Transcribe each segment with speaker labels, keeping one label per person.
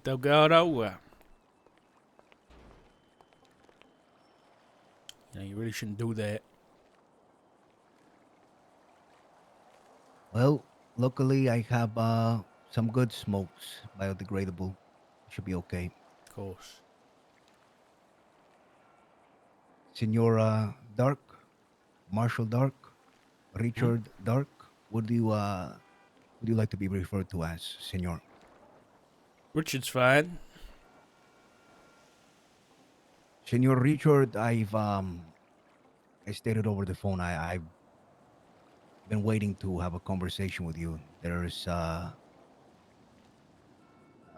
Speaker 1: Delgado. You really shouldn't do that.
Speaker 2: Well, luckily I have some good smokes, biodegradable. Should be okay.
Speaker 1: Of course.
Speaker 2: Senora Dark, Marshall Dark,
Speaker 1: Hmm?
Speaker 2: Richard Dark. Would you like to be referred to as, Senor?
Speaker 1: Richard's fine.
Speaker 2: Senor Richard, I stated over the phone. I've been waiting to have a conversation with you. There's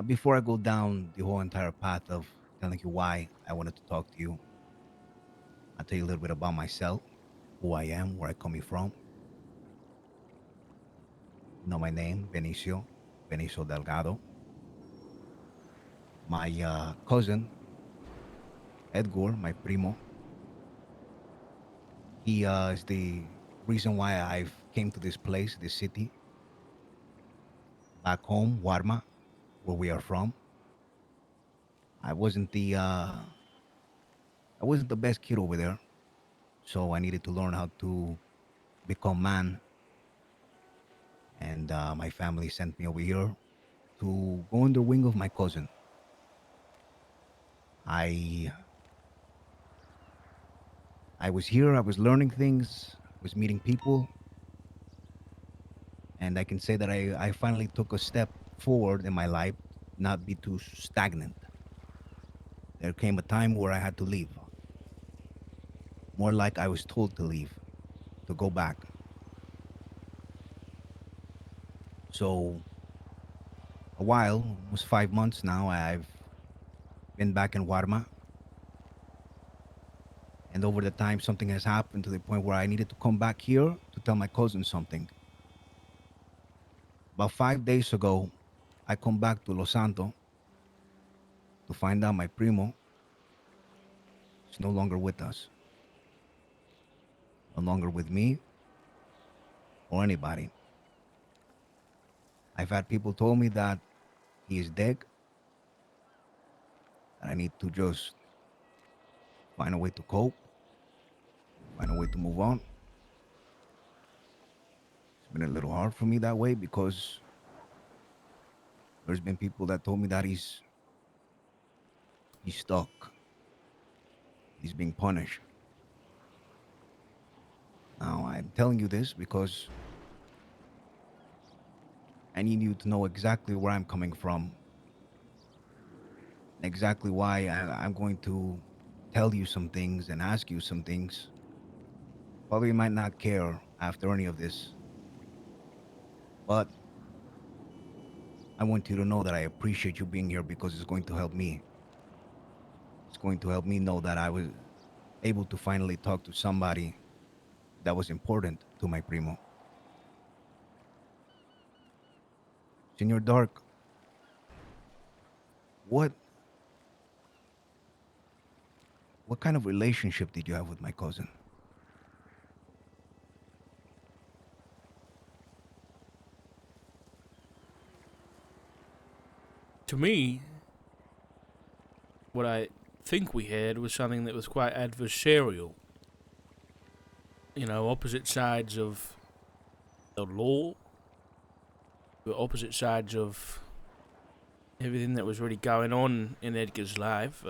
Speaker 2: before I go down the whole entire path of telling you why I wanted to talk to you, I'll tell you a little bit about myself, who I am, where I coming from. You know my name, Benicio Delgado. My cousin, Edgar, my primo, he is the reason why I've came to this place, this city, back home, Warma, where we are from. I wasn't the uh, I wasn't the best kid over there, so I needed to learn how to become man. And my family sent me over here to go under wing of my cousin. I I was here. I was learning things. Was meeting people, and I can say that I finally took a step forward in my life, not be too stagnant. There came a time where I had to leave, more like I was told to leave, to go back. So a while, almost 5 months now, I've been back in Warma, and over the time, something has happened to the point where I needed to come back here to tell my cousin something. About 5 days ago, I come back to Los Santos to find out my primo is no longer with us, no longer with me or anybody. I've had people told me that he is dead, that I need to just find a way to cope, find a way to move on. It's been a little hard for me that way because there's been people that told me that he's stuck, he's being punished. Now I'm telling you this because I need you to know exactly where I'm coming from, exactly why I'm going to tell you some things and ask you some things. Probably might not care after any of this, but I want you to know that I appreciate you being here because it's going to help me. It's going to help me know that I was able to finally talk to somebody that was important to my primo. Senor Dark, what what kind of relationship did you have with my cousin?
Speaker 1: To me, what I think we had was something that was quite adversarial. Opposite sides of the law, the opposite sides of everything that was really going on in Edgar's life.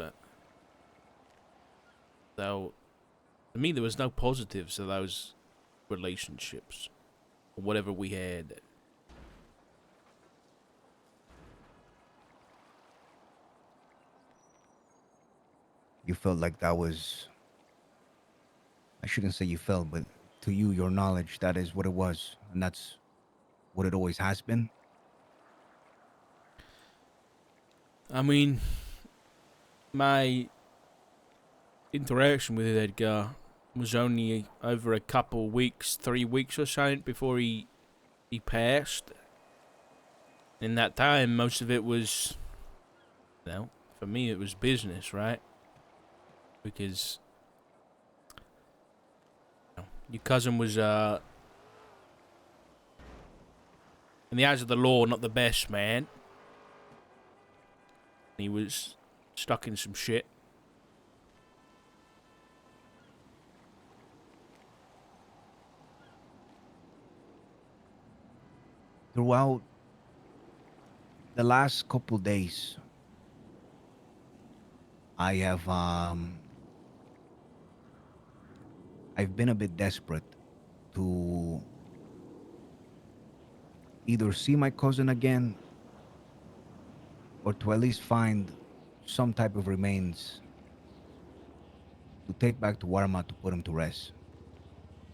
Speaker 1: So, to me, there was no positives to those relationships, or whatever we had.
Speaker 2: You felt like that was, I shouldn't say you felt, but to you, your knowledge, that is what it was. And that's what it always has been.
Speaker 1: I mean, my interaction with Edgar was only over a couple weeks, 3 weeks or so before he passed. In that time, most of it was, for me, it was business, right? Because your cousin was, in the eyes of the law, not the best man. He was stuck in some shit.
Speaker 2: Throughout the last couple days, I have I've been a bit desperate to either see my cousin again or to at least find some type of remains to take back to Warma to put him to rest.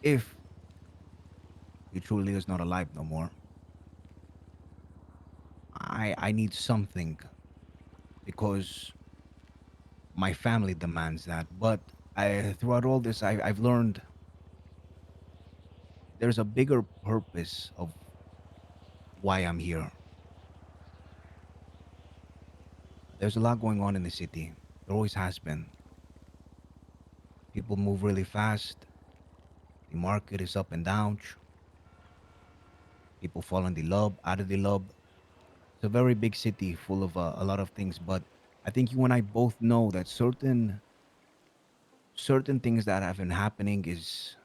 Speaker 2: If he truly is not alive no more, I need something because my family demands that. But throughout all this, I've learned there's a bigger purpose of why I'm here. There's a lot going on in the city. There always has been. People move really fast. The market is up and down. People fall in the love, out of the love. It's a very big city full of a lot of things. But I think you and I both know that certain things that have been happening is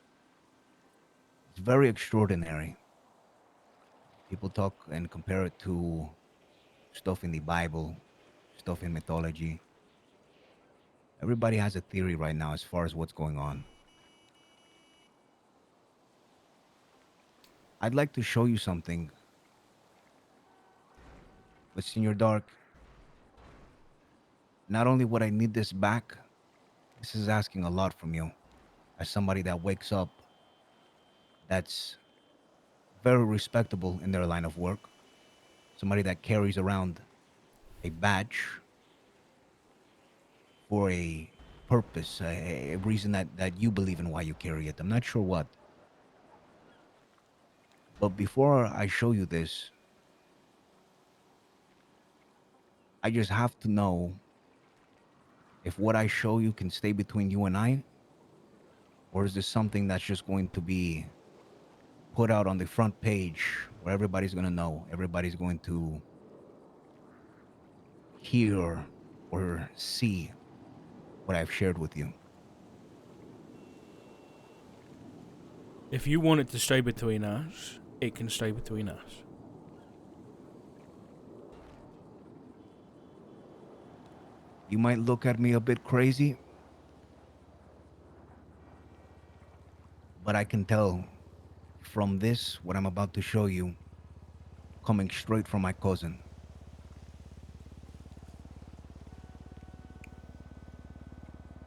Speaker 2: it's very extraordinary. People talk and compare it to stuff in the Bible, stuff in mythology. Everybody has a theory right now as far as what's going on. I'd like to show you something, but Senior Dark, not only would I need this back, this is asking a lot from you. As somebody that wakes up, that's very respectable in their line of work, somebody that carries around a badge for a purpose, a reason that you believe in why you carry it. I'm not sure what. But before I show you this, I just have to know if what I show you can stay between you and I, or is this something that's just going to be put out on the front page where everybody's going to know, everybody's going to hear or see what I've shared with you.
Speaker 1: If you want it to stay between us, it can stay between us.
Speaker 2: You might look at me a bit crazy, but I can tell from this, what I'm about to show you, coming straight from my cousin.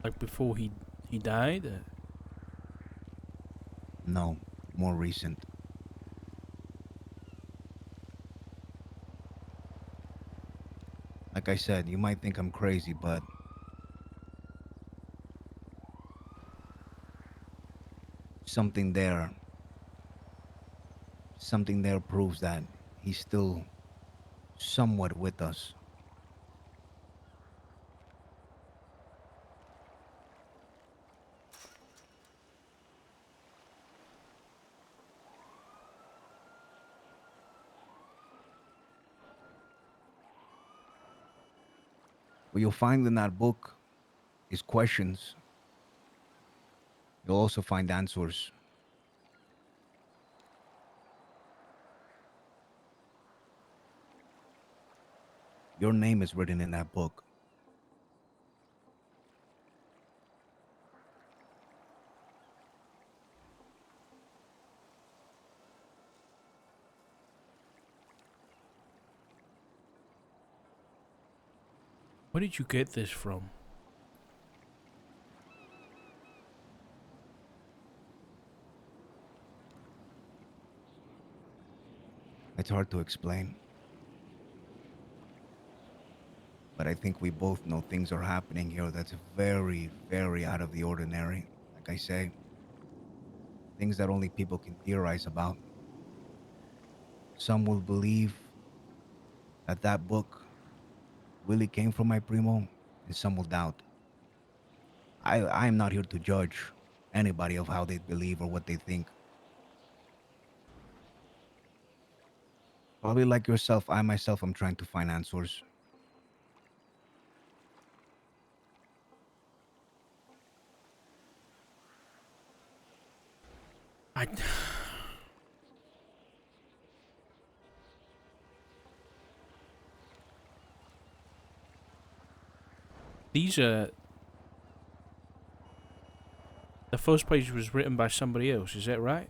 Speaker 1: Like before he died.
Speaker 2: No, more recent. Like I said, you might think I'm crazy, but something there, something there proves that he's still somewhat with us. What you'll find in that book is questions. You'll also find answers. Your name is written in that book.
Speaker 1: Where did you get this from?
Speaker 2: It's hard to explain, but I think we both know things are happening here that's very, very out of the ordinary. Like I say, things that only people can theorize about. Some will believe that that book really came from my primo, and some will doubt. I am not here to judge anybody of how they believe or what they think. Probably like yourself, I myself am trying to find answers.
Speaker 1: I. These are. The first page was written by somebody else, is that right?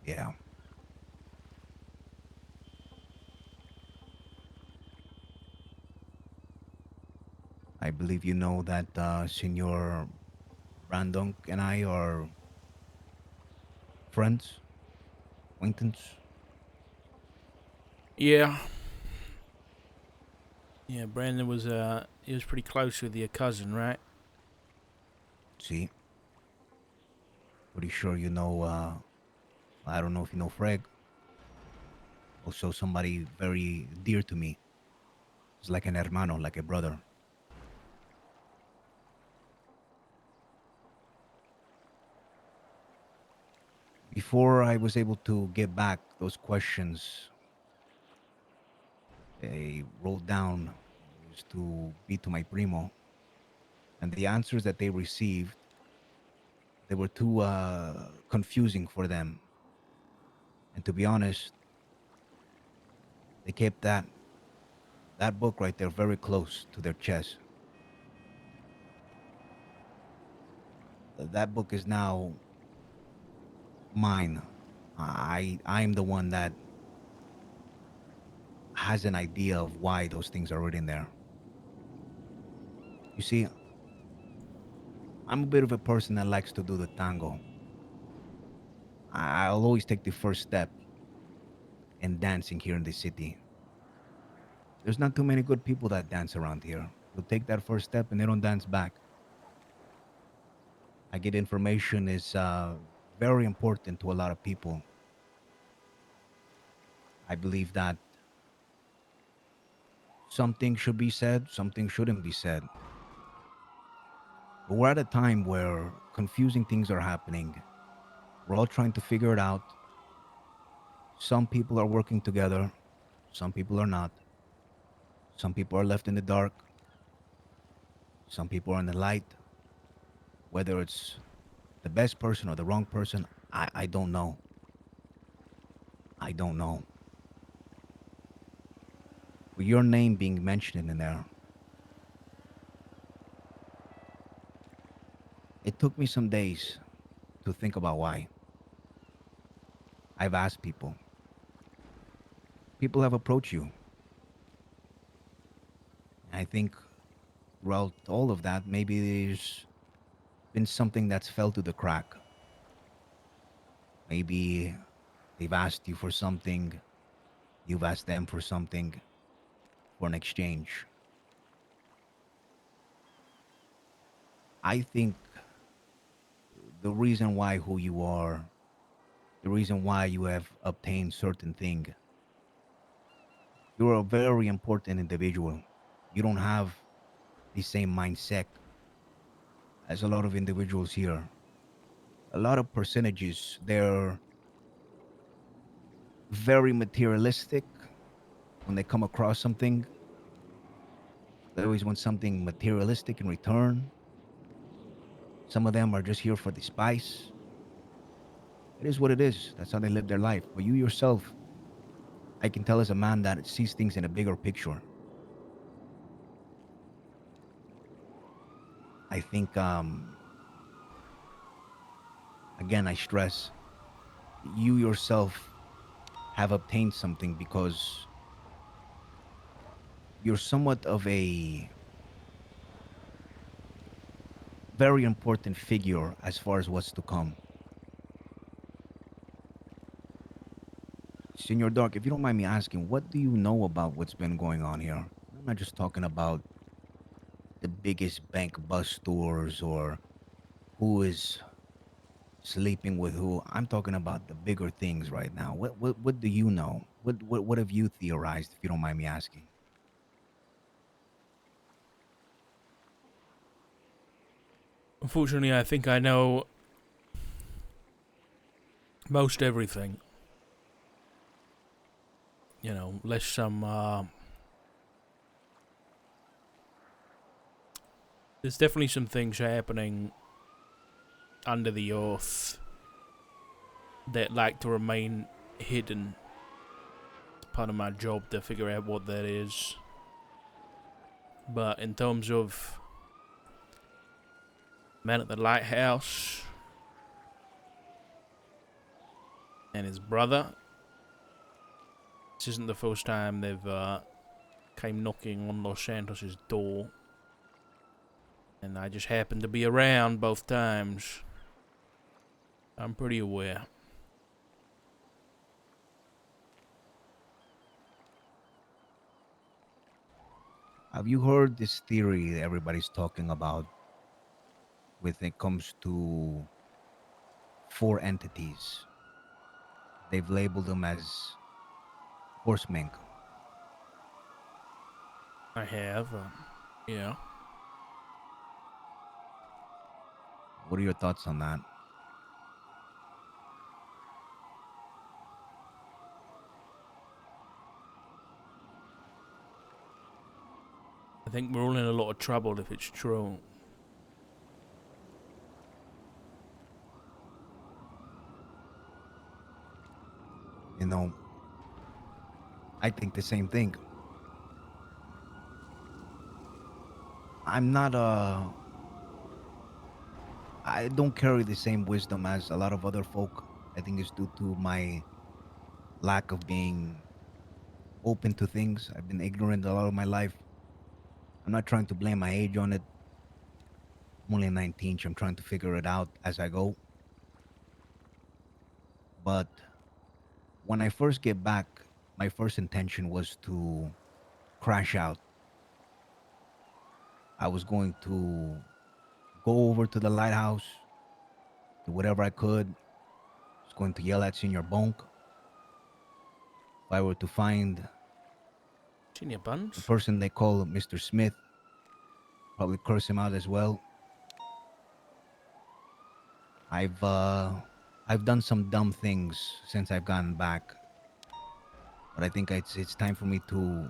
Speaker 2: Yeah. I believe you know that Senor Brandon and I are friends, acquaintance.
Speaker 1: Yeah. Yeah, Brandon was he was pretty close with your cousin, right?
Speaker 2: See, pretty sure you know. I don't know if you know Freg. Also, somebody very dear to me. It's like an hermano, like a brother. Before I was able to get back those questions, they wrote down was to be to my primo, and the answers that they received, they were too confusing for them. And to be honest, they kept that book right there very close to their chest. That book is now mine. I'm the one that has an idea of why those things are written there. You see, I'm a bit of a person that likes to do the tango. I'll always take the first step in dancing here in the city. There's not too many good people that dance around here. They'll take that first step and they don't dance back. I get information is very important to a lot of people. I believe that something should be said, something shouldn't be said. But we're at a time where confusing things are happening. We're all trying to figure it out. Some people are working together, some people are not. Some people are left in the dark, some people are in the light. Whether it's the best person or the wrong person, I don't know. I don't know. With your name being mentioned in there, it took me some days to think about why. I've asked people. People have approached you. I think throughout all of that, maybe there's been something that's fell to the crack. Maybe they've asked you for something, you've asked them for something for an exchange. I think the reason why who you are, the reason why you have obtained certain thing, you're a very important individual. You don't have the same mindset as a lot of individuals here. A lot of percentages, they're very materialistic when they come across something. They always want something materialistic in return. Some of them are just here for the spice. It is what it is. That's how they live their life. But you yourself, I can tell as a man that sees things in a bigger picture. I think, again, I stress, you yourself have obtained something because you're somewhat of a very important figure as far as what's to come. Senor Dark, if you don't mind me asking, what do you know about what's been going on here? I'm not just talking about the biggest bank bus tours or who is sleeping with who. I'm talking about the bigger things right now. What do you know? What have you theorized, if you don't mind me asking?
Speaker 1: Unfortunately, I think I know most everything. You know, unless some there's definitely some things happening under the earth that like to remain hidden. It's part of my job to figure out what that is. But in terms of man at the lighthouse and his brother, this isn't the first time they've came knocking on Los Santos's door, and I just happened to be around both times. I'm pretty aware.
Speaker 2: Have you heard this theory that everybody's talking about when it comes to four entities? They've labeled them as horsemen.
Speaker 1: I have, yeah.
Speaker 2: What are your thoughts on that?
Speaker 1: I think we're all in a lot of trouble if it's true.
Speaker 2: You know, I think the same thing. I'm not I don't carry the same wisdom as a lot of other folk. I think it's due to my lack of being open to things. I've been ignorant a lot of my life. I'm not trying to blame my age on it. I'm only 19, so I'm trying to figure it out as I go. But when I first get back, my first intention was to crash out. I was going to go over to the lighthouse, do whatever I could. I was going to yell at Senior Bonk. If I were to find
Speaker 1: Senior
Speaker 2: the
Speaker 1: Buns?
Speaker 2: person they call Mr. Smith, probably curse him out as well. I've uh, I've done some dumb things since I've gotten back, but I think it's time for me to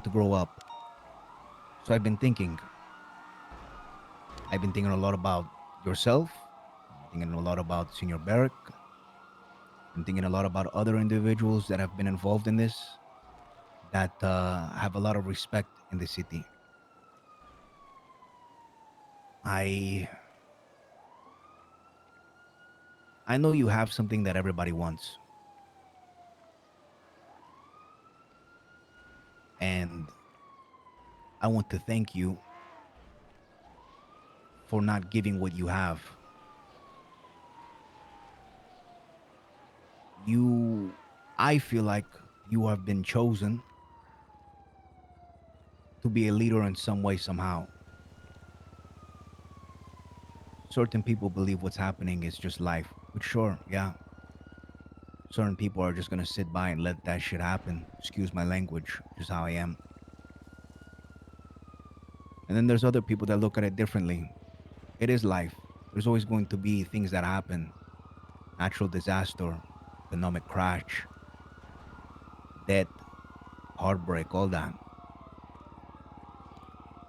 Speaker 2: grow up. So I've been thinking a lot about yourself. I've been thinking a lot about Senior Barrick. I've been thinking a lot about other individuals that have been involved in this that have a lot of respect in the city. I I know you have something that everybody wants, and I want to thank you for not giving what you have. You, I feel like you have been chosen to be a leader in some way, somehow. Certain people believe what's happening is just life, which, sure, yeah. Certain people are just gonna sit by and let that shit happen. Excuse my language, just how I am. And then there's other people that look at it differently. It is life. There's always going to be things that happen: natural disaster, economic crash, death, heartbreak, all that.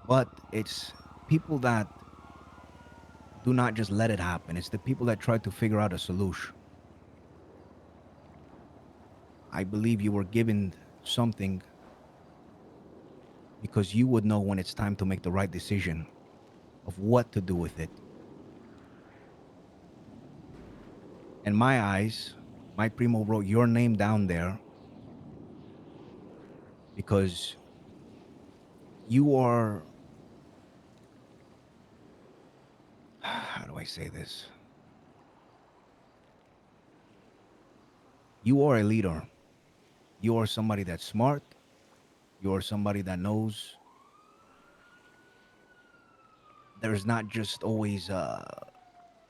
Speaker 2: But it's people that do not just let it happen. It's the people that try to figure out a solution. I believe you were given something because you would know when it's time to make the right decision of what to do with it. In my eyes, my primo wrote your name down there because you are, how do I say this? You are a leader. You are somebody that's smart. You are somebody that knows there's not just always a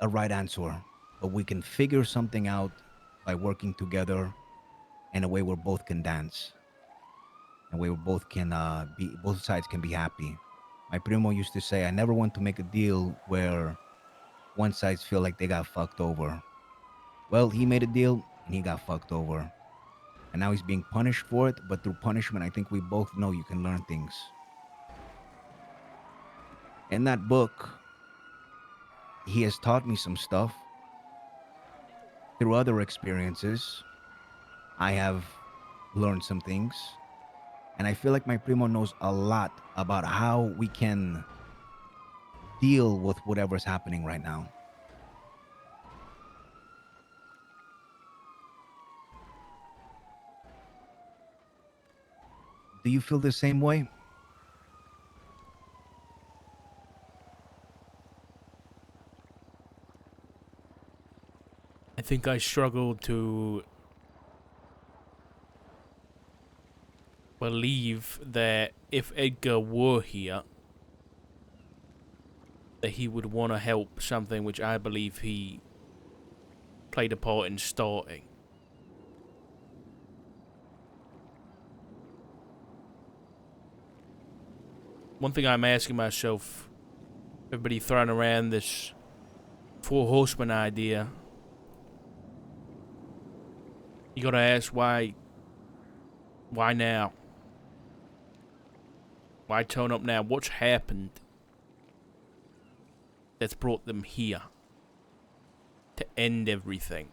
Speaker 2: right answer, but we can figure something out by working together in a way where both can dance, and where both can be, both sides can be happy. My primo used to say, I never want to make a deal where one side feel like they got fucked over. Well, he made a deal and he got fucked over. And now he's being punished for it, but through punishment, I think we both know you can learn things. In that book, he has taught me some stuff, through other experiences, I have learned some things. And I feel like my primo knows a lot about how we can deal with whatever's happening right now. Do you feel the same way?
Speaker 1: I think I struggle to believe that if Edgar were here, that he would want to help something which I believe he played a part in starting. One thing I'm asking myself, everybody throwing around this Four Horsemen idea, you gotta ask why now? Why turn up now? What's happened that's brought them here to end everything?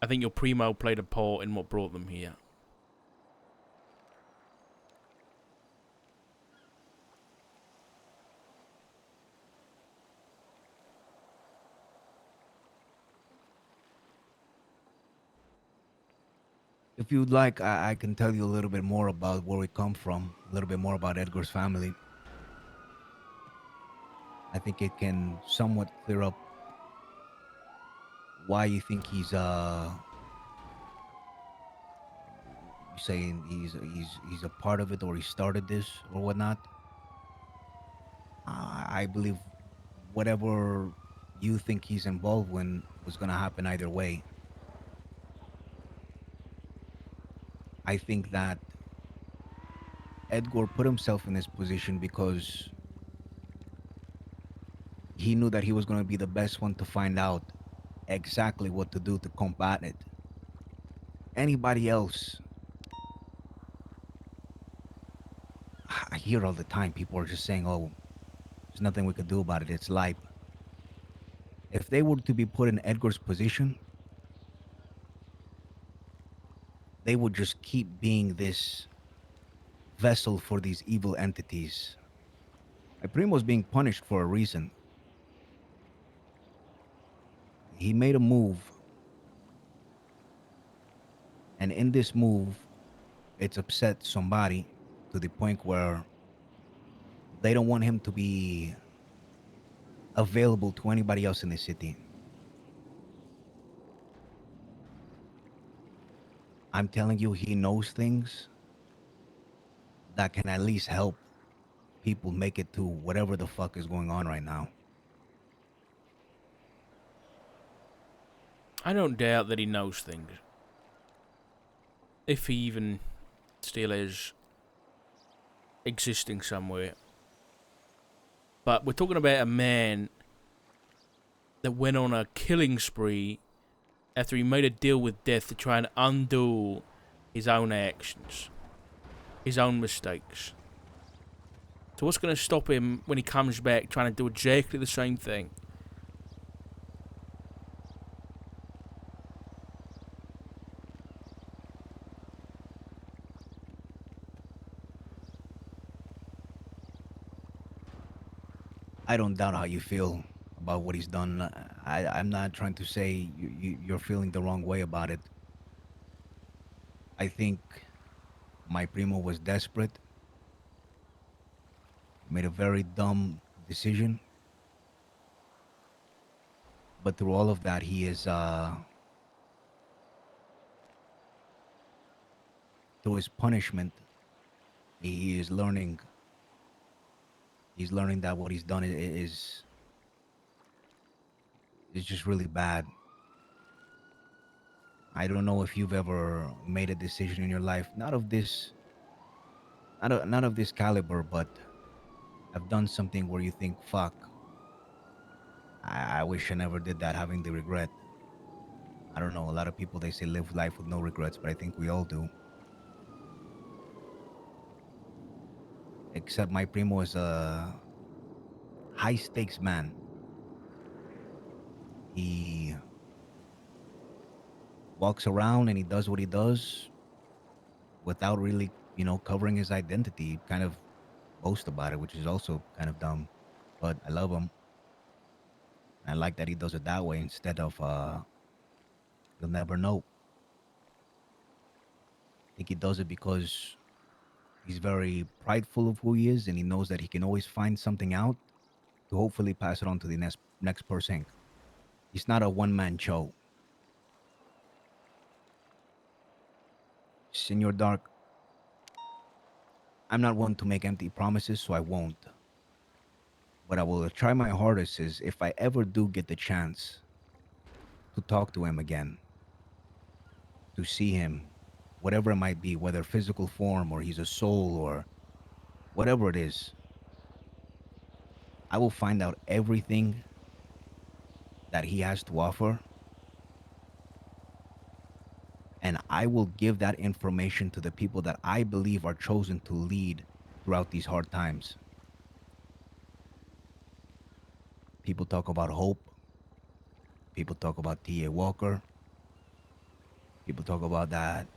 Speaker 1: I think your primo played a part in what brought them here.
Speaker 2: If you'd like, I can tell you a little bit more about where we come from, a little bit more about Edgar's family. I think it can somewhat clear up why you think you saying he's a part of it, or he started this or whatnot. I believe whatever you think he's involved in was gonna happen either way. I think that Edgar put himself in this position because he knew that he was gonna be the best one to find out exactly what to do to combat it. Anybody else, I hear all the time people are just saying, "Oh, there's nothing we could do about it. It's life." If they were to be put in Edgar's position, they would just keep being this vessel for these evil entities. My primo's being punished for a reason. He made a move, and in this move, it's upset somebody to the point where they don't want him to be available to anybody else in the city. I'm telling you, he knows things that can at least help people make it to whatever the fuck is going on right now.
Speaker 1: I don't doubt that he knows things. If he even still is existing somewhere. But we're talking about a man that went on a killing spree after he made a deal with death to try and undo his own actions, his own mistakes. So what's going to stop him when he comes back trying to do exactly the same thing?
Speaker 2: I don't doubt how you feel about what he's done. I'm not trying to say you're feeling the wrong way about it. I think my primo was desperate, made a very dumb decision, but through all of that, he is through his punishment, he is learning. He's learning that what he's done is just really bad. I don't know if you've ever made a decision in your life, not of this caliber, but have done something where you think, "Fuck, I wish I never did that." Having the regret. I don't know. A lot of people they say live life with no regrets, but I think we all do. Except my primo is high stakes man. He walks around and he does what he does without really, covering his identity. Kind of boast about it, which is also kind of dumb. But I love him. I like that he does it that way instead of you'll never know. I think he does it because he's very prideful of who he is, and he knows that he can always find something out to hopefully pass it on to the next person. He's not a one man show. Senor Dark, I'm not one to make empty promises, so I won't. But I will try my hardest is if I ever do get the chance to talk to him again, to see him, whatever it might be, whether physical form or he's a soul or whatever it is, I will find out everything that he has to offer, and I will give that information to the people that I believe are chosen to lead throughout these hard times. People talk about hope. People talk about T.A. Walker. People talk about that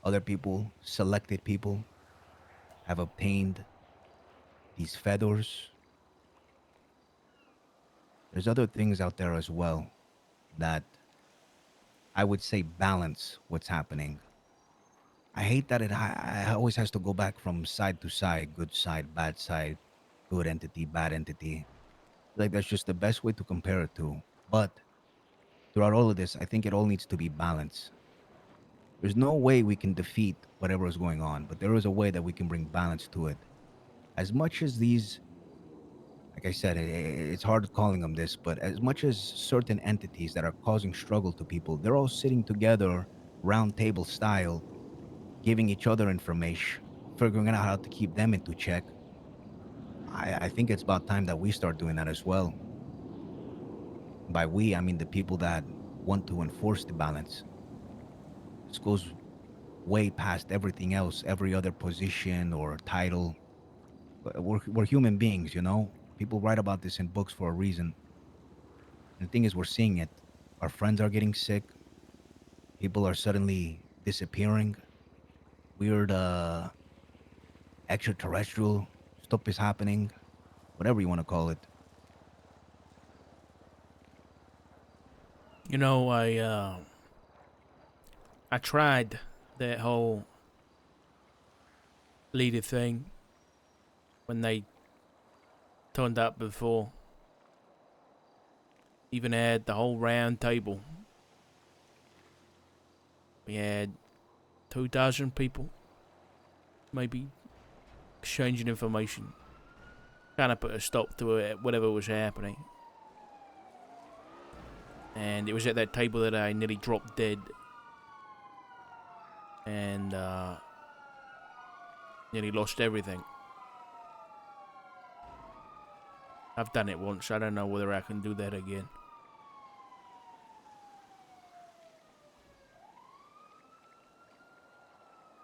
Speaker 2: other people, selected people, have obtained these feathers. There's other things out there as well that I would say balance what's happening. I hate that I always has to go back from side to side, good side, bad side, good entity, bad entity. Like that's just the best way to compare it to. But throughout all of this, I think it all needs to be balanced. There's no way we can defeat whatever is going on, but there is a way that we can bring balance to it. As much as these, like I said, it's hard calling them this, but as much as certain entities that are causing struggle to people, they're all sitting together, round table style, giving each other information, figuring out how to keep them into check. I think it's about time that we start doing that as well. By we, I mean the people that want to enforce the balance. This goes way past everything else, every other position or title. We're human beings, you know? People write about this in books for a reason. And the thing is, we're seeing it. Our friends are getting sick. People are suddenly disappearing. Weird extraterrestrial stuff is happening. Whatever you want to call it.
Speaker 1: You know, I tried that whole leader thing when they turned up before. Even had the whole round table. We had 2,000 people, maybe, exchanging information. Kind of put a stop to it, whatever was happening. And it was at that table that I nearly dropped dead. And nearly lost everything. I've done it once. I don't know whether I can do that again.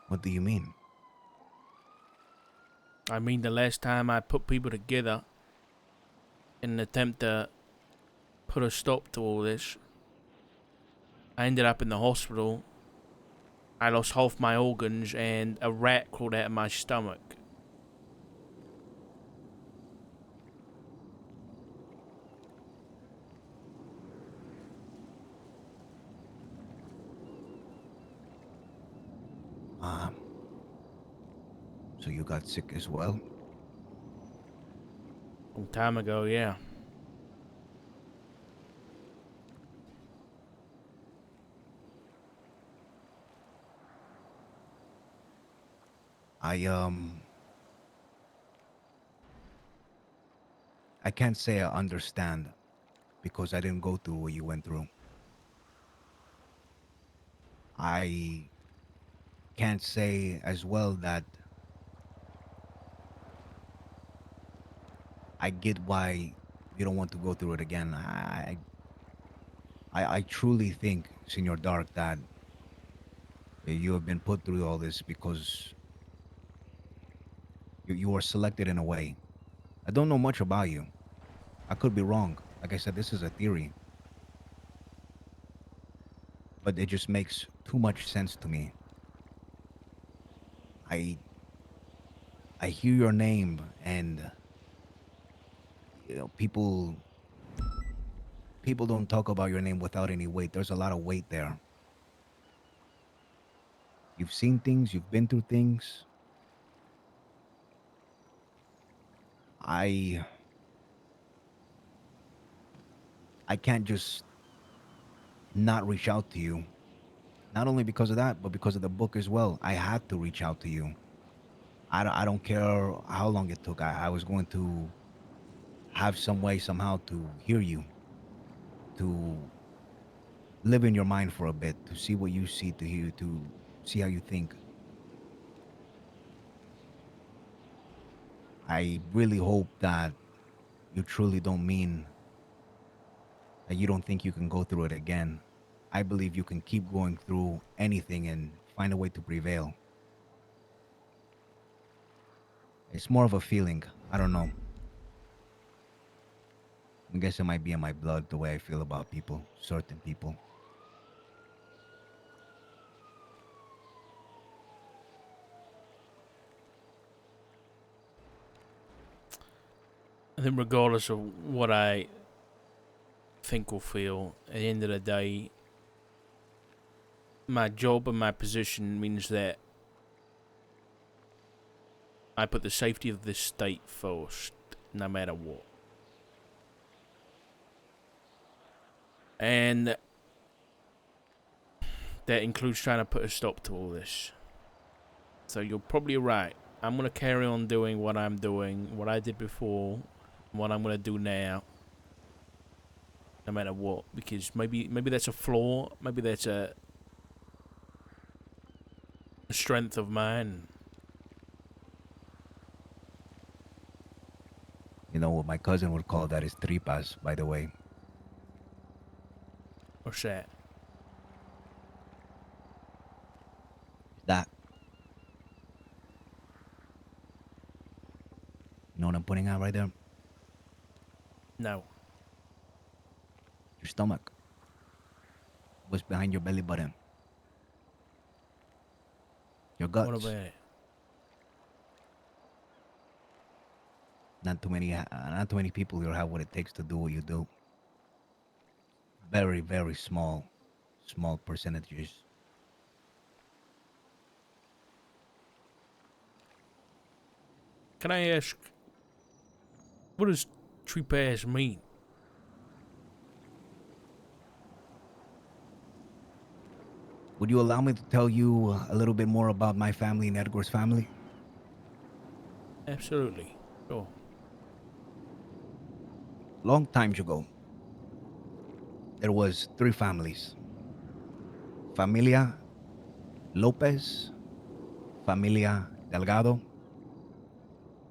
Speaker 2: What do you mean?
Speaker 1: I mean, the last time I put people together in an attempt to put a stop to all this, I ended up in the hospital. I lost half my organs and a rat crawled out of my stomach.
Speaker 2: Uh, so you got sick as well?
Speaker 1: Long time ago, yeah.
Speaker 2: I I can't say I understand because I didn't go through what you went through. I can't say as well that I get why you don't want to go through it again. I truly think, Senor Dark, that you have been put through all this because you were selected in a way. I don't know much about you, I could be wrong. Like I said, this is a theory, but it just makes too much sense to me. I I hear your name, and people don't talk about your name without any weight. There's a lot of weight there. You've seen things, you've been through things. I I can't just not reach out to you. Not only because of that, but because of the book as well. I had to reach out to you. I don't care how long it took. I was going to have some way somehow to hear you, to live in your mind for a bit, to see what you see, to hear, to see how you think. I really hope that you truly don't mean that you don't think you can go through it again. I believe you can keep going through anything and find a way to prevail. It's more of a feeling. I don't know. I guess it might be in my blood the way I feel about people, certain people.
Speaker 1: I think regardless of what I think or feel, at the end of the day, my job and my position means that I put the safety of this state first, no matter what. And that includes trying to put a stop to all this. So you're probably right. I'm going to carry on doing what I'm doing, what I did before, what I'm going to do now, no matter what. Because maybe that's a flaw, maybe that's a strength of mine.
Speaker 2: You know what my cousin would call that is tripas, by the way.
Speaker 1: What's that?
Speaker 2: That, you know what I'm putting out right there?
Speaker 1: No.
Speaker 2: Your stomach. What's behind your belly button? Your
Speaker 1: What about
Speaker 2: guts.
Speaker 1: it?
Speaker 2: Not too many people here have what it takes to do what you do. Very, very small percentages.
Speaker 1: Can I ask, what does tripas mean?
Speaker 2: Would you allow me to tell you a little bit more about my family and Edgar's family?
Speaker 1: Absolutely. Sure.
Speaker 2: Long times ago, there was three families: Familia Lopez, Familia Delgado,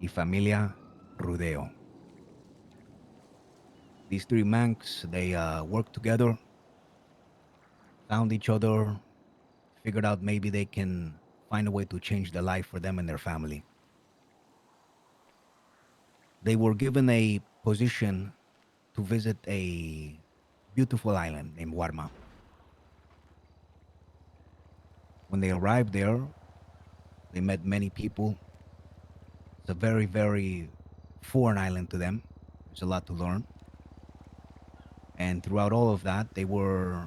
Speaker 2: y Familia Rudeo. These three Manx, they worked together, found each other, figured out maybe they can find a way to change the life for them and their family. They were given a position to visit a beautiful island named Warma. When they arrived there, they met many people. It's a very, very foreign island to them. There's a lot to learn. And throughout all of that, they were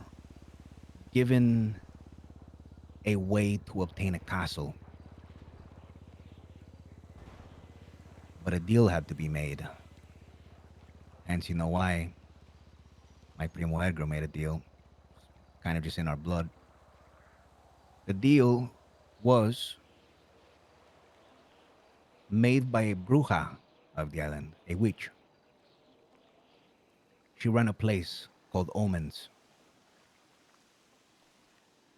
Speaker 2: given a way to obtain a castle. But a deal had to be made. Hence, you know why my primo Edgar made a deal. Kind of just in our blood. The deal was made by a bruja of the island, a witch. She ran a place called Omens.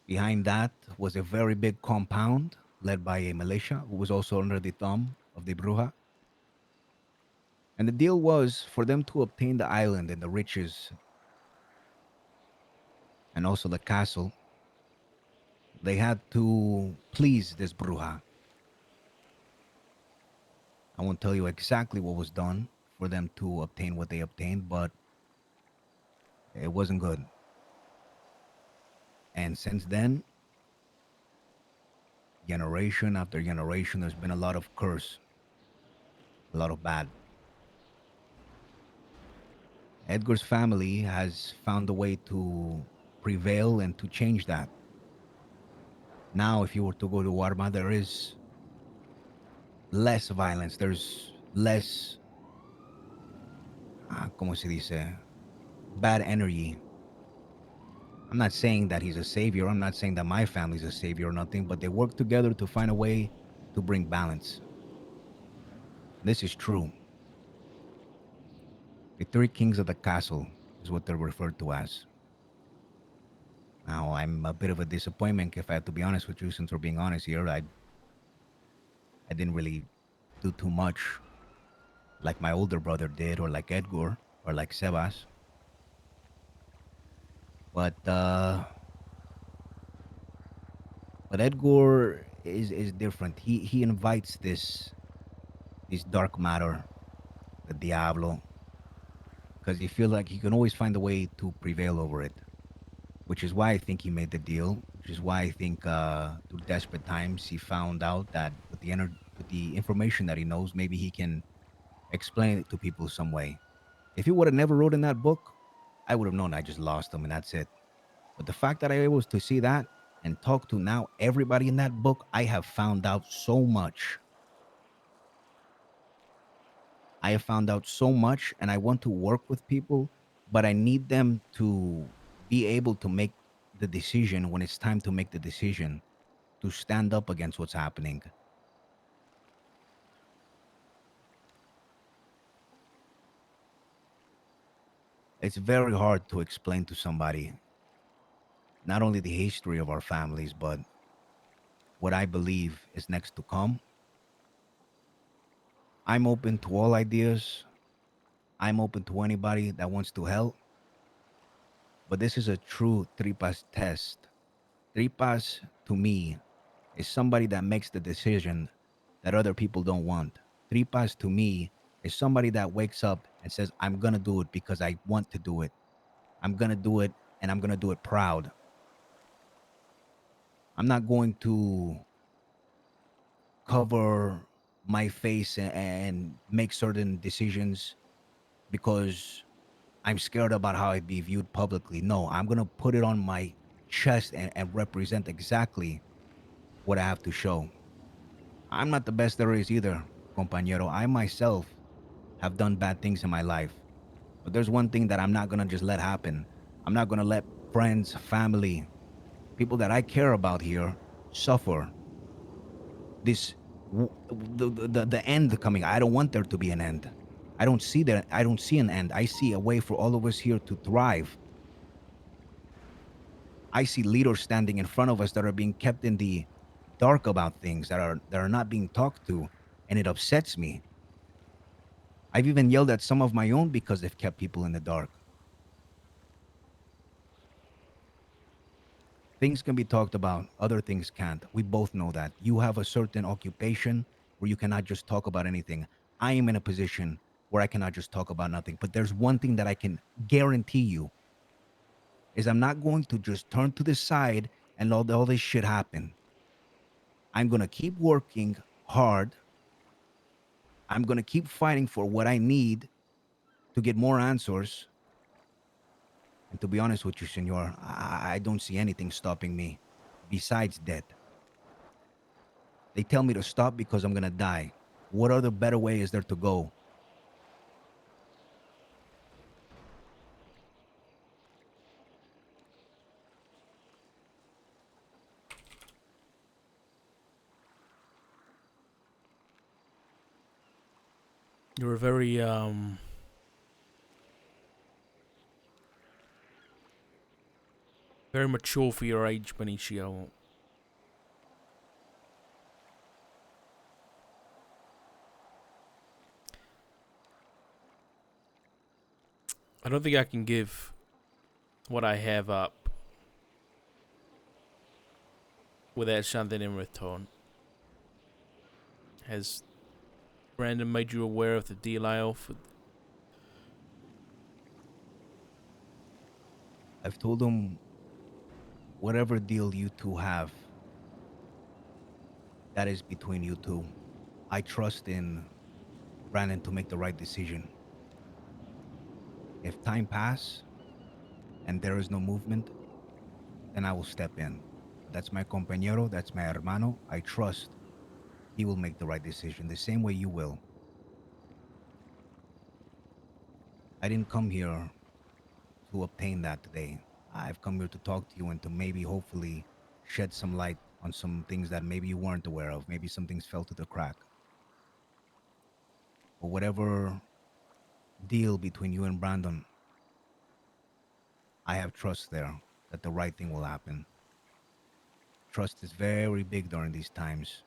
Speaker 2: Behind that was a very big compound led by a militia who was also under the thumb of the bruja. And the deal was for them to obtain the island and the riches and also the castle. They had to please this bruja. I won't tell you exactly what was done for them to obtain what they obtained, but it wasn't good. And since then, generation after generation, there's been a lot of curse, a lot of bad. Edgar's family has found a way to prevail and to change that. Now, if you were to go to Warma, there is less violence. There's less, ¿cómo se dice? Bad energy. I'm not saying that he's a savior. I'm not saying that my family's a savior or nothing, but they work together to find a way to bring balance. This is true. The three kings of the castle is what they're referred to as. Now, I'm a bit of a disappointment if I have to be honest with you, since we're being honest here. I didn't really do too much like my older brother did, or like Edgar, or like Sebas. But Edgar is different. He invites this dark matter, the Diablo, because he feels like he can always find a way to prevail over it. Which is why I think he made the deal. Which is why I think through desperate times he found out that with the information that he knows, maybe he can explain it to people some way. If he would have never wrote in that book, I would have known I just lost him and that's it. But the fact that I was able to see that and talk to now everybody in that book, I have found out so much. I have found out so much, and I want to work with people, but I need them to be able to make the decision when it's time to make the decision, to stand up against what's happening. It's very hard to explain to somebody not only the history of our families, but what I believe is next to come. I'm open to all ideas. I'm open to anybody that wants to help. But this is a true tripas test. Tripas, to me, is somebody that makes the decision that other people don't want. Tripas, to me, is somebody that wakes up and says, I'm going to do it because I want to do it. I'm going to do it, and I'm going to do it proud. I'm not going to cover my face and make certain decisions because I'm scared about how I'd be viewed publicly. No, I'm going to put it on my chest and represent exactly what I have to show. I'm not the best there is either, compañero. I myself have done bad things in my life. But there's one thing that I'm not going to just let happen. I'm not going to let friends, family, people that I care about here suffer. This the end coming. I don't want there to be an end. I don't see an end. I see a way for all of us here to thrive. I see leaders standing in front of us that are being kept in the dark about things that are not being talked to, and it upsets me. I've even yelled at some of my own because they've kept people in the dark. Things can be talked about, other things can't. We both know that. You have a certain occupation where you cannot just talk about anything. I am in a position where I cannot just talk about nothing. But there's one thing that I can guarantee you is I'm not going to just turn to the side and let all this shit happen. I'm going to keep working hard. I'm going to keep fighting for what I need to get more answers. And to be honest with you, senor, I don't see anything stopping me besides death. They tell me to stop because I'm going to die. What other better way is there to go?
Speaker 1: You're very mature for your age, Benicio. I don't think I can give what I have up without something in return. Has Brandon made you aware of the deal I offered?
Speaker 2: I've told him whatever deal you two have, that is between you two. I trust in Brandon to make the right decision. If time pass and there is no movement, then I will step in. That's my compañero, that's my hermano. I trust he will make the right decision the same way you will. I didn't come here to obtain that today. I've come here to talk to you and to maybe, hopefully, shed some light on some things that maybe you weren't aware of. Maybe some things fell to the crack. But whatever deal between you and Brandon, I have trust there that the right thing will happen. Trust is very big during these times,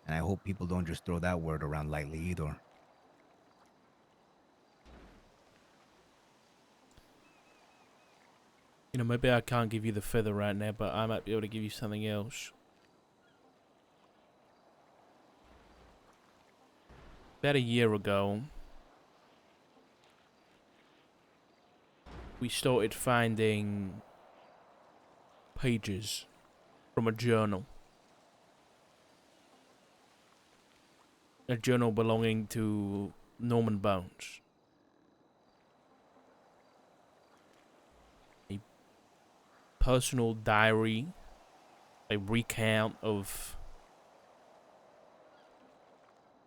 Speaker 2: and I hope people don't just throw that word around lightly either.
Speaker 1: You know, maybe I can't give you the feather right now, but I might be able to give you something else. About a year ago, we started finding pages from a journal. A journal belonging to Norman Bones. A personal diary, a recount of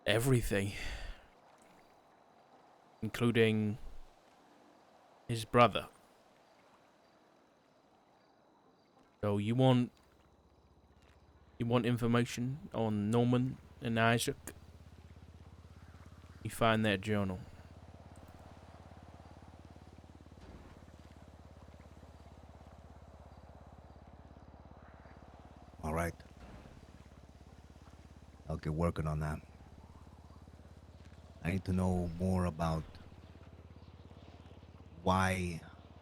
Speaker 1: everything, including his brother. So you want information on Norman and Isaac? You find that journal.
Speaker 2: All right. I'll get working on that. I need to know more about why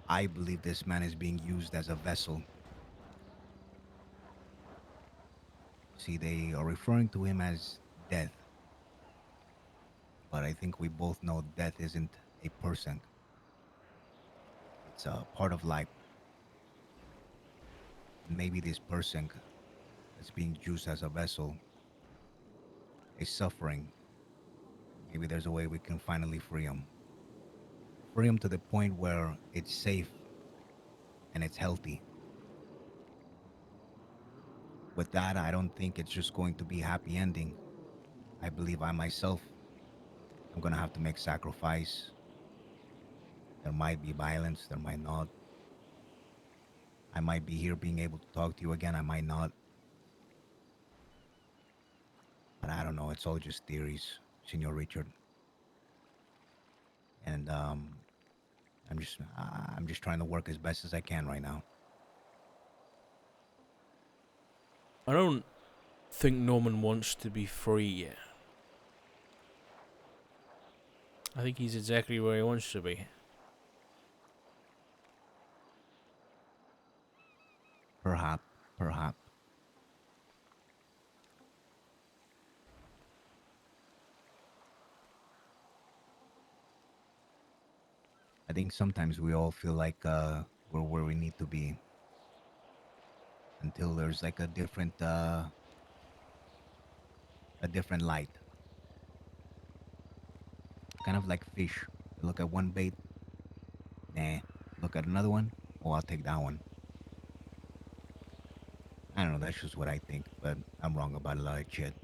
Speaker 2: I believe this man is being used as a vessel. See, they are referring to him as Death, but I think we both know Death isn't a person. It's a part of life. Maybe this person that's being used as a vessel is suffering. Maybe there's a way we can finally free him. Free him to the point where it's safe and it's healthy. With that, I don't think it's just going to be happy ending. I believe I myself, I'm gonna have to make sacrifice. There might be violence, there might not. I might be here being able to talk to you again, I might not. But I don't know, it's all just theories, Senor Richard. And I'm just trying to work as best as I can right now.
Speaker 1: I don't think Norman wants to be free yet. I think he's exactly where he wants to be.
Speaker 2: Perhaps, perhaps. I think sometimes we all feel like we're where we need to be until there's like a different light. Kind of like fish. You look at one bait, nah. Look at another one, oh, I'll take that one. I don't know, that's just what I think, but I'm wrong about a lot of shit.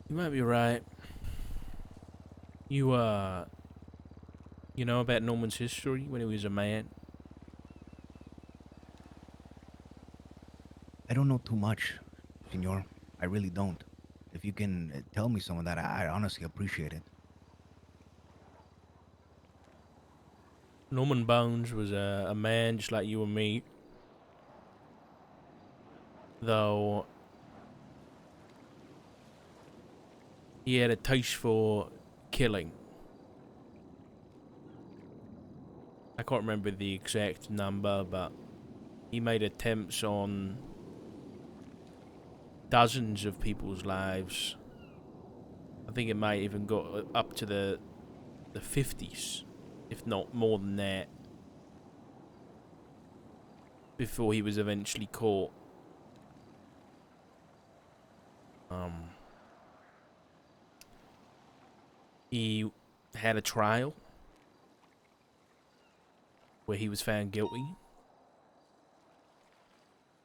Speaker 1: You might be right. You you know about Norman's history when he was a man?
Speaker 2: I don't know too much, senor. I really don't. If you can tell me some of that, I honestly appreciate it.
Speaker 1: Norman Bones was a man just like you and me, though he had a taste for killing. I can't remember the exact number, but he made attempts on dozens of people's lives. I think it might even go up to the 50s, if not more than that, before he was eventually caught. He had a trial where he was found guilty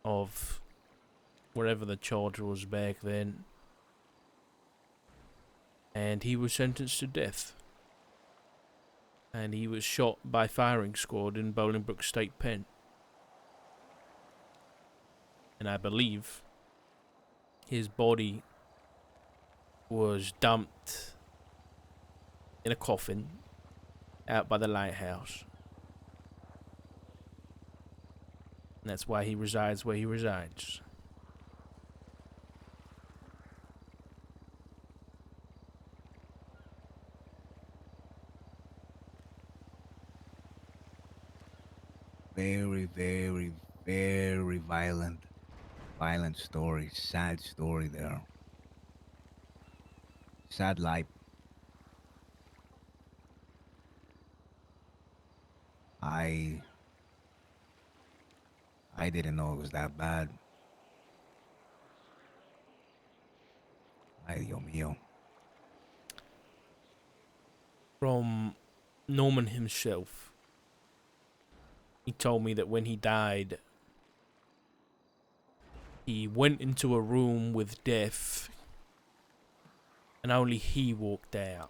Speaker 1: of whatever the charge was back then, and he was sentenced to death. And he was shot by firing squad in Bolingbroke State Pen. And I believe his body was dumped in a coffin out by the lighthouse. And that's why he resides where he resides.
Speaker 2: Very, very, very violent story. Sad story there. Sad life. I I didn't know it was that bad. Ay, Dios mío.
Speaker 1: From Norman himself, he told me that when he died, he went into a room with death, and only he walked out.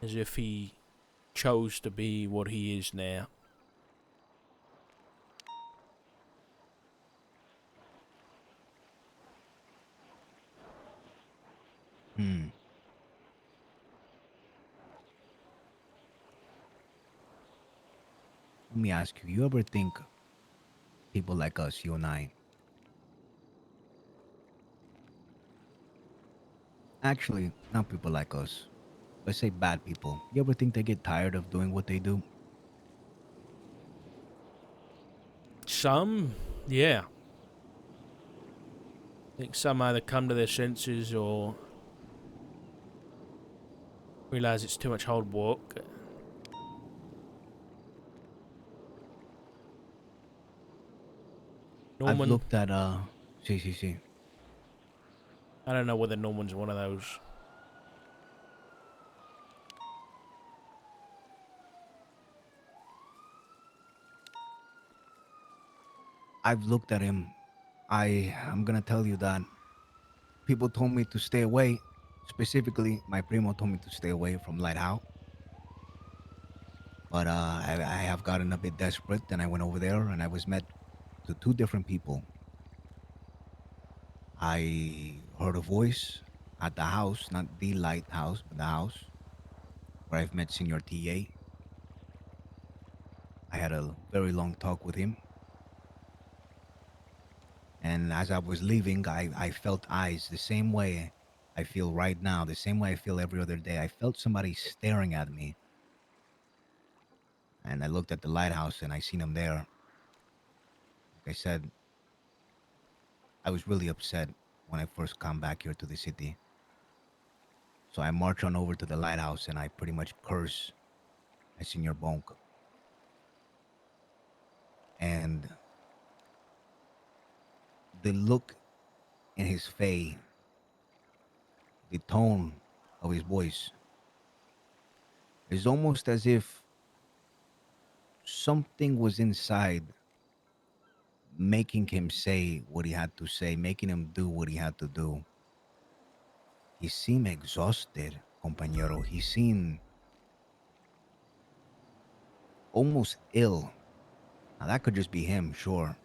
Speaker 1: As if he chose to be what he is now.
Speaker 2: Hmm. Let me ask you, you ever think people like us, you and I, actually, not people like us, let's say bad people, you ever think they get tired of doing what they do?
Speaker 1: Some, yeah. I think some either come to their senses or realise it's too much hard work.
Speaker 2: I've
Speaker 1: Norman,
Speaker 2: looked at, see.
Speaker 1: I don't know whether Norman's one of those.
Speaker 2: I've looked at him. I'm gonna tell you that people told me to stay away. Specifically, my primo told me to stay away from Lighthouse. But I have gotten a bit desperate, and I went over there, and I was met to two different people. I heard a voice at the house, not the lighthouse, but the house where I've met Senor TA. I had a very long talk with him. And as I was leaving, I felt eyes the same way I feel right now, the same way I feel every other day. I felt somebody staring at me. And I looked at the lighthouse and I seen him there. Like I said, I was really upset when I first come back here to the city. So I march on over to the lighthouse and I pretty much curse at Senor Bonk. And the look in his face, the tone of his voice, is almost as if something was inside making him say what he had to say, making him do what he had to do. He seemed exhausted, compañero. He seemed almost ill. Now, that could just be him, sure.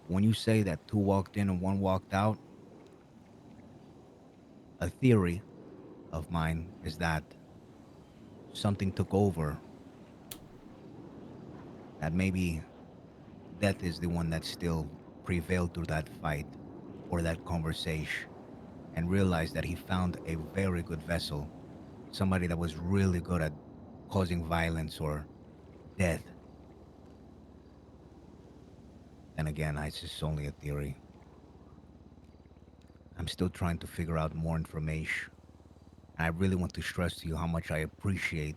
Speaker 2: When you say that two walked in and one walked out, a theory of mine is that something took over, that maybe death is the one that still prevailed through that fight or that conversation, and realized that he found a very good vessel, somebody that was really good at causing violence or death And again, it's just only a theory. I'm still trying to figure out more information. And I really want to stress to you how much I appreciate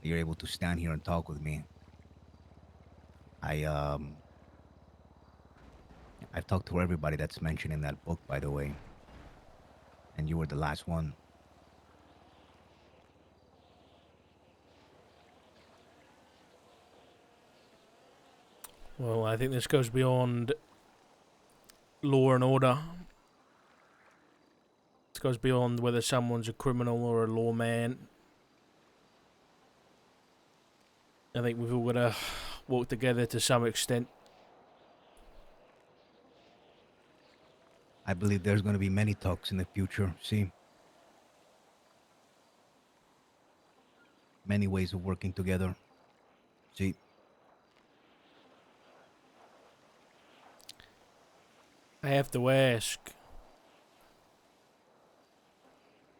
Speaker 2: that you're able to stand here and talk with me. I I've talked to everybody that's mentioned in that book, by the way, and you were the last one.
Speaker 1: Well, I think this goes beyond law and order. It goes beyond whether someone's a criminal or a lawman. I think we've all got to work together to some extent.
Speaker 2: I believe there's going to be many talks in the future. See, many ways of working together. See,
Speaker 1: I have to ask,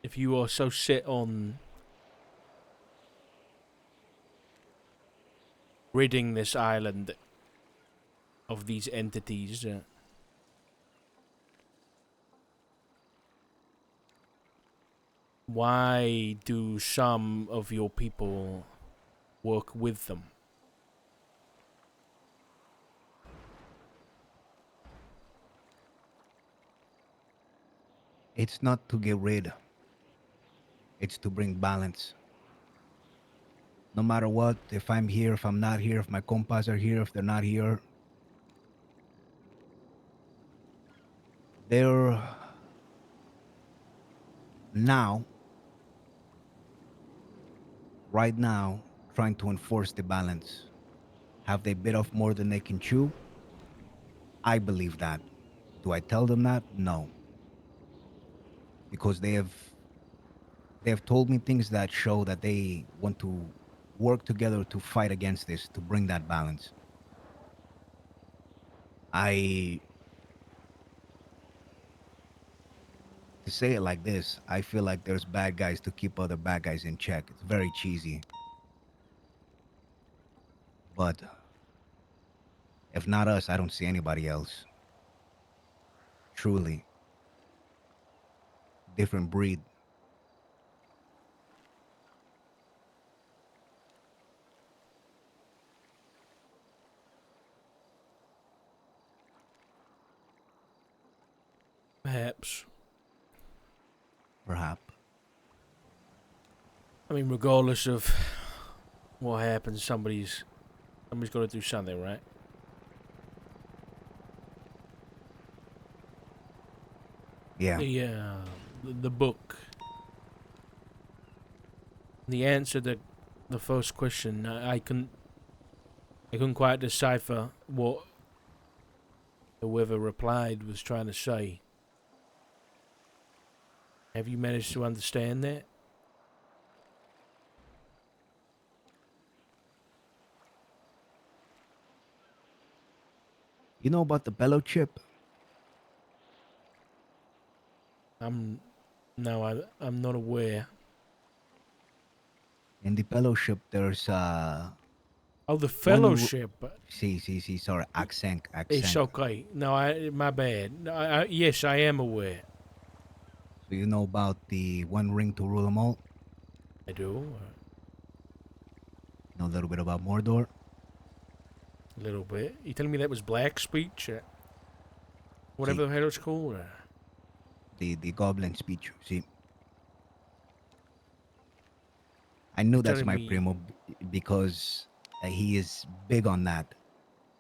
Speaker 1: if you are so set on ridding this island of these entities, why do some of your people work with them?
Speaker 2: it's not to get rid, it's to bring balance. No matter what, if I'm here, if I'm not here, if my compas are here, if they're not here, they're now, right now, trying to enforce the balance. Have they bit off more than they can chew? I believe that. Do I tell them that? No, because they have told me things that show that they want to work together to fight against this, to bring that balance. I To say it like this, I feel like there's bad guys to keep other bad guys in check. It's very cheesy, but if not us, I don't see anybody else. Truly, different breed.
Speaker 1: Perhaps.
Speaker 2: Perhaps.
Speaker 1: I mean, regardless of what happens, somebody's got to do something, right?
Speaker 2: Yeah.
Speaker 1: The book. The answer to the first question, I couldn't quite decipher what whoever replied was trying to say. Have you managed to understand that?
Speaker 2: You know about the bellow chip?
Speaker 1: I'm not aware.
Speaker 2: In the bellow chip, there's
Speaker 1: Oh, the
Speaker 2: one.
Speaker 1: fellowship.
Speaker 2: See. Sorry, accent,
Speaker 1: It's
Speaker 2: accent.
Speaker 1: okay. No, my bad. No, yes, I am aware.
Speaker 2: So you know about the one ring to rule them all?
Speaker 1: I do.
Speaker 2: You know a little bit about Mordor?
Speaker 1: A little bit. You telling me that was black speech?
Speaker 2: See,
Speaker 1: Whatever the hell it's called?
Speaker 2: the goblin speech. See, I knew
Speaker 1: You're
Speaker 2: that's
Speaker 1: telling
Speaker 2: my
Speaker 1: me...
Speaker 2: primo because he is big on that,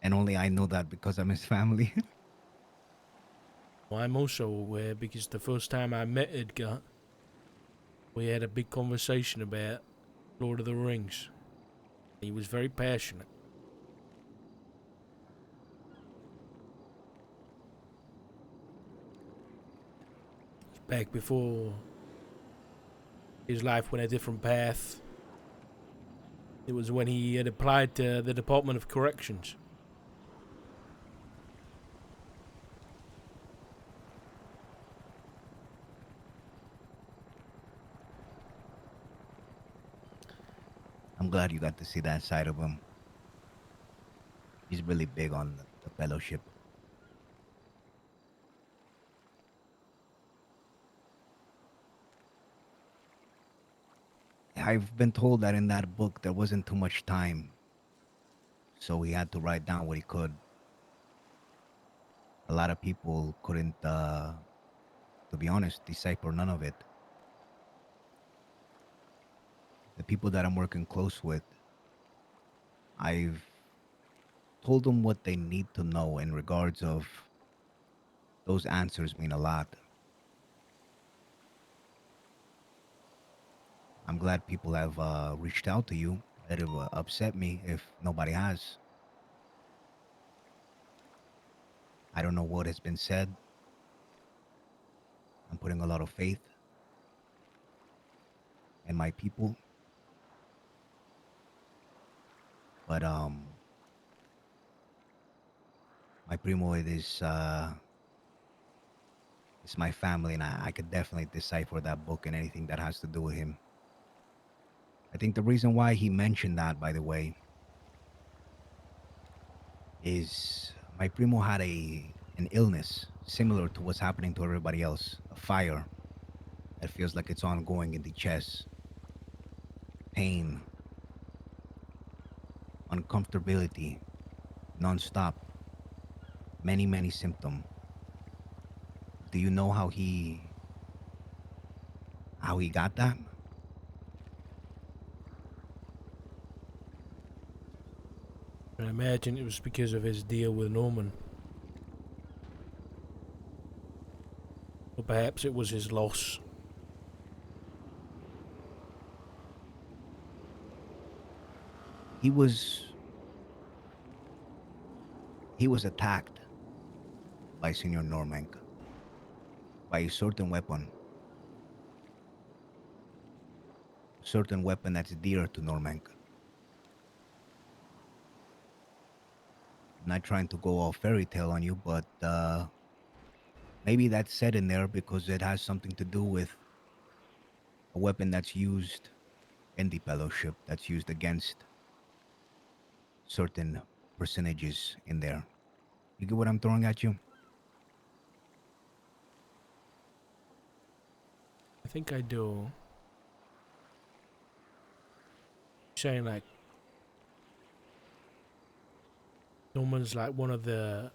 Speaker 2: and only I know that because I'm his family.
Speaker 1: Well, I'm also aware because the first time I met Edgar, we had a big conversation about Lord of the Rings. He was very passionate. Back before his life went a different path. It was when he had applied to the Department of Corrections.
Speaker 2: I'm glad you got to see that side of him. He's really big on the fellowship. I've been told that in that book there wasn't too much time, so he had to write down what he could. A lot of people couldn't, to be honest, decipher none of it. The people that I'm working close with, I've told them what they need to know in regards of those answers mean a lot. I'm glad people have reached out to you. It would upset me if nobody has. I don't know what has been said. I'm putting a lot of faith in my people, but my primo it is it's my family, and I could definitely decipher that book and anything that has to do with him. I think the reason why he mentioned that, by the way, is my primo had an illness similar to what's happening to everybody else, a fire that feels like it's ongoing in the chest, pain, uncomfortability, nonstop, many symptoms. Do you know how he got that?
Speaker 1: I imagine it was because of his deal with Norman. Or perhaps it was his loss.
Speaker 2: He was he was attacked by Senor Normank by a certain weapon that's dear to Normank. I'm not trying to go all fairy tale on you, but maybe that's said in there because it has something to do with a weapon that's used in the fellowship, that's used against certain percentages in there. You get what I'm throwing at you?
Speaker 1: I think I do. Saying like Norman's like one of the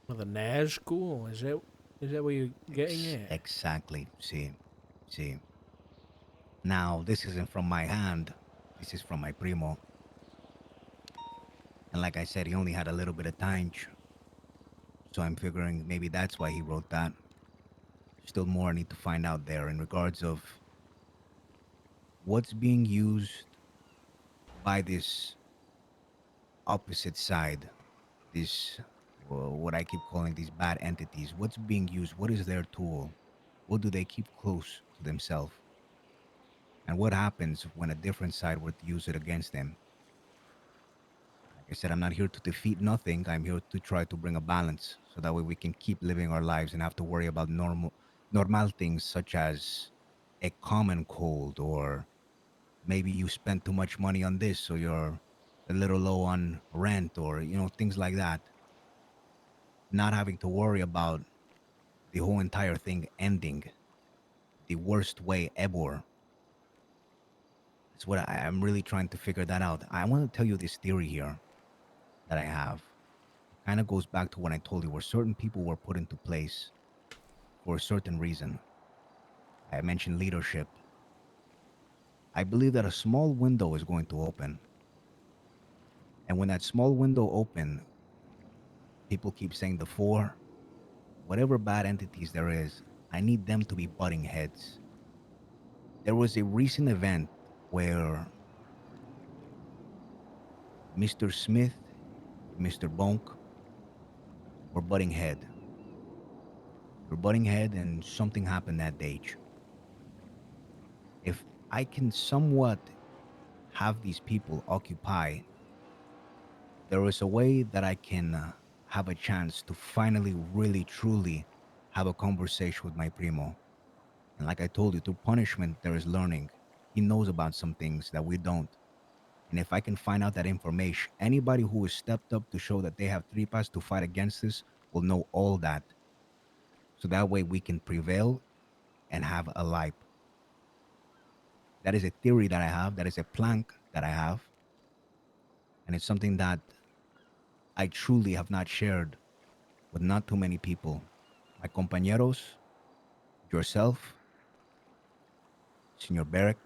Speaker 1: Nazgul? Is that what you're getting at?
Speaker 2: Exactly. See. Now, this isn't from my hand. This is from my primo. And like I said, he only had a little bit of time. So I'm figuring maybe that's why he wrote that. Still more I need to find out there in regards of what's being used by this opposite side, this what I keep calling these bad entities. What's being used? What is their tool? What do they keep close to themselves? And what happens when a different side were to use it against them? Like I said, I'm not here to defeat nothing. I'm here to try to bring a balance so that way we can keep living our lives and have to worry about normal things such as a common cold, or maybe you spent too much money on this so you're a little low on rent, or things like that. Not having to worry about the whole entire thing ending the worst way ever. That's what I'm really trying to figure that out. I want to tell you this theory here that I have. Kind of goes back to what I told you, where certain people were put into place for a certain reason. I mentioned leadership. I believe that a small window is going to open. And when that small window open, people keep saying the four, whatever bad entities there is, I need them to be butting heads. There was a recent event where Mr. Smith, Mr. Bonk were butting head. They were butting head, and something happened that day. If I can somewhat have these people occupy, there is a way that I can have a chance to finally, really, truly have a conversation with my primo. And like I told you, through punishment, there is learning. He knows about some things that we don't. And if I can find out that information, anybody who has stepped up to show that they have tripas to fight against this will know all that. So that way we can prevail and have a life. That is a theory that I have. That is a plank that I have. And it's something that I truly have not shared with not too many people. My compañeros, yourself, Senor Barrick.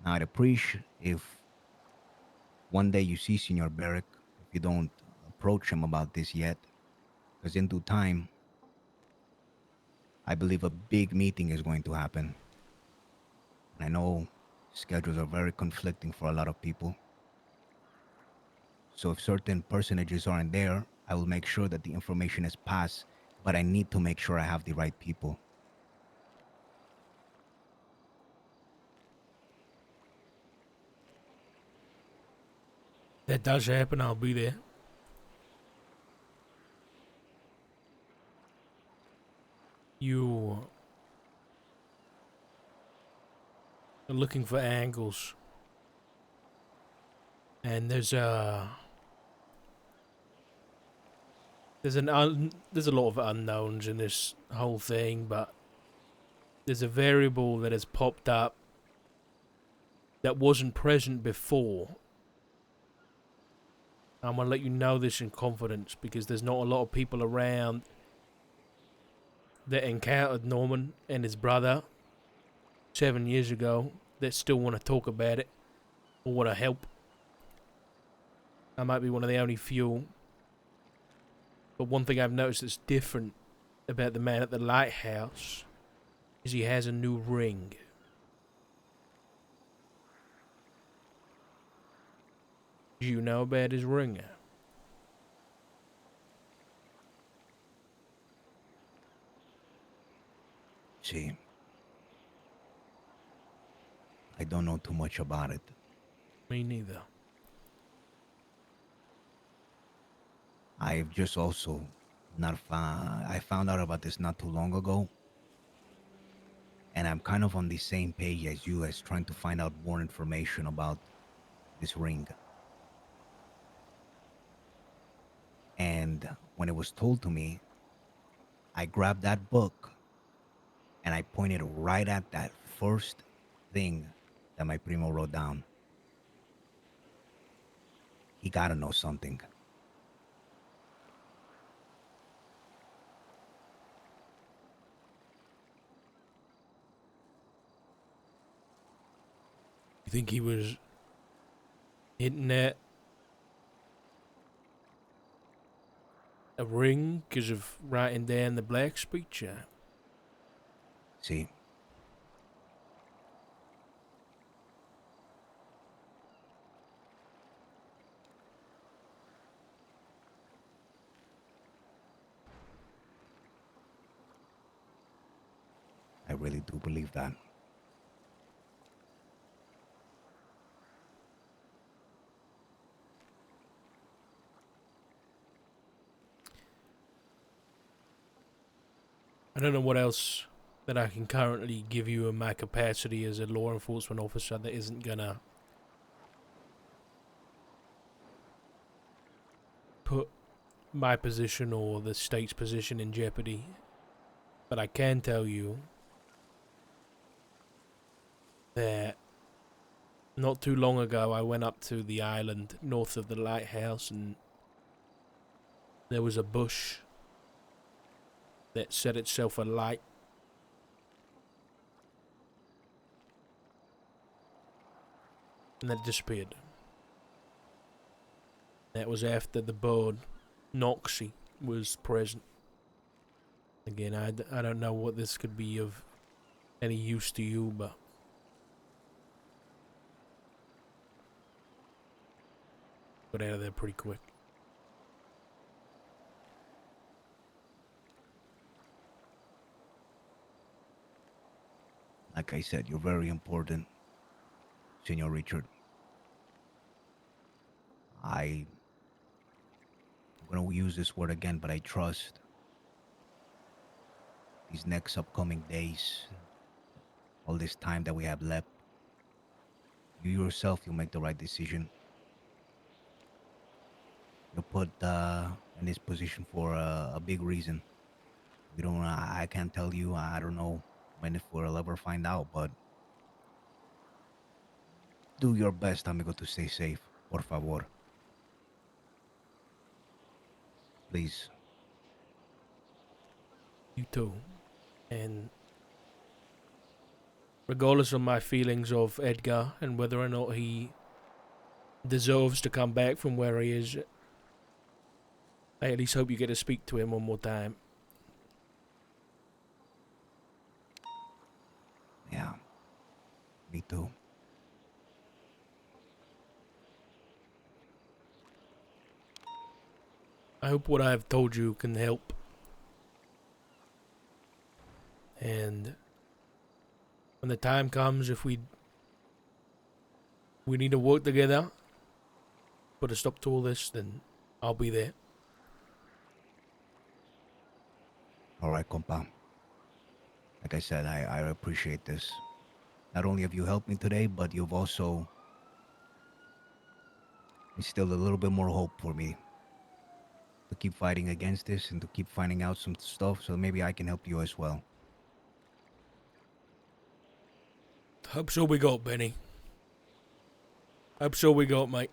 Speaker 2: Now I'd appreciate if one day you see Senor Barrick, if you don't approach him about this yet, because in due time, I believe a big meeting is going to happen. And I know schedules are very conflicting for a lot of people. So if certain personages aren't there, I will make sure that the information is passed, but I need to make sure I have the right people.
Speaker 1: That does happen, I'll be there. You are looking for angles. And there's a lot of unknowns in this whole thing, but there's a variable that has popped up that wasn't present before. I'm gonna let you know this in confidence because there's not a lot of people around that encountered Norman and his brother 7 years ago that still want to talk about it or want to help. I might be one of the only few. But one thing I've noticed that's different about the man at the lighthouse is he has a new ring. Do you know about his ring?
Speaker 2: See, I don't know too much about it.
Speaker 1: Me neither.
Speaker 2: I've just also not found. I found out about this not too long ago, and I'm kind of on the same page as you, as trying to find out more information about this ring. And when it was told to me, I grabbed that book and I pointed right at that first thing that my primo wrote down. He gotta know something.
Speaker 1: You think he was hitting at a ring because of writing down the black speech?
Speaker 2: See, I really do believe that.
Speaker 1: I don't know what else that I can currently give you in my capacity as a law enforcement officer that isn't gonna put my position or the state's position in jeopardy. But I can tell you that not too long ago I went up to the island north of the lighthouse and there was a bush that set itself alight. And then disappeared. That was after the bird, Noxie, was present. Again, I don't know what this could be of any use to you, but got out of there pretty quick.
Speaker 2: Like I said, you're very important, Senor Richard. I'm gonna use this word again, but I trust these next upcoming days, all this time that we have left, You yourself, you'll make the right decision. You're put in this position for a big reason. We don't. I can't tell you. I don't know when if we'll ever find out. But do your best, amigo, to stay safe. Por favor, please.
Speaker 1: You too. And regardless of my feelings of Edgar and whether or not he deserves to come back from where he is, I at least hope you get to speak to him one more time.
Speaker 2: Yeah, me too.
Speaker 1: I hope what I have told you can help. And when the time comes, if we need to work together, put a stop to all this, then I'll be there.
Speaker 2: All right, compa. Like I said, I appreciate this. Not only have you helped me today, but you've also instilled a little bit more hope for me to keep fighting against this and to keep finding out some stuff so maybe I can help you as well.
Speaker 1: Hope so we got, Benny. Hope so we got, mate.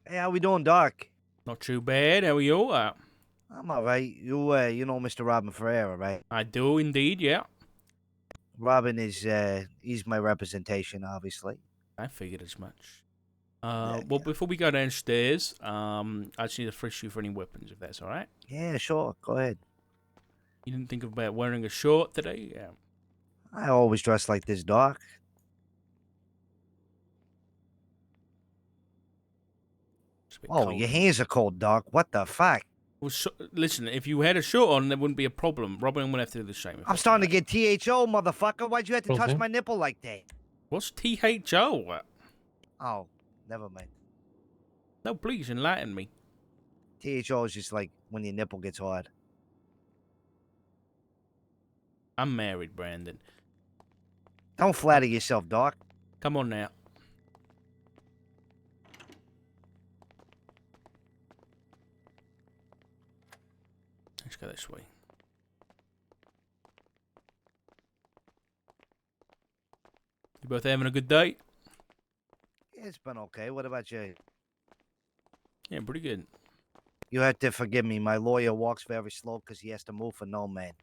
Speaker 3: Hey, how we doing, Doc?
Speaker 1: Not too bad. How are you?
Speaker 3: I'm all right. You know Mr. Robin Ferreira, right?
Speaker 1: I do indeed, yeah.
Speaker 3: Robin is, he's my representation, obviously.
Speaker 1: I figured as much.
Speaker 3: Yeah,
Speaker 1: Well, before we go downstairs, I just need to frisk you for any weapons, if that's all right.
Speaker 3: yeah, sure. Go ahead.
Speaker 1: You didn't think about wearing a short today? Yeah.
Speaker 3: I always dress like this, Doc.
Speaker 1: It's a bit
Speaker 3: Oh,
Speaker 1: cold.
Speaker 3: your hands are cold, Doc. What the fuck?
Speaker 1: Well, listen, if you had a short on, there wouldn't be a problem. Robin would have to do the same.
Speaker 3: I'm starting to get THO, motherfucker. Why'd you have to touch
Speaker 4: Okay.
Speaker 3: my nipple like that?
Speaker 1: What's THO?
Speaker 3: Oh, never mind.
Speaker 1: No, please enlighten me.
Speaker 3: THO is just like when your nipple gets hard.
Speaker 1: I'm married, Brandon.
Speaker 3: Don't flatter yourself, Doc.
Speaker 1: Come on now. Let's go this way. You both having a good day?
Speaker 3: It's been okay. What about you?
Speaker 1: Yeah, pretty good.
Speaker 3: You have to forgive me. My lawyer walks very slow because he has to move for no man.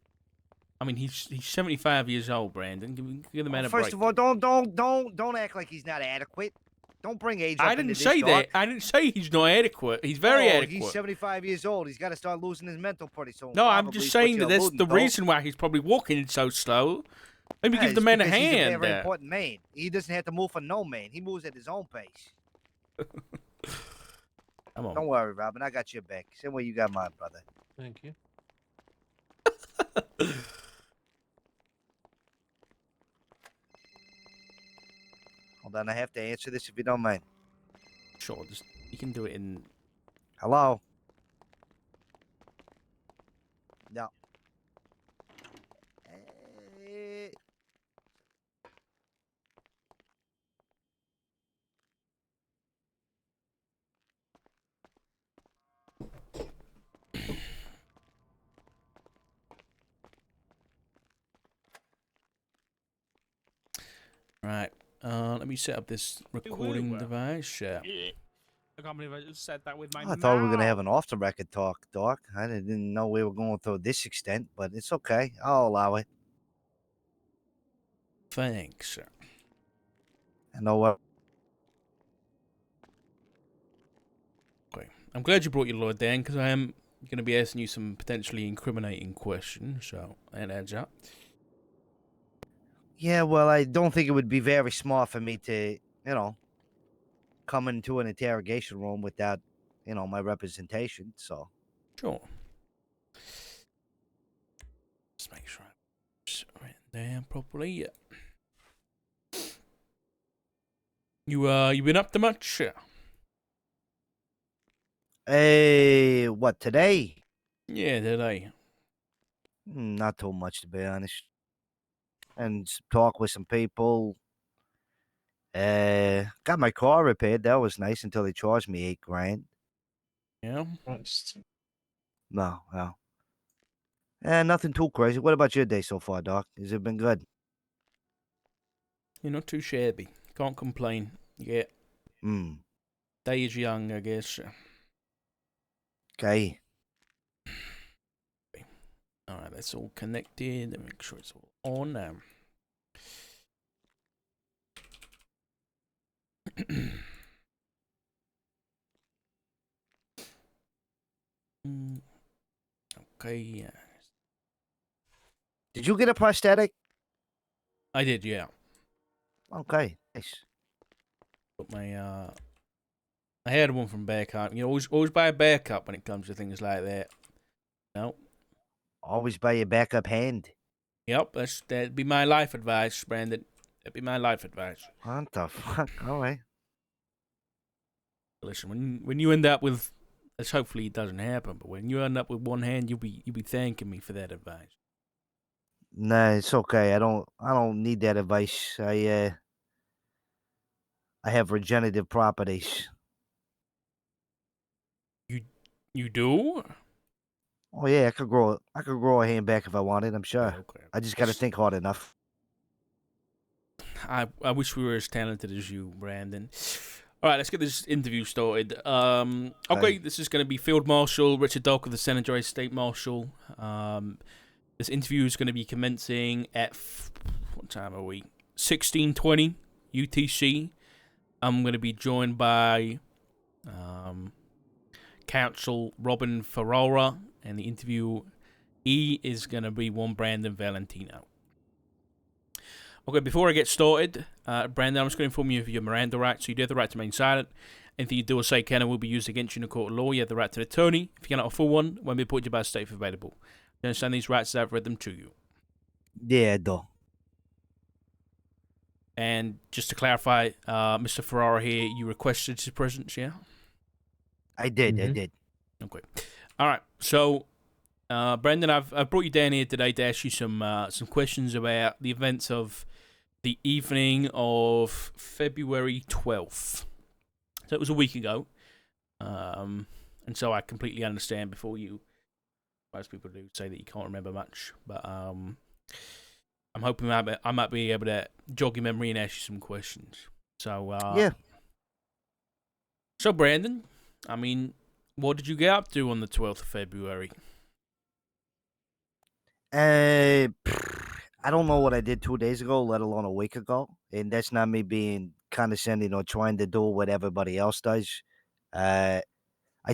Speaker 1: I mean, he's 75 years old, Brandon. Give the man a break.
Speaker 3: First of all, don't act like he's not adequate. Don't bring age up
Speaker 1: I
Speaker 3: into
Speaker 1: didn't
Speaker 3: this,
Speaker 1: say
Speaker 3: Doc.
Speaker 1: that. I didn't say he's not adequate. He's very adequate.
Speaker 3: He's 75 years old. He's got to start losing his mental pretty soon.
Speaker 1: No, I'm
Speaker 3: probably,
Speaker 1: just
Speaker 3: is what
Speaker 1: saying
Speaker 3: you're
Speaker 1: that that's
Speaker 3: alluding
Speaker 1: the
Speaker 3: to.
Speaker 1: reason why he's probably walking so slow. Maybe
Speaker 3: Yeah,
Speaker 1: give the
Speaker 3: it's
Speaker 1: man a
Speaker 3: because he's
Speaker 1: hand.
Speaker 3: a very important man. He doesn't have to move for no man. He moves at his own pace.
Speaker 1: Come on.
Speaker 3: Don't worry, Robin. I got your back. Same way you got mine, brother.
Speaker 4: Thank you.
Speaker 3: Hold on. I have to answer this if you don't mind.
Speaker 1: Sure, you can do it in.
Speaker 3: Hello? No.
Speaker 1: Right. Let me set up this recording device.
Speaker 5: I can't believe I just said that with my
Speaker 3: I thought we were going to have
Speaker 5: mouth.
Speaker 3: an off-the-record talk, Doc. I didn't know we were going through this extent, but it's okay. I'll allow it.
Speaker 1: Thanks.
Speaker 3: I know what.
Speaker 1: Okay. I'm glad you brought your lawyer, Dan, because I am going to be asking you some potentially incriminating questions, so that adds up.
Speaker 3: Yeah, well, I don't think it would be very smart for me to, come into an interrogation room without, my representation. So,
Speaker 1: Sure. Just make sure I'm written down properly. Yeah. You been up to much?
Speaker 3: Hey, what today?
Speaker 1: Yeah, did I?
Speaker 3: Not too much to be honest. And talk with some people. Got my car repaired. That was nice until they charged me $8,000.
Speaker 1: Yeah.
Speaker 3: No, no. Nothing too crazy. What about your day so far, Doc? Has it been good?
Speaker 1: You're not too shabby. Can't complain. Yeah.
Speaker 3: Hmm.
Speaker 1: Day is young, I guess.
Speaker 3: Okay.
Speaker 1: Alright, that's all connected. Let me make sure it's all on now. Okay, yeah.
Speaker 3: Did you get a prosthetic?
Speaker 1: I did, yeah.
Speaker 3: Okay. Nice.
Speaker 1: But my I had one from Bearcat. You know, always buy a backup when it comes to things like that. No.
Speaker 3: Always buy your backup hand.
Speaker 1: Yep, that'd be my life advice, Brandon. That'd be my life advice.
Speaker 3: What the fuck? All right.
Speaker 1: Listen, when you end up with, this hopefully it doesn't happen, but when you end up with one hand, you'll be thanking me for that advice.
Speaker 3: Nah, it's okay. I don't need that advice. I have regenerative properties.
Speaker 1: You do?
Speaker 3: Oh yeah, I could grow a hand back if I wanted, I'm sure.
Speaker 1: Okay.
Speaker 3: I just gotta think hard enough.
Speaker 1: I wish we were as talented as you, Brandon. All right, let's get this interview started. Okay, this is going to be Field Marshal Richard Dock of the San Andreas State Marshal. This interview is going to be commencing at what time are we? 16:20 UTC. I'm going to be joined by Counsel Robin Ferrara, and the interview is going to be one Brandon Valentino. Okay, before I get started, Brandon, I'm just going to inform you of your Miranda rights. So you do have the right to remain silent. Anything you do or say can and will be used against you in a court of law. You have the right to an attorney. If you cannot afford one, when we put you by a state if available. You understand these rights as I've read them to you.
Speaker 3: Yeah, though.
Speaker 1: And just to clarify, Mr. Ferrara here, you requested his presence, yeah?
Speaker 3: I did.
Speaker 2: Mm-hmm.
Speaker 3: I did.
Speaker 1: Okay. All right. So, Brendan, I've brought you down here today to ask you some questions about the events of the evening of February 12th. So it was a week ago. And so I completely understand before you, most people do say that you can't remember much. But I'm hoping I might be able to jog your memory and ask you some questions. So,
Speaker 3: Yeah.
Speaker 1: So, Brandon, I mean, what did you get up to on the 12th of February?
Speaker 3: I don't know what I did 2 days ago, let alone a week ago. And that's not me being condescending or trying to do what everybody else does. I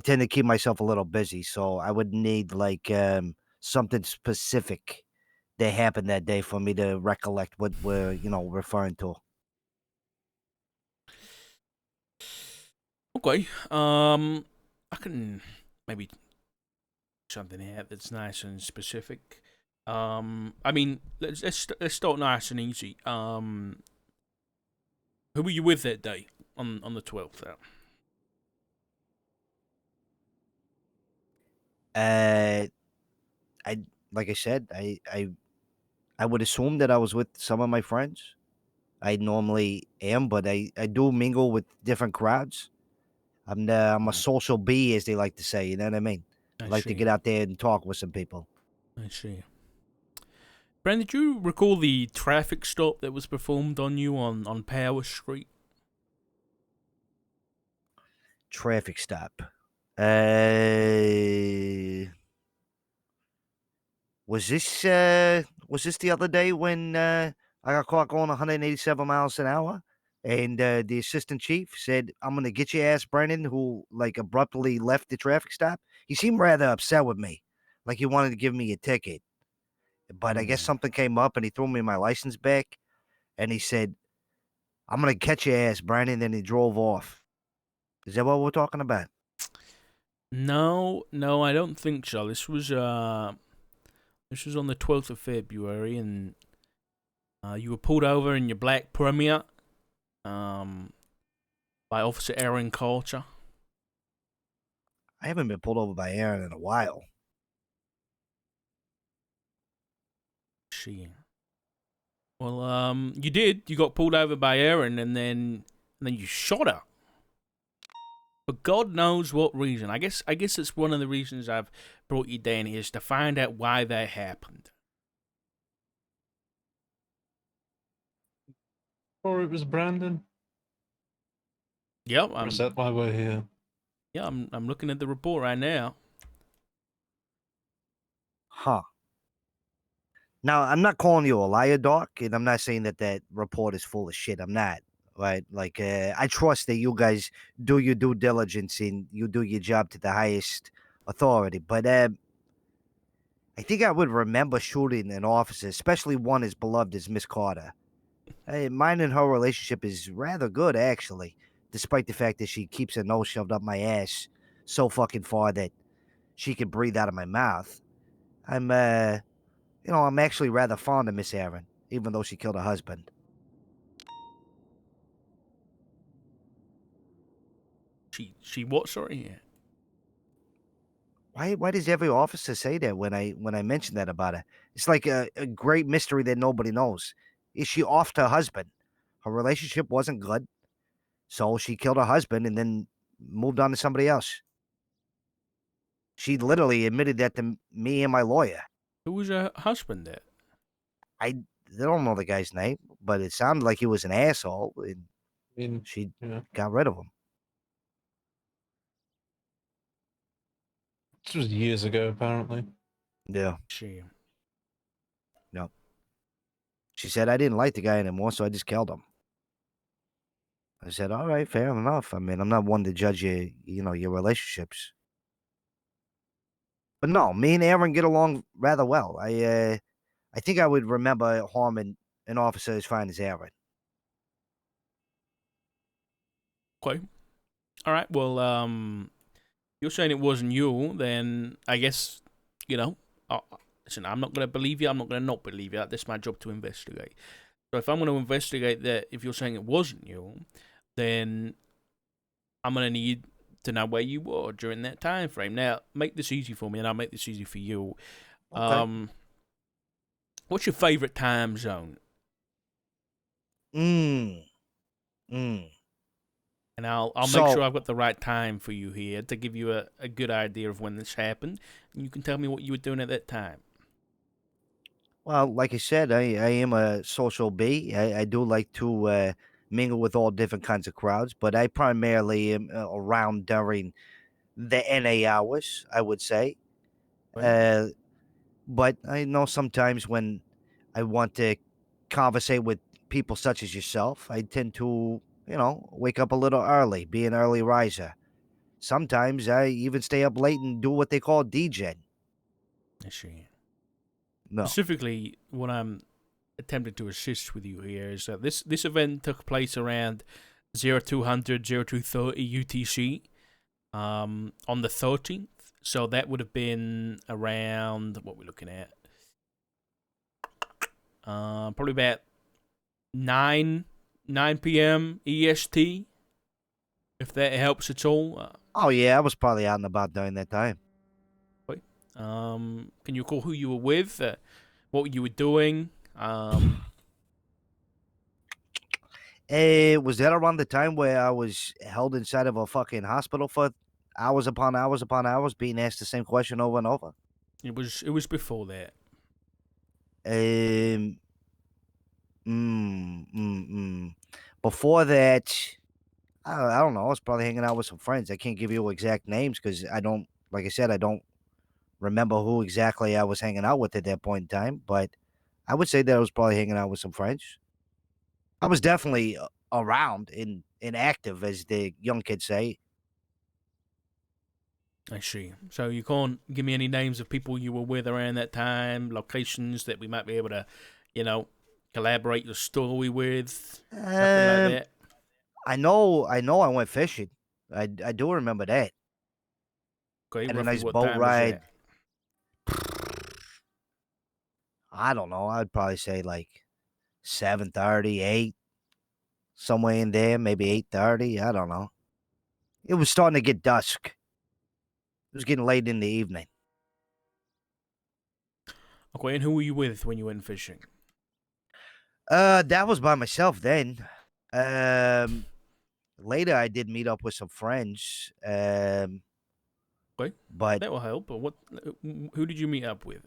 Speaker 3: tend to keep myself a little busy, so I would need like something specific that happened that day for me to recollect what we're referring to.
Speaker 1: Okay. I can maybe something here that's nice and specific. I mean, let's start nice and easy. Who were you with that day on the 12th?
Speaker 3: I like I said, I would assume that I was with some of my friends. I normally am, but I do mingle with different crowds. I'm a social bee, as they like to say. You know what I mean? I like to
Speaker 1: see.
Speaker 3: get out there and talk with some people.
Speaker 1: I see. Brandon, did you recall the traffic stop that was performed on you on Power Street?
Speaker 3: Traffic stop. Was this the other day when I got caught going 187 miles an hour? And the assistant chief said, "I'm gonna get your ass, Brennan," who like abruptly left the traffic stop. He seemed rather upset with me, like he wanted to give me a ticket. But I guess something came up and he threw me my license back and he said, "I'm gonna catch your ass, Brennan." Then he drove off. Is that what we're talking about?
Speaker 1: No, I don't think so. This was on the 12th of February, and you were pulled over in your black Premier. by Officer Aaron Culture.
Speaker 3: I haven't been pulled over by Aaron in a while.
Speaker 1: She. Well, you did. You got pulled over by Aaron, and then you shot her. For God knows what reason. I guess it's one of the reasons I've brought you down here is to find out why that happened.
Speaker 4: Or it was Brandon.
Speaker 1: Yep,
Speaker 4: Or is that why we're here?
Speaker 1: yeah, I'm looking at the report right now.
Speaker 3: Huh. Now, I'm not calling you a liar, Doc, and I'm not saying that that report is full of shit. I'm not, right? Like, I trust that you guys do your due diligence and you do your job to the highest authority. But I think I would remember shooting an officer, especially one as beloved as Miss Carter. Mine and her relationship is rather good, actually, despite the fact that she keeps her nose shoved up my ass so fucking far that she can breathe out of my mouth. I'm actually rather fond of Miss Aaron, even though she killed her husband.
Speaker 1: She what? Sorry. Yeah.
Speaker 3: Why does every officer say that when I mention that about her? It's like a great mystery that nobody knows. Is she off to her husband? Her relationship wasn't good, so she killed her husband and then moved on to somebody else. She literally admitted that to me and my lawyer.
Speaker 1: Who was her husband there?
Speaker 3: I don't know the guy's name, but it sounded like he was an asshole, and
Speaker 4: I mean,
Speaker 3: she
Speaker 4: yeah.
Speaker 3: got rid of him.
Speaker 4: This was years ago, apparently.
Speaker 3: Yeah.
Speaker 1: She.
Speaker 3: No. She said, I didn't like the guy anymore, so I just killed him. I said, all right, fair enough. I mean, I'm not one to judge your relationships. But no, me and Aaron get along rather well. I think I would remember harming an officer as fine as Aaron.
Speaker 1: Okay. All right. Well, you're saying it wasn't you, then I guess listen. I'm not gonna believe you. I'm not gonna not believe you. That's my job to investigate. So if I'm gonna investigate that, if you're saying it wasn't you, then I'm gonna need to know where you were during that time frame. Now, make this easy for me, and I'll make this easy for you.
Speaker 3: Okay.
Speaker 1: What's your favorite time zone?
Speaker 3: Mm.
Speaker 1: And I'll make
Speaker 3: So,
Speaker 1: sure I've got the right time for you here to give you a good idea of when this happened, and you can tell me what you were doing at that time.
Speaker 3: well, like I said, I am a social bee. I do like to mingle with all different kinds of crowds, but I primarily am around during the NA hours, I would say.
Speaker 1: Right?
Speaker 3: But I know sometimes when I want to conversate with people such as yourself, I tend to, wake up a little early, be an early riser. Sometimes I even stay up late and do what they call DJing.
Speaker 1: I see.
Speaker 3: No.
Speaker 1: Specifically, what I'm attempting to assist with you here is that this event took place around 0200, 0230 UTC on the 13th. So that would have been around, what we're looking at, probably about 9 p.m. EST, if that helps at all.
Speaker 3: Oh, yeah, I was probably out and about during that time.
Speaker 1: Can you recall who you were with, what you were doing?
Speaker 3: Was that around the time where I was held inside of a fucking hospital for hours upon hours upon hours, being asked the same question over and over?
Speaker 1: It was before that.
Speaker 3: Um, mm, mm, mm. Before that, I don't know. I was probably hanging out with some friends. I can't give you exact names because like I said, I don't remember who exactly I was hanging out with at that point in time. But I would say that I was probably hanging out with some friends. I was definitely around and active, as the young kids say.
Speaker 1: I see. So you can't give me any names of people you were with around that time, locations that we might be able to, collaborate your story with, nothing like that.
Speaker 3: I know. I went fishing. I do remember that.
Speaker 1: Okay,
Speaker 3: Had a
Speaker 1: roughly
Speaker 3: nice
Speaker 1: what
Speaker 3: boat
Speaker 1: time was
Speaker 3: ride.
Speaker 1: that?
Speaker 3: I don't know. I'd probably say like 7:30, 8, somewhere in there, maybe 8:30. I don't know. It was starting to get dusk. It was getting late in the evening.
Speaker 1: Okay, and who were you with when you went fishing?
Speaker 3: That was by myself then. Later I did meet up with some friends.
Speaker 1: Okay,
Speaker 3: But
Speaker 1: that will help. But what? Who did you meet up with?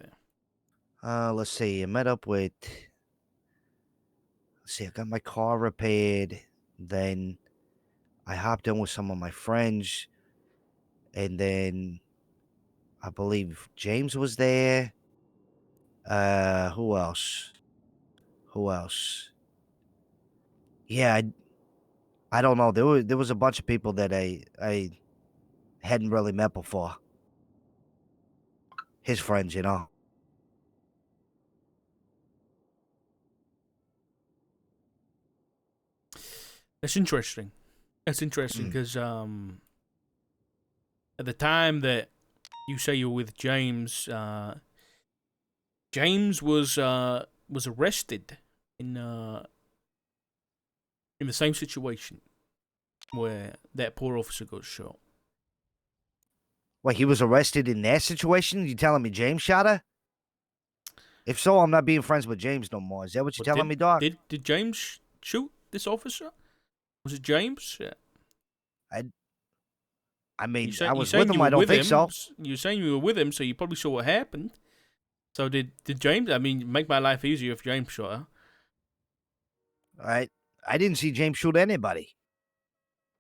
Speaker 3: let's see. I met up with. Let's see. I got my car repaired. Then I hopped in with some of my friends, and then I believe James was there. Who else? Who else? Yeah, I don't know. There was a bunch of people that I hadn't really met before. His friends, you know.
Speaker 1: That's interesting. That's interesting
Speaker 3: Mm.
Speaker 1: because at the time that you say you were with James, James was arrested in the same situation where that poor officer got shot.
Speaker 3: Wait, he was arrested in that situation? You telling me James shot her? If so, I'm not being friends with James no more. Is that what you're
Speaker 1: But
Speaker 3: telling me, Doc?
Speaker 1: Did James shoot this officer? Was it James? Yeah.
Speaker 3: I mean,
Speaker 1: You say,
Speaker 3: I
Speaker 1: you
Speaker 3: was with
Speaker 1: saying you
Speaker 3: him.
Speaker 1: were
Speaker 3: I don't
Speaker 1: with
Speaker 3: think
Speaker 1: him?
Speaker 3: so.
Speaker 1: You're saying you were with him, so you probably saw what happened. So did James? I mean, make my life easier if James shot her.
Speaker 3: All right. I didn't see James shoot anybody.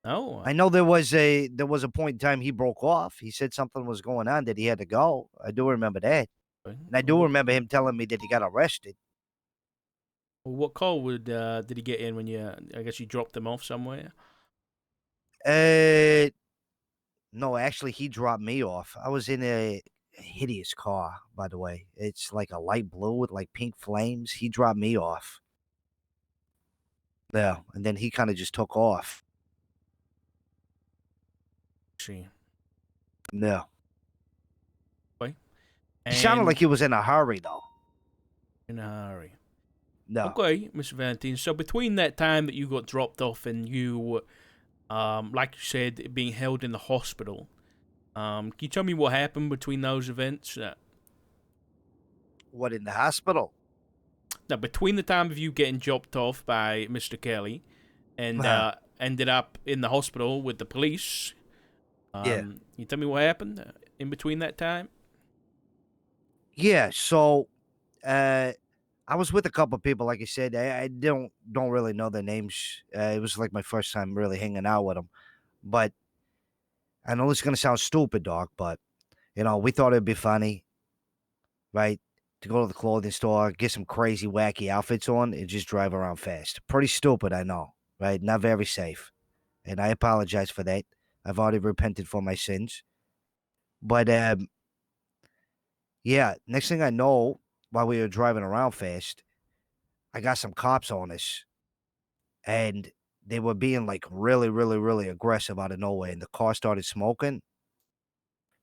Speaker 1: No.
Speaker 3: I know there was a point in time he broke off. He said something was going on that he had to go. I do remember that. And I do remember him telling me that he got arrested.
Speaker 1: What call did he get in when you? I guess you dropped him off somewhere.
Speaker 3: Uh no, actually he dropped me off. I was in a hideous car, by the way. It's like a light blue with like pink flames. He dropped me off. Yeah, and then he kind of just took off.
Speaker 1: See.
Speaker 3: No.
Speaker 1: Okay.
Speaker 3: He sounded like
Speaker 1: And
Speaker 3: he was in a hurry though.
Speaker 1: in a hurry.
Speaker 3: No.
Speaker 1: Okay, Mr. Valentine. So between that time that you got dropped off and you, like you said, being held in the hospital, can you tell me what happened between those events?
Speaker 3: What, in the hospital?
Speaker 1: Now, between the time of you getting dropped off by Mr. Kelly and
Speaker 3: Uh-huh.
Speaker 1: ended up in the hospital with the police,
Speaker 3: Yeah.
Speaker 1: can you tell me what happened in between that time?
Speaker 3: Yeah, so I was with a couple of people, like I said. I don't really know their names. It was like my first time really hanging out with them. But I know this is gonna sound stupid, dog, but we thought it'd be funny, right? To go to the clothing store, get some crazy, wacky outfits on, and just drive around fast. Pretty stupid, I know, right? Not very safe. And I apologize for that. I've already repented for my sins. But yeah, next thing I know, while we were driving around fast, I got some cops on us, and they were being like really, really, really aggressive out of nowhere, and the car started smoking.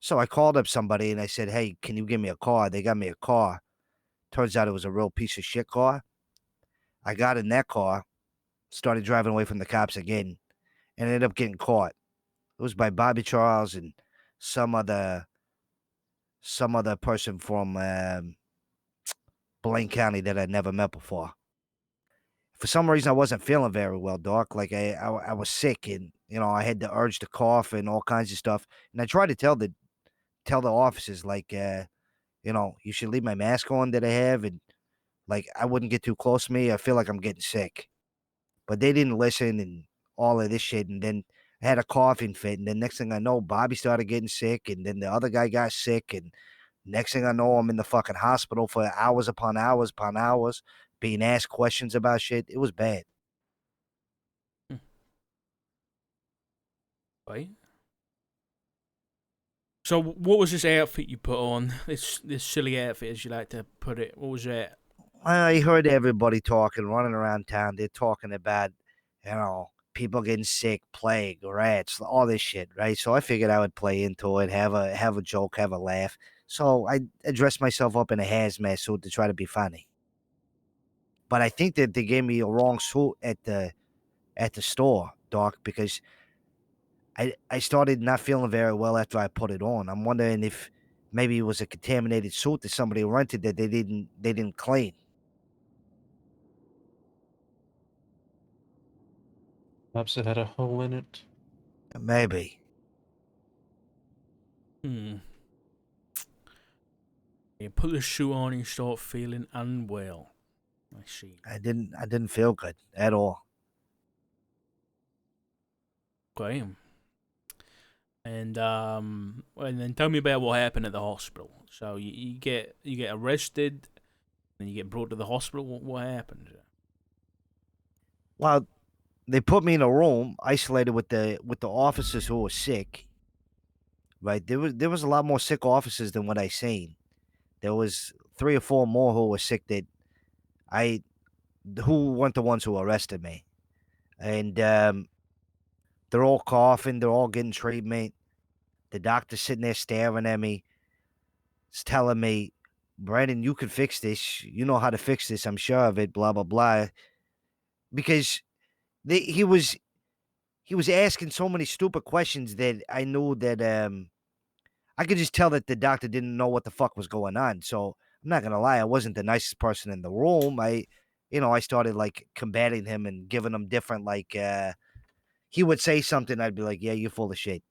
Speaker 3: So I called up somebody and I said, "Hey, can you give me a car?" They got me a car. Turns out it was a real piece of shit car. I got in that car, started driving away from the cops again, and ended up getting caught. It was by Bobby Charles and some other person from Blaine County that I'd never met before. For some reason, I wasn't feeling very well, Doc. Like I was sick, and I had the urge to cough and all kinds of stuff. And I tried to tell the officers, like, you should leave my mask on that I have, and like I wouldn't get too close to me. I feel like I'm getting sick, but they didn't listen, and all of this shit. And then I had a coughing fit, and then next thing I know, Bobby started getting sick, and then the other guy got sick, and next thing I know, I'm in the fucking hospital for hours upon hours, being asked questions about shit. It was bad.
Speaker 1: Right. So what was this outfit you put on? This silly outfit, as you like to put it. What was that?
Speaker 3: I heard everybody talking, running around town. They're talking about, people getting sick, plague, rats, all this shit, right? So I figured I would play into it, have a joke, have a laugh. So I dressed myself up in a hazmat suit to try to be funny. But I think that they gave me a wrong suit at the at the store, Doc, because I started not feeling very well after I put it on. I'm wondering if maybe it was a contaminated suit that somebody rented that they didn't clean.
Speaker 4: Perhaps it had a hole in it.
Speaker 3: Maybe.
Speaker 1: Hmm. You put the shoe on and you start feeling unwell. I see.
Speaker 3: I didn't feel good at all.
Speaker 1: Okay. And then tell me about what happened at the hospital. So you get arrested, and you get brought to the hospital. What happened?
Speaker 3: Well, they put me in a room isolated with the officers who were sick. Right, there was a lot more sick officers than what I seen. There was 3 or 4 more who were sick that I who weren't the ones who arrested me, and they're all coughing, they're all getting treatment. The doctor's sitting there staring at me, is telling me, "Brandon, you can fix this. You know how to fix this. I'm sure of it." Blah blah blah. Because he was asking so many stupid questions that I knew that I could just tell that the doctor didn't know what the fuck was going on. So I'm not gonna lie, I wasn't the nicest person in the room. I started like combating him and giving him different like he would say something, I'd be like, "Yeah, you're full of shit,"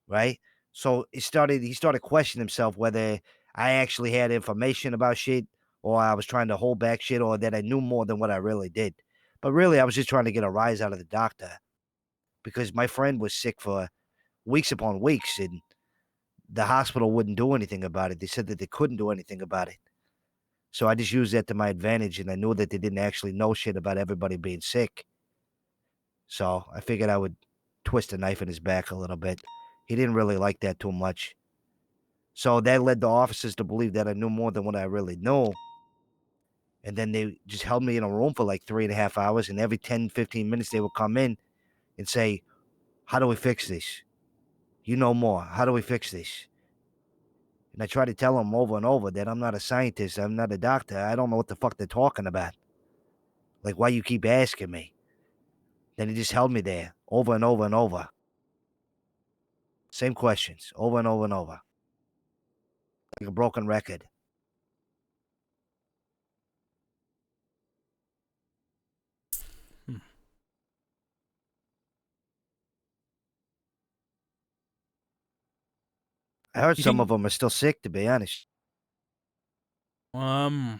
Speaker 3: right? So he started questioning himself whether I actually had information about shit or I was trying to hold back shit or that I knew more than what I really did. But really, I was just trying to get a rise out of the doctor because my friend was sick for weeks upon weeks and the hospital wouldn't do anything about it. They said that they couldn't do anything about it. So I just used that to my advantage, and I knew that they didn't actually know shit about everybody being sick. So I figured I would twist a knife in his back a little bit. He didn't really like that too much. So that led the officers to believe that I knew more than what I really knew. And then they just held me in a room for like 3.5 hours, and every 10, 15 minutes they would come in and say, "How do we fix this? You know more. How do we fix this?" And I try to tell them over and over that I'm not a scientist. I'm not a doctor. I don't know what the fuck they're talking about. Like, why you keep asking me? Then he just held me there over and over and over. Same questions over and over and over. Like a broken record.
Speaker 1: Hmm.
Speaker 3: I heard
Speaker 1: You
Speaker 3: some of
Speaker 1: think?
Speaker 3: them are still sick, to be honest.
Speaker 1: Um,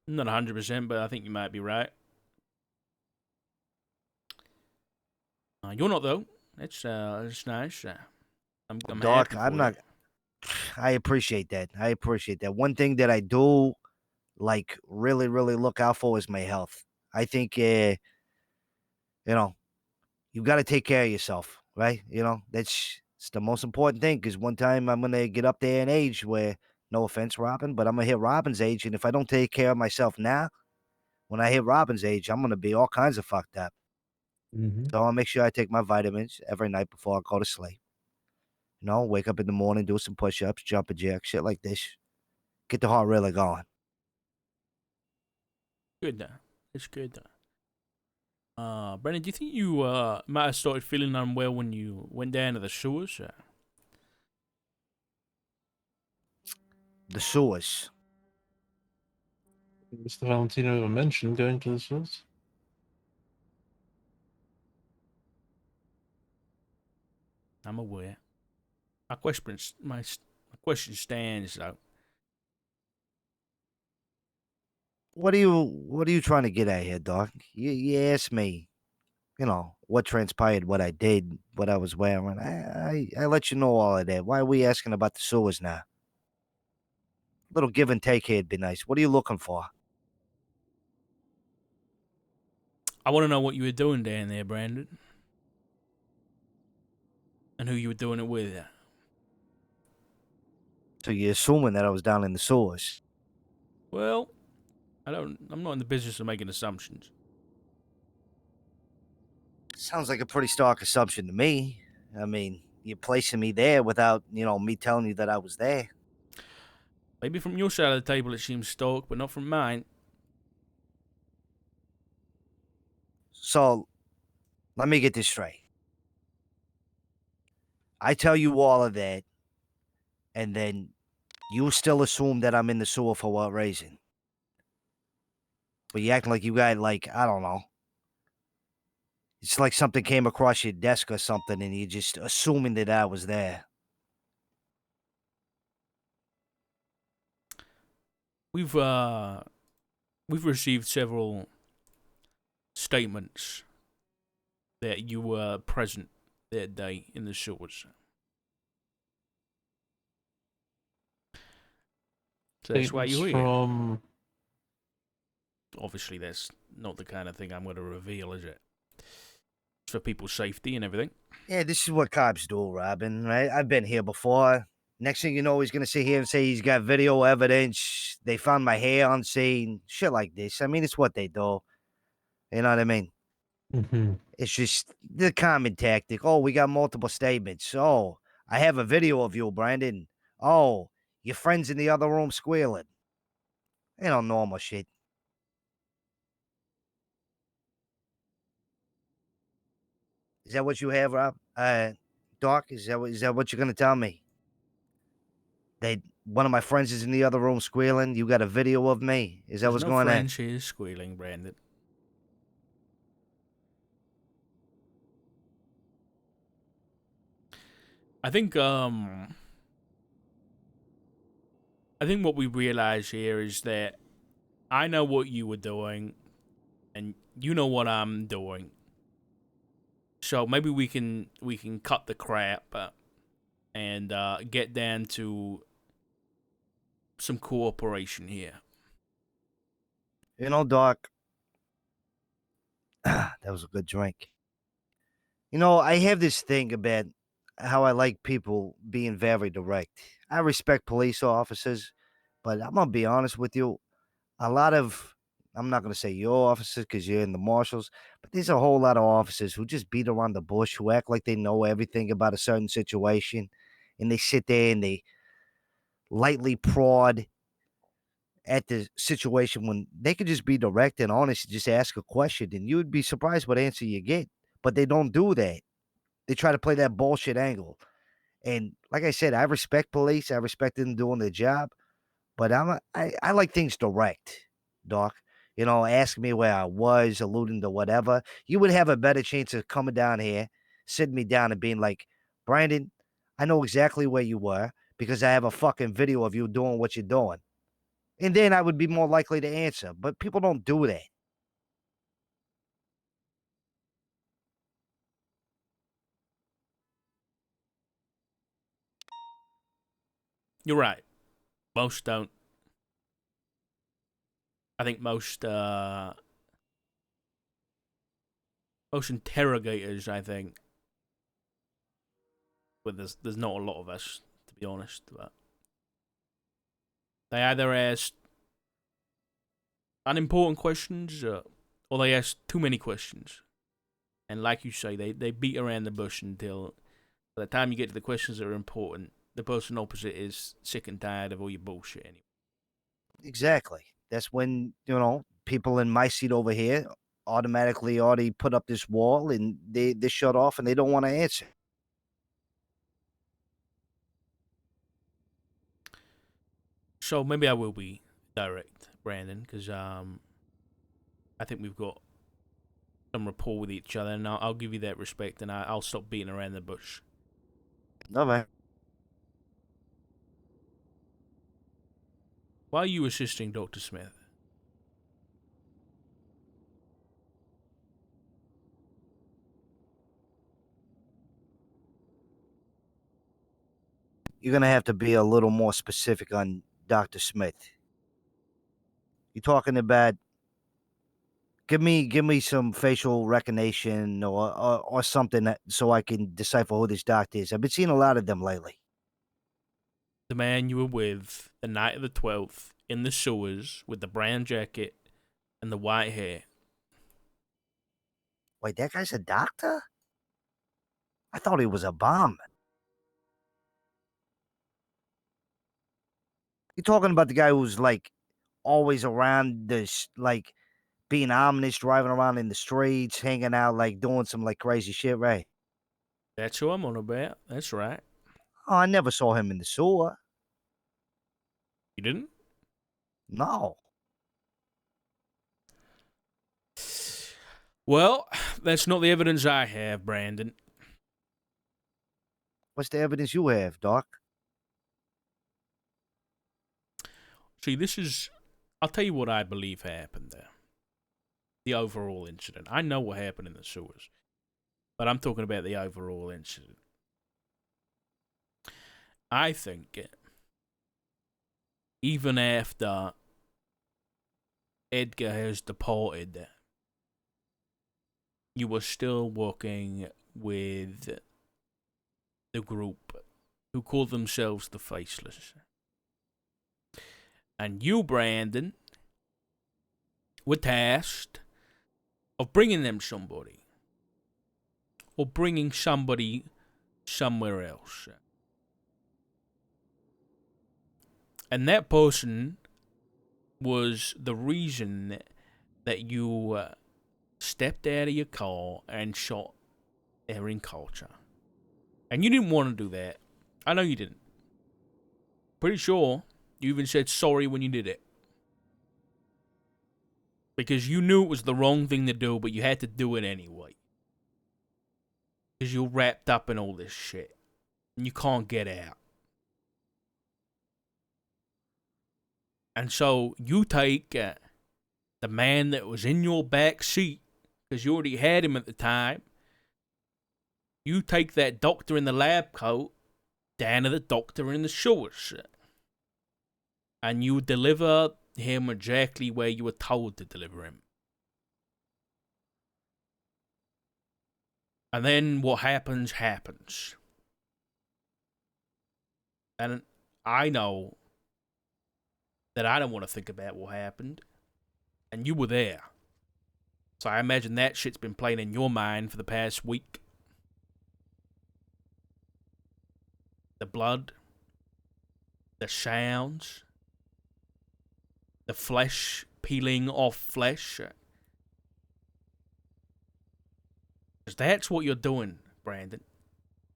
Speaker 1: not 100%, but I think you might be right. You're not though. It's nice. I'm
Speaker 3: Doc,
Speaker 1: happy
Speaker 3: I'm
Speaker 1: for you.
Speaker 3: not. I appreciate that. I appreciate that. One thing that I do, like, really, really look out for is my health. I think, you got to take care of yourself, right? That's it's the most important thing because one time I'm going to get up there in age where, no offense, Robin, but I'm going to hit Robin's age. And if I don't take care of myself now, when I hit Robin's age, I'm going to be all kinds of fucked up.
Speaker 4: Mm-hmm.
Speaker 3: So I'll make sure I take my vitamins every night before I go to sleep. Wake up in the morning, do some push ups, jump a jack, shit like this. Get the heart really going.
Speaker 1: Good. It's good. Brennan, do you think you might have started feeling unwell when you went down to the sewers?
Speaker 3: The sewers.
Speaker 4: Mr. Valentino ever mentioned going to the source?
Speaker 1: I'm aware. My question stands though.
Speaker 3: What are you trying to get at here, Doc? You asked me, what transpired, what I did, what I was wearing. I let you know all of that. Why are we asking about the sewers now? Little give and take here'd be nice. What are you looking for?
Speaker 1: I want to know what you were doing down there, Brandon, and who you were doing it with.
Speaker 3: So you're assuming that I was down in the sewers.
Speaker 1: Well, I'm not in the business of making assumptions.
Speaker 3: Sounds like a pretty stark assumption to me. I mean, you're placing me there without, me telling you that I was there.
Speaker 1: Maybe from your side of the table it seems stark, but not from mine.
Speaker 3: So Let me get this straight. I tell you all of that, and then you still assume that I'm in the sewer for what reason? But you acting like you got, like, I don't know. It's like something came across your desk or something, and you're just assuming that I was there.
Speaker 1: We've received several statements that you were present that day in the sewers. So that's why
Speaker 4: Statements
Speaker 1: you're here.
Speaker 4: from
Speaker 1: Obviously, that's not the kind of thing I'm going to reveal, is it? It's for people's safety and everything.
Speaker 3: Yeah, this is what cops do, Robin, right? I've been here before. Next thing you know, he's going to sit here and say he's got video evidence. They found my hair on scene. Shit like this. I mean, it's what they do. You know what I mean?
Speaker 4: Mm-hmm.
Speaker 3: It's just the common tactic. Oh, we got multiple statements. Oh, I have a video of you, Brandon. Oh, your friend's in the other room squealing. You know, normal shit. Is that what you have, Rob? Doc, is that what you're gonna tell me? They one of my friends is in the other room squealing. You got a video of me? Is that
Speaker 1: There's
Speaker 3: what's
Speaker 1: no
Speaker 3: going on?
Speaker 1: French here squealing, Brandon. I think what we realize here is that I know what you were doing, and you know what I'm doing. So maybe we can cut the crap and get down to some cooperation here.
Speaker 3: You know, Doc, that was a good drink. You know, I have this thing about how I like people being very direct. I respect police officers, but I'm gonna be honest with you. A lot of I'm not gonna say your officers because you're in the marshals, but there's a whole lot of officers who just beat around the bush, who act like they know everything about a certain situation, and they sit there and they lightly prod at the situation when they could just be direct and honest and just ask a question, and you would be surprised what answer you get. But they don't do that. They try to play that bullshit angle. And like I said, I respect police. I respect them doing their job. But I like things direct, Doc. You know, ask me where I was, alluding to whatever. You would have a better chance of coming down here, sitting me down and being like, Brandon, I know exactly where you were because I have a fucking video of you doing what you're doing. And then I would be more likely to answer. But people don't do that.
Speaker 1: You're right. Most don't. I think most interrogators, I think, but there's not a lot of us, to be honest, but they either ask unimportant questions or they ask too many questions. And like you say, they beat around the bush until by the time you get to the questions that are important, the person opposite is sick and tired of all your bullshit anyway.
Speaker 3: Exactly. That's when, you know, people in my seat over here automatically already put up this wall and they shut off and they don't want to answer.
Speaker 1: So maybe I will be direct, Brandon, because I think we've got some rapport with each other, and I'll give you that respect, and I'll stop beating around the bush.
Speaker 3: No, man.
Speaker 1: Why are you assisting Dr. Smith?
Speaker 3: You're going to have to be a little more specific on Dr. Smith. You're talking about give me some facial recognition or something so I can decipher who this doctor is. I've been seeing a lot of them lately.
Speaker 1: The man you were with the night of the 12th in the sewers with the brown jacket and the white hair.
Speaker 3: Wait, that guy's a doctor? I thought he was a bomb. You're talking about the guy who's like always around this, like being ominous, driving around in the streets, hanging out, like doing some like crazy shit, right?
Speaker 1: That's who I'm on about. That's right.
Speaker 3: Oh, I never saw him in the sewer.
Speaker 1: You didn't?
Speaker 3: No.
Speaker 1: Well, that's not the evidence I have, Brandon.
Speaker 3: What's the evidence you have, Doc?
Speaker 1: See, this is. I'll tell you what I believe happened there. The overall incident. I know what happened in the sewers, but I'm talking about the overall incident. I think even after Edgar has departed, you were still working with the group who call themselves the Faceless. And you, Brandon, were tasked of bringing them somebody. Or bringing somebody somewhere else. And that person was the reason that you stepped out of your car and shot Erin Culture. And you didn't want to do that. I know you didn't. Pretty sure you even said sorry when you did it. Because you knew it was the wrong thing to do, but you had to do it anyway. Because you're wrapped up in all this shit. And you can't get out. And so you take the man that was in your back seat, because you already had him at the time. You take that doctor in the lab coat down to the doctor in the sewers. And you deliver him exactly where you were told to deliver him. And then what happens, happens. And I know that I don't want to think about what happened. And you were there. So I imagine that shit's been playing in your mind for the past week. The blood. The sounds. The flesh peeling off flesh. Because that's what you're doing, Brandon.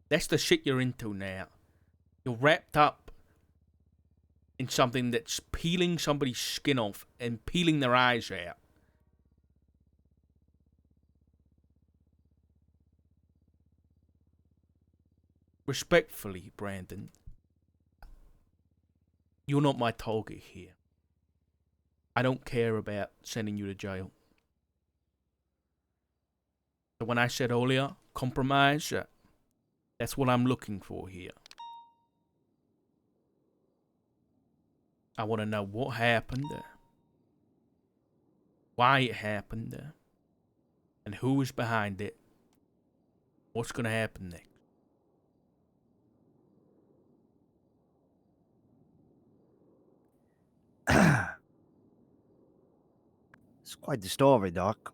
Speaker 1: That's the shit you're into now. You're wrapped up in something that's peeling somebody's skin off and peeling their eyes out. Respectfully, Brandon, you're not my target here. I don't care about sending you to jail. So when I said earlier, compromise, that's what I'm looking for here. I want to know what happened, why it happened, and who was behind it. What's going to happen next?
Speaker 3: It's quite the story, Doc.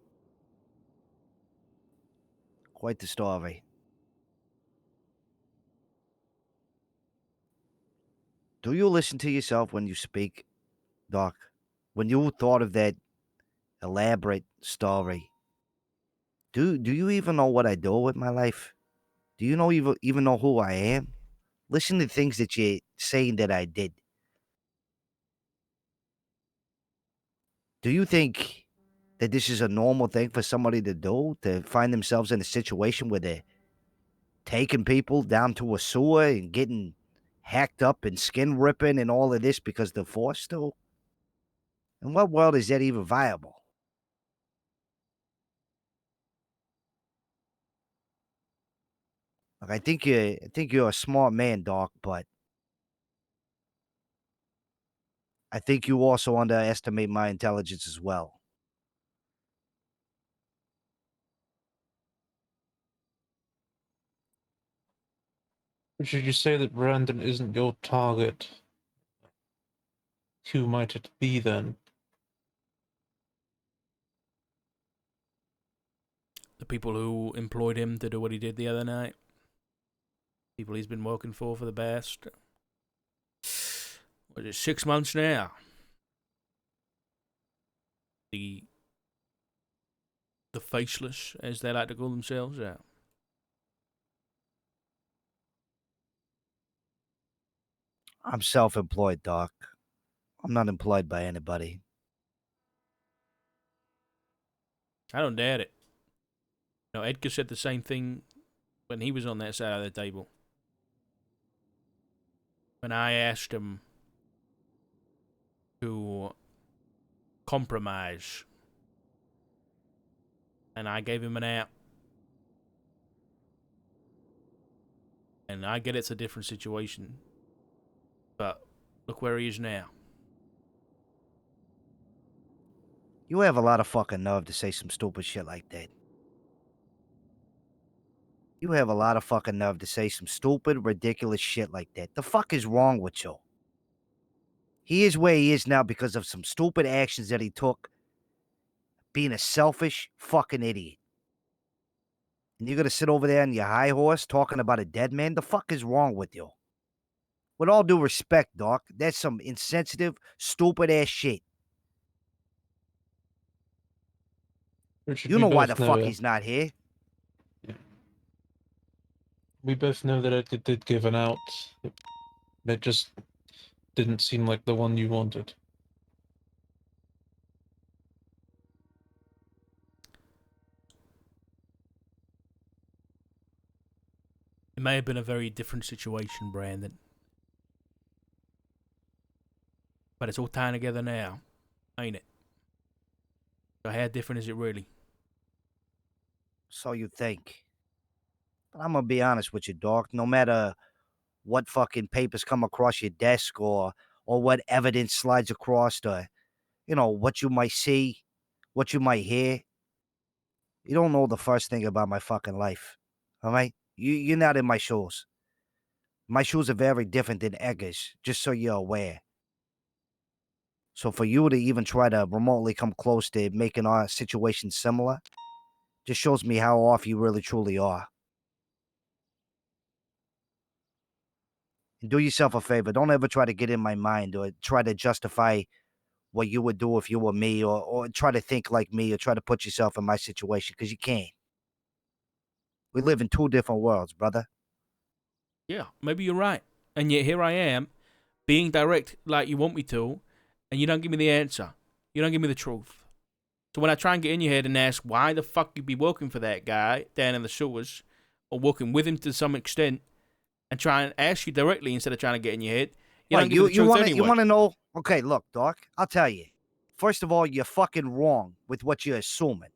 Speaker 3: Quite the story. Do you listen to yourself when you speak, Doc? When you thought of that elaborate story, do you even know what I do with my life? Do you know even know who I am? Listen to things that you're saying that I did. Do you think that this is a normal thing for somebody to do, to find themselves in a situation where they're taking people down to a sewer and getting hacked up and skin ripping and all of this because they're forced to? In what world is that even viable? Like, I think you're a smart man, Doc, but I think you also underestimate my intelligence as well.
Speaker 4: Should you say that Brandon isn't your target? Who might it be then?
Speaker 1: The people who employed him to do what he did the other night. People he's been working for the past, what is it, 6 months now? The the faceless, as they like to call themselves, out.
Speaker 3: I'm self-employed, Doc. I'm not employed by anybody.
Speaker 1: I don't doubt it. Edgar said the same thing when he was on that side of the table. When I asked him to compromise, and I gave him an out. And I get it's a different situation, but look where he is now.
Speaker 3: You have a lot of fucking nerve to say some stupid shit like that. You have a lot of fucking nerve to say some stupid, ridiculous shit like that. The fuck is wrong with you? He is where he is now because of some stupid actions that he took, being a selfish fucking idiot. And you're gonna sit over there on your high horse talking about a dead man? The fuck is wrong with you? With all due respect, Doc, that's some insensitive, stupid ass shit.
Speaker 4: Richard,
Speaker 3: You
Speaker 4: we
Speaker 3: know why
Speaker 4: both
Speaker 3: the
Speaker 4: know
Speaker 3: fuck
Speaker 4: it.
Speaker 3: he's not here.
Speaker 4: We both know that Edgar did give an out. It just didn't seem like the one you wanted.
Speaker 1: It may have been a very different situation, Brandon. But it's all tying together now, ain't it? So how different is it really?
Speaker 3: So you think. But I'm gonna be honest with you, Doc. No matter what fucking papers come across your desk or what evidence slides across to, what you might see, what you might hear, you don't know the first thing about my fucking life. All right? You're not in my shoes. My shoes are very different than Edgar's, just so you're aware. So for you to even try to remotely come close to making our situation similar just shows me how off you really truly are. And do yourself a favor. Don't ever try to get in my mind or try to justify what you would do if you were me or try to think like me or try to put yourself in my situation because you can't. We live in two different worlds, brother.
Speaker 1: Yeah, maybe you're right. And yet here I am, being direct like you want me to, and you don't give me the answer. You don't give me the truth. So when I try and get in your head and ask why the fuck you'd be working for that guy down in the sewers, or working with him to some extent, and try and ask you directly instead of trying to get in your head, you don't give me the truth anyway.
Speaker 3: You want to know? Okay, look, Doc, I'll tell you. First of all, you're fucking wrong with what you're assuming.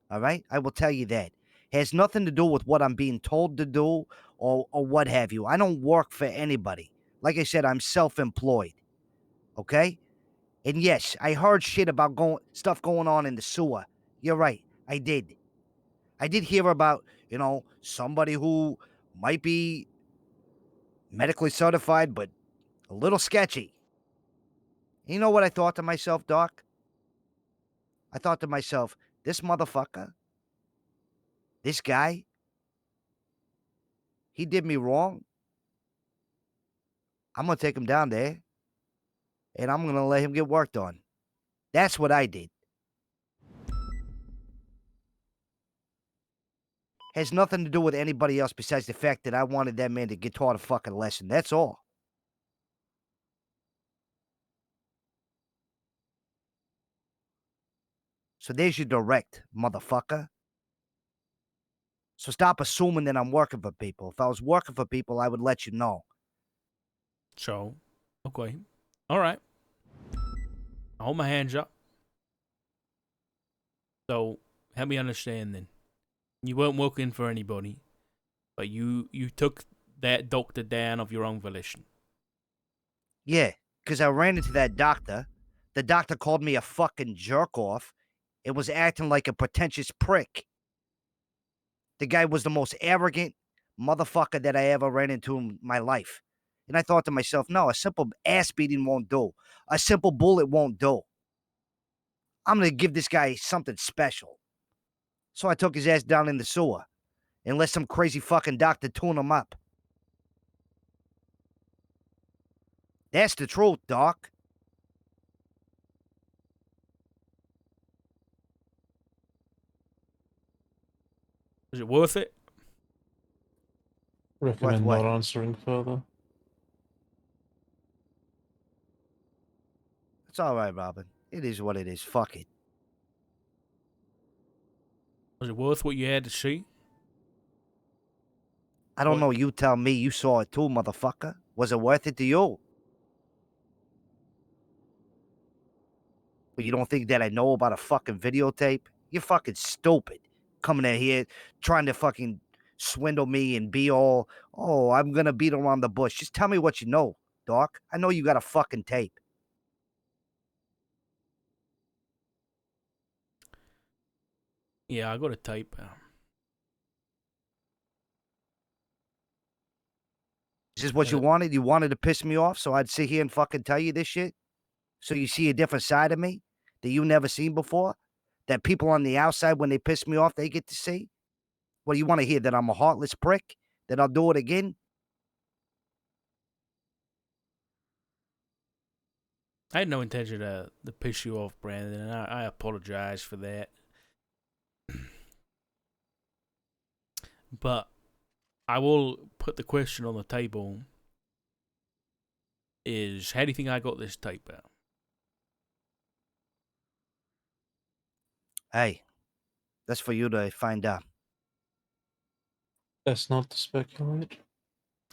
Speaker 3: All right? I will tell you that. It has nothing to do with what I'm being told to do or what have you. I don't work for anybody. Like I said, I'm self-employed. Okay? And yes, I heard shit about stuff going on in the sewer. You're right. I did. I did hear about, somebody who might be medically certified, but a little sketchy. You know what I thought to myself, Doc? I thought to myself, this motherfucker, this guy, he did me wrong. I'm going to take him down there and I'm going to let him get worked on. That's what I did. Has nothing to do with anybody else besides the fact that I wanted that man to get taught a fucking lesson. That's all. So there's your direct, motherfucker. So stop assuming that I'm working for people. If I was working for people, I would let you know.
Speaker 1: So, okay. All right. I hold my hands up. So, help me understand then. You weren't working for anybody, but you took that doctor down of your own volition.
Speaker 3: Yeah, because I ran into that doctor. The doctor called me a fucking jerk-off. It was acting like a pretentious prick. The guy was the most arrogant motherfucker that I ever ran into in my life. And I thought to myself, no, a simple ass beating won't do. A simple bullet won't do. I'm going to give this guy something special. So I took his ass down in the sewer and let some crazy fucking doctor tune him up. That's the truth, Doc.
Speaker 1: Was it worth it?
Speaker 4: Recommend
Speaker 3: what?
Speaker 4: not answering further.
Speaker 3: It's all right, Robin. It is what it is. Fuck it.
Speaker 1: Was it worth what you had to see?
Speaker 3: I don't
Speaker 1: What?
Speaker 3: know. You tell me. You saw it too, motherfucker. Was it worth it to you? But you don't think that I know about a fucking videotape? You're fucking stupid. Coming in here trying to fucking swindle me and be all, oh, I'm gonna beat around the bush. Just tell me what you know, Doc. I know you got a fucking tape.
Speaker 1: Yeah, I got a tape.
Speaker 3: Is this what you wanted? You wanted to piss me off so I'd sit here and fucking tell you this shit? So you see a different side of me that you never seen before? That people on the outside, when they piss me off, they get to see? What do you want to hear? That I'm a heartless prick? That I'll do it again?
Speaker 1: I had no intention to piss you off, Brandon, and I apologize for that. But I will put the question on the table: is how do you think I got this tape out?
Speaker 3: Hey, that's for you to find out.
Speaker 4: Best not to speculate.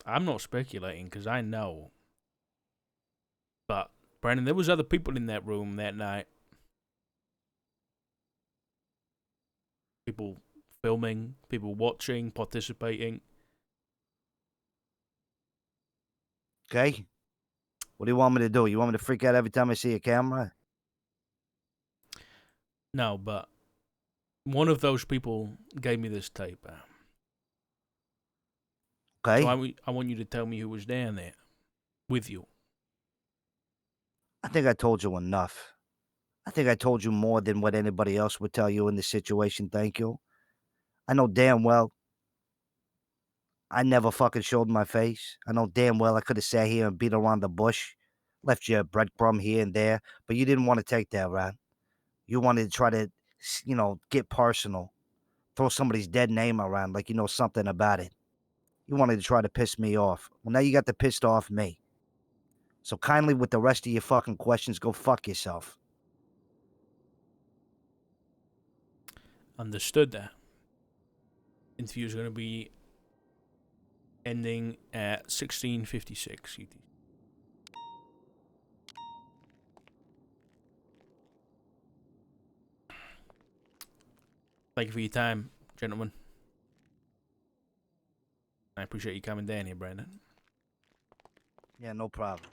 Speaker 1: I'm not speculating because I know. But Brandon, there was other people in that room that night. People filming, people watching, participating.
Speaker 3: Okay? What do you want me to do? You want me to freak out every time I see a camera?
Speaker 1: No, but one of those people gave me this tape.
Speaker 3: Okay?
Speaker 1: So I want you to tell me who was down there with you.
Speaker 3: I think I told you enough. I think I told you more than what anybody else would tell you in this situation, thank you. I know damn well I never fucking showed my face. I know damn well I could have sat here and beat around the bush, left you a breadcrumb here and there, but you didn't want to take that, right? You wanted to try to, get personal, throw somebody's dead name around like you know something about it. You wanted to try to piss me off. Well, now you got to piss off me. So kindly, with the rest of your fucking questions, go fuck yourself.
Speaker 1: Understood that. Interview is going to be ending at 16:56 UTC. Thank you for your time, gentlemen. I appreciate you coming down here, Brandon.
Speaker 3: Yeah, no problem.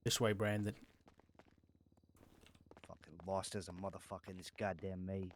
Speaker 1: This way, Brandon.
Speaker 3: Fucking lost as a motherfucker in this goddamn maze.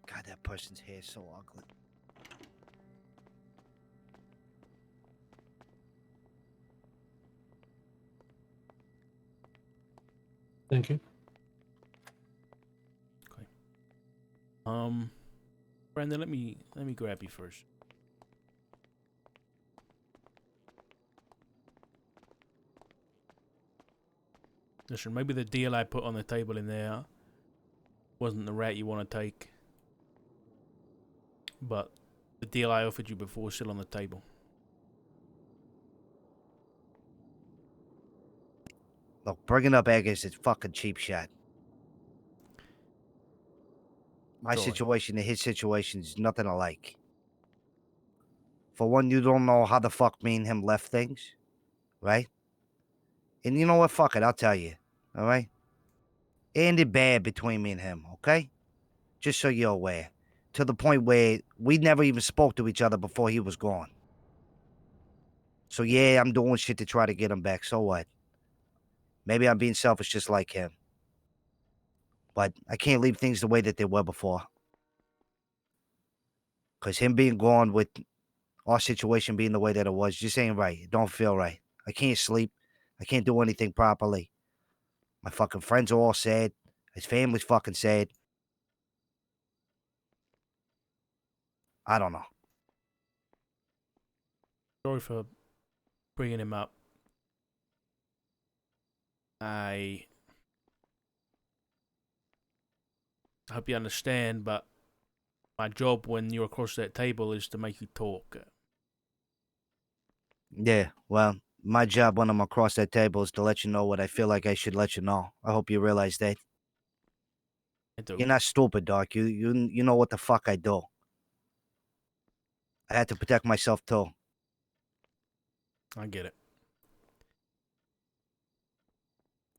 Speaker 3: God, that person's hair is so ugly.
Speaker 4: Thank you.
Speaker 1: Brandon, let me grab you first. Listen, maybe the deal I put on the table in there wasn't the route you want to take, but the deal I offered you before is still on the table.
Speaker 3: Look, bringing up Eggers is fucking cheap shot. My
Speaker 1: Sorry.
Speaker 3: situation and his situation is nothing alike. For one, you don't know how the fuck me and him left things, right? And you know what? Fuck it, I'll tell you. All right? ended bad between me and him, okay? Just so you're aware. To the point where we never even spoke to each other before he was gone. So yeah, I'm doing shit to try to get him back. So what? Maybe I'm being selfish just like him. But I can't leave things the way that they were before. Because him being gone with our situation being the way that it was just ain't right. It don't feel right. I can't sleep. I can't do anything properly. My fucking friends are all sad. His family's fucking sad. I don't know.
Speaker 1: Sorry for bringing him up. I hope you understand, but my job when you're across that table is to make you talk.
Speaker 3: Yeah, well, my job when I'm across that table is to let you know what I feel like I should let you know. I hope you realize that.
Speaker 1: I do.
Speaker 3: You're not stupid, Doc. You know what the fuck I do. I had to protect myself too.
Speaker 1: I get it.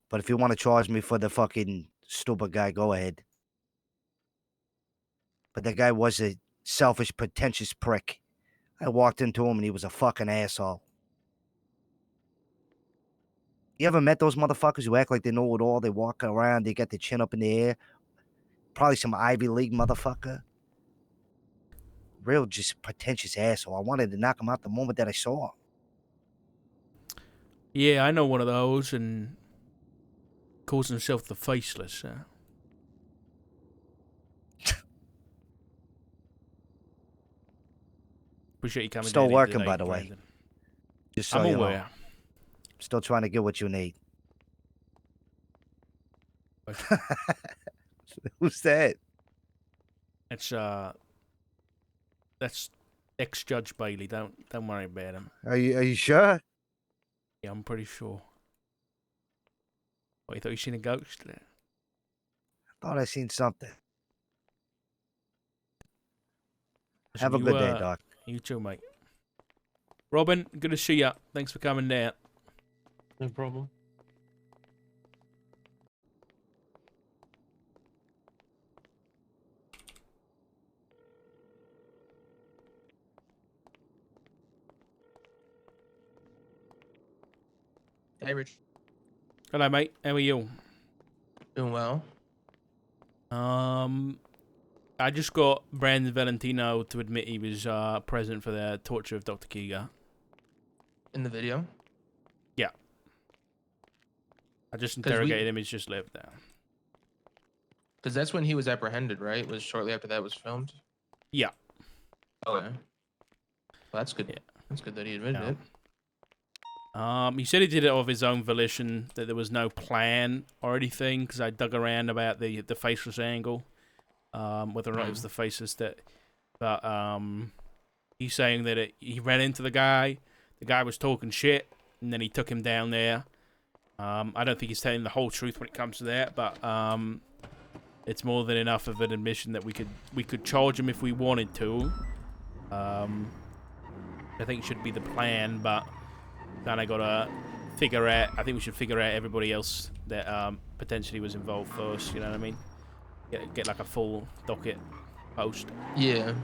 Speaker 3: But if you want to charge me for the fucking stupid guy, go ahead. But that guy was a selfish, pretentious prick. I walked into him and he was a fucking asshole. You ever met those motherfuckers who act like they know it all? They walk around, they got their chin up in the air. Probably some Ivy League motherfucker. Real just pretentious asshole. I wanted to knock him out the moment that I saw him.
Speaker 1: Yeah, I know one of those, and calls himself the Faceless. Appreciate you coming
Speaker 3: Still
Speaker 1: down here
Speaker 3: working,
Speaker 1: today,
Speaker 3: by the way.
Speaker 1: Brandon.
Speaker 3: Just so
Speaker 1: I'm
Speaker 3: you know.
Speaker 1: aware.
Speaker 3: Still trying to get what you need. Who's that?
Speaker 1: That's ex-Judge Bailey. Don't worry about him.
Speaker 3: Are you sure?
Speaker 1: Yeah, I'm pretty sure. What, you thought you seen a ghost there?
Speaker 3: Thought I seen something.
Speaker 1: Listen,
Speaker 3: Have a good day, Doc.
Speaker 1: You too, mate. Robin, good to see ya. Thanks for coming down.
Speaker 4: No problem.
Speaker 6: Hey, Rich.
Speaker 1: Hello, mate. How are you?
Speaker 6: Doing well.
Speaker 1: I just got Brandon Valentino to admit he was present for the torture of Dr. Keager.
Speaker 6: In the video?
Speaker 1: Yeah. I just
Speaker 6: 'Cause
Speaker 1: interrogated him. He's just left there.
Speaker 6: Because that's when he was apprehended, right? It was shortly after that was filmed?
Speaker 1: Yeah.
Speaker 6: Okay. Well, that's good.
Speaker 1: Yeah.
Speaker 6: That's good that he admitted
Speaker 1: Yeah.
Speaker 6: it.
Speaker 1: He said he did it of his own volition, that there was no plan or anything, because I dug around about the faceless angle, whether or not it was the faceless that, but he's saying that he ran into the guy was talking shit, and then he took him down there. I don't think he's telling the whole truth when it comes to that, but it's more than enough of an admission that we could charge him if we wanted to. I think should be the plan, but kind of gotta figure out. I think we should figure out everybody else that potentially was involved first. You know what I mean? Get like a full docket post.
Speaker 6: Yeah.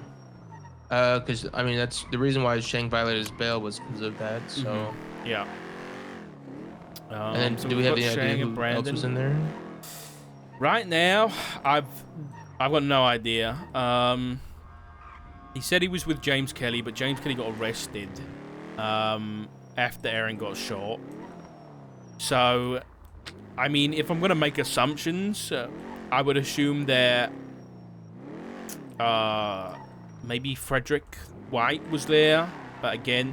Speaker 6: Because, I mean, that's the reason why Shang violated his bail was because of that, so...
Speaker 1: Yeah.
Speaker 6: And then,
Speaker 1: So
Speaker 6: do we
Speaker 1: we've
Speaker 6: have
Speaker 1: got
Speaker 6: any idea
Speaker 1: Shang and
Speaker 6: who else was in there?
Speaker 1: Right now, I've got no idea. He said he was with James Kelly, but James Kelly got arrested after Aaron got shot. So, I mean, if I'm gonna make assumptions, I would assume that maybe Frederick White was there. But again,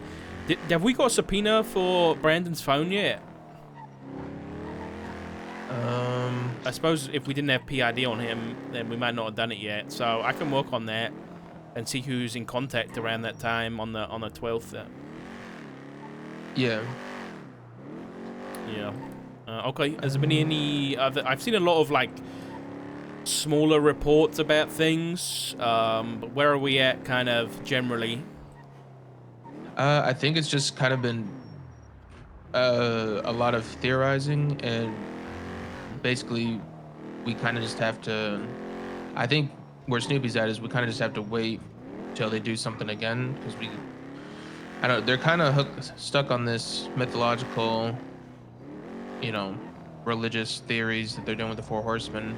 Speaker 1: have we got a subpoena for Brandon's phone yet? I suppose if we didn't have PID on him, then we might not have done it yet. So I can work on that and see who's in contact around that time on the 12th.
Speaker 6: Yeah.
Speaker 1: Yeah. Okay. Has there been any other? I've seen a lot of like smaller reports about things. But where are we at, kind of generally?
Speaker 6: I think it's just kind of been a lot of theorizing and basically we kind of just have to. I think where Snoopy's at is we kind of just have to wait till they do something again because I don't. They're kind of stuck on this mythological, you know, religious theories that they're doing with the Four Horsemen,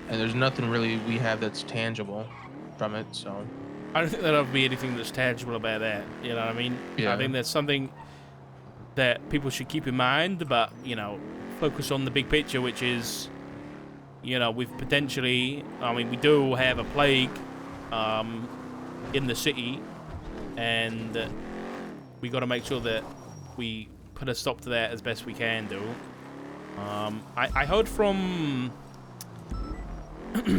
Speaker 6: and there's nothing really we have that's tangible from it. So
Speaker 1: I don't think there'll be anything that's tangible about that. You know what I mean?
Speaker 6: Yeah.
Speaker 1: I think that's something that people should keep in mind, but, you know, focus on the big picture, which is, you know, we've potentially, I mean, we do have a plague in the city, and we got to make sure that we put a stop to that as best we can do. I heard from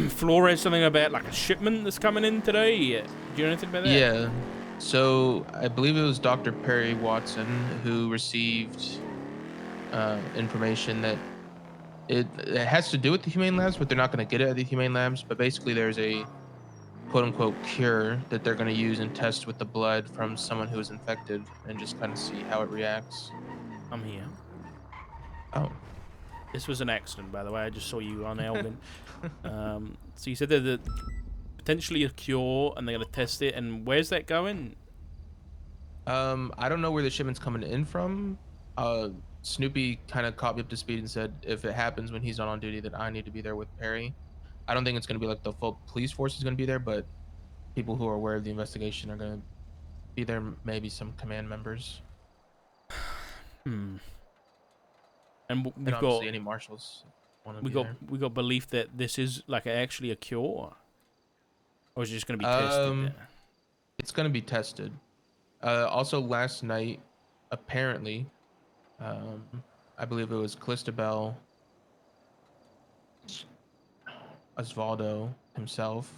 Speaker 1: Flores something about like a shipment that's coming in today. Do you know anything about that?
Speaker 6: Yeah. So I believe it was Dr. Perry Watson who received information that it has to do with the humane labs, but they're not going to get it at the humane labs. But basically, there's a quote unquote cure that they're going to use and test with the blood from someone who is infected and just kind of see how it reacts.
Speaker 1: I'm here.
Speaker 6: Oh.
Speaker 1: This was an accident, by the way. I just saw you on Elgin. So you said there's potentially a cure, and they're going to test it. And where's that going?
Speaker 6: I don't know where the shipment's coming in from. Snoopy kind of caught me up to speed and said if it happens when he's not on duty, that I need to be there with Perry. I don't think it's going to be like the full police force is going to be there, but people who are aware of the investigation are going to be there. Maybe some command members.
Speaker 1: And
Speaker 6: And
Speaker 1: we've
Speaker 6: obviously
Speaker 1: got
Speaker 6: any marshals want to be there.
Speaker 1: we got belief that this is like actually a cure, or is it just going to be tested?
Speaker 6: It's going to be tested. Also, last night, apparently, I believe it was Clistabel, Osvaldo himself,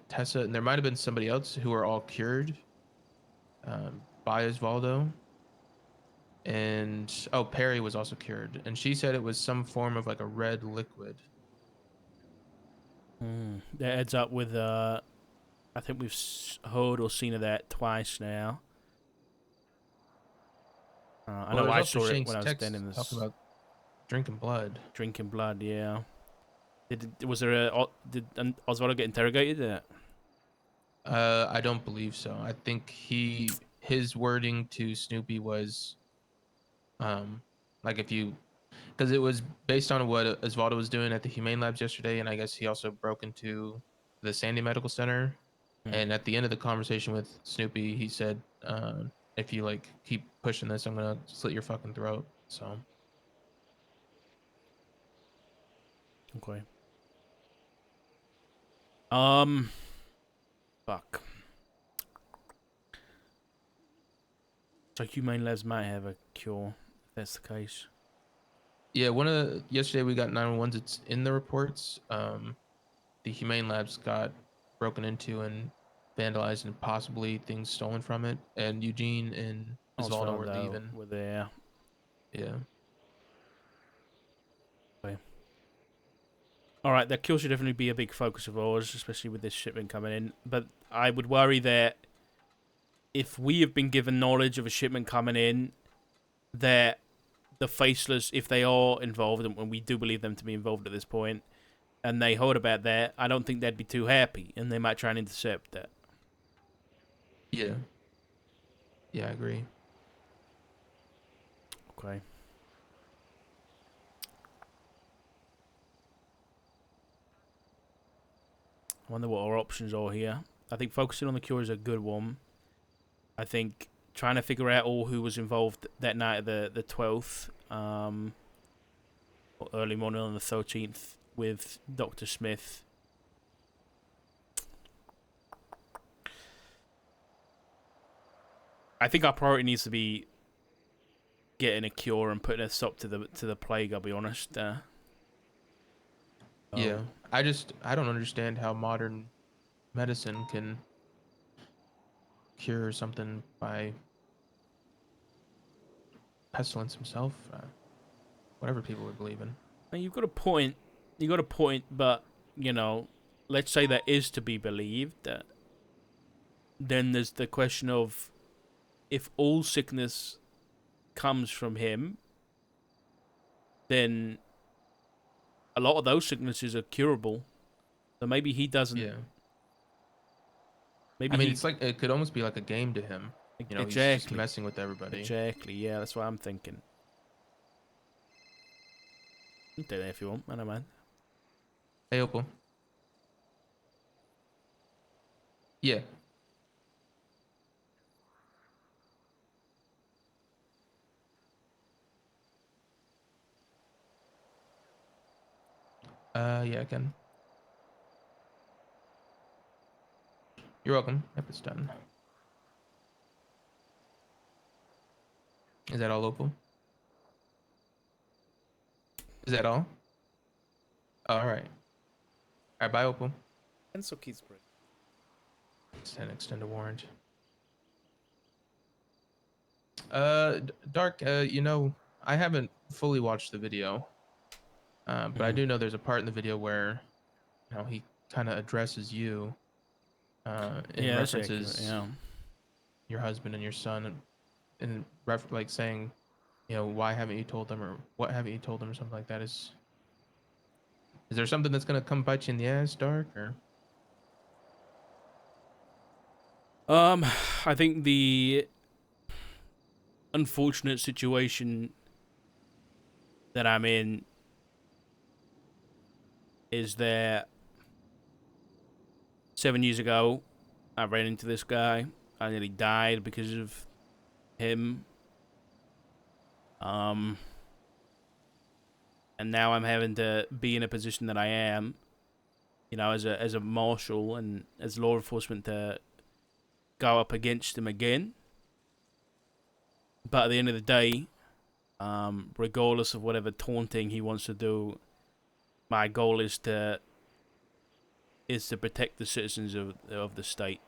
Speaker 6: Tessa, and there might have been somebody else who are all cured by Osvaldo. And Perry was also cured, and she said it was some form of like a red liquid.
Speaker 1: That adds up with I think we've heard or seen of that twice now. I know I saw it when I was standing in this.
Speaker 6: Talk about drinking blood.
Speaker 1: Drinking blood, yeah. Did Osvaldo get interrogated?
Speaker 6: I don't believe so. I think his wording to Snoopy was, like if you, because it was based on what Osvaldo was doing at the Humane Labs yesterday, and I guess he also broke into the Sandy Medical Center. And at the end of the conversation with Snoopy, he said, if you like keep pushing this, I'm gonna slit your fucking throat. So.
Speaker 1: Okay. Fuck. So Humane Labs might have a cure, if that's the case.
Speaker 6: Yeah, yesterday we got 911s. It's in the reports. The Humane Labs got broken into and vandalized, and possibly things stolen from it. And Eugene and Osvaldo were leaving.
Speaker 1: Were there.
Speaker 6: Yeah.
Speaker 1: Okay. All right, that kill should definitely be a big focus of ours, especially with this shipment coming in. But I would worry that if we have been given knowledge of a shipment coming in, that the Faceless, if they are involved, and we do believe them to be involved at this point, and they heard about that, I don't think they'd be too happy, and they might try and intercept that.
Speaker 6: Yeah. Yeah, I agree.
Speaker 1: Okay. I wonder what our options are here. I think focusing on the cure is a good one. I think trying to figure out all who was involved that night of the 12th, or early morning on the 13th, with Dr. Smith. I think our priority needs to be getting a cure and putting a stop to the plague, I'll be honest.
Speaker 6: Yeah. I don't understand how modern medicine can cure something by pestilence himself. Whatever people would believe in.
Speaker 1: Now, you've got a point. But, you know, let's say that is to be believed. Then there's the question of if all sickness comes from him, then a lot of those sicknesses are curable. So maybe he doesn't.
Speaker 6: Yeah.
Speaker 1: Maybe
Speaker 6: I mean,
Speaker 1: he
Speaker 6: it's like it could almost be like a game to him. You know, he's just
Speaker 1: exactly.
Speaker 6: messing with everybody.
Speaker 1: Exactly. Yeah, that's what I'm thinking. You can do that if you want. I don't mind.
Speaker 6: Hey, Opal. Yeah. Yeah, I can. You're welcome. Yep, it's done. Is that all, Opal? Is that all? All right. All right, bye, Opal.
Speaker 1: Pencil keys break.
Speaker 6: Extend a warrant. Dark. I haven't fully watched the video, but I do know there's a part in the video where, he kind of addresses you, and
Speaker 1: Yeah, that's accurate.
Speaker 6: references
Speaker 1: Yeah.
Speaker 6: your husband and your son, and like saying, why haven't you told them, or what haven't you told them, or something like that. Is there something that's gonna come bite you in the ass, Dark, or?
Speaker 1: I think the unfortunate situation that I'm in is that 7 years ago, I ran into this guy. I nearly died because of him. And now I'm having to be in a position that I am, as a marshal and as law enforcement to go up against him again. But at the end of the day, regardless of whatever taunting he wants to do, my goal is to protect the citizens of the state.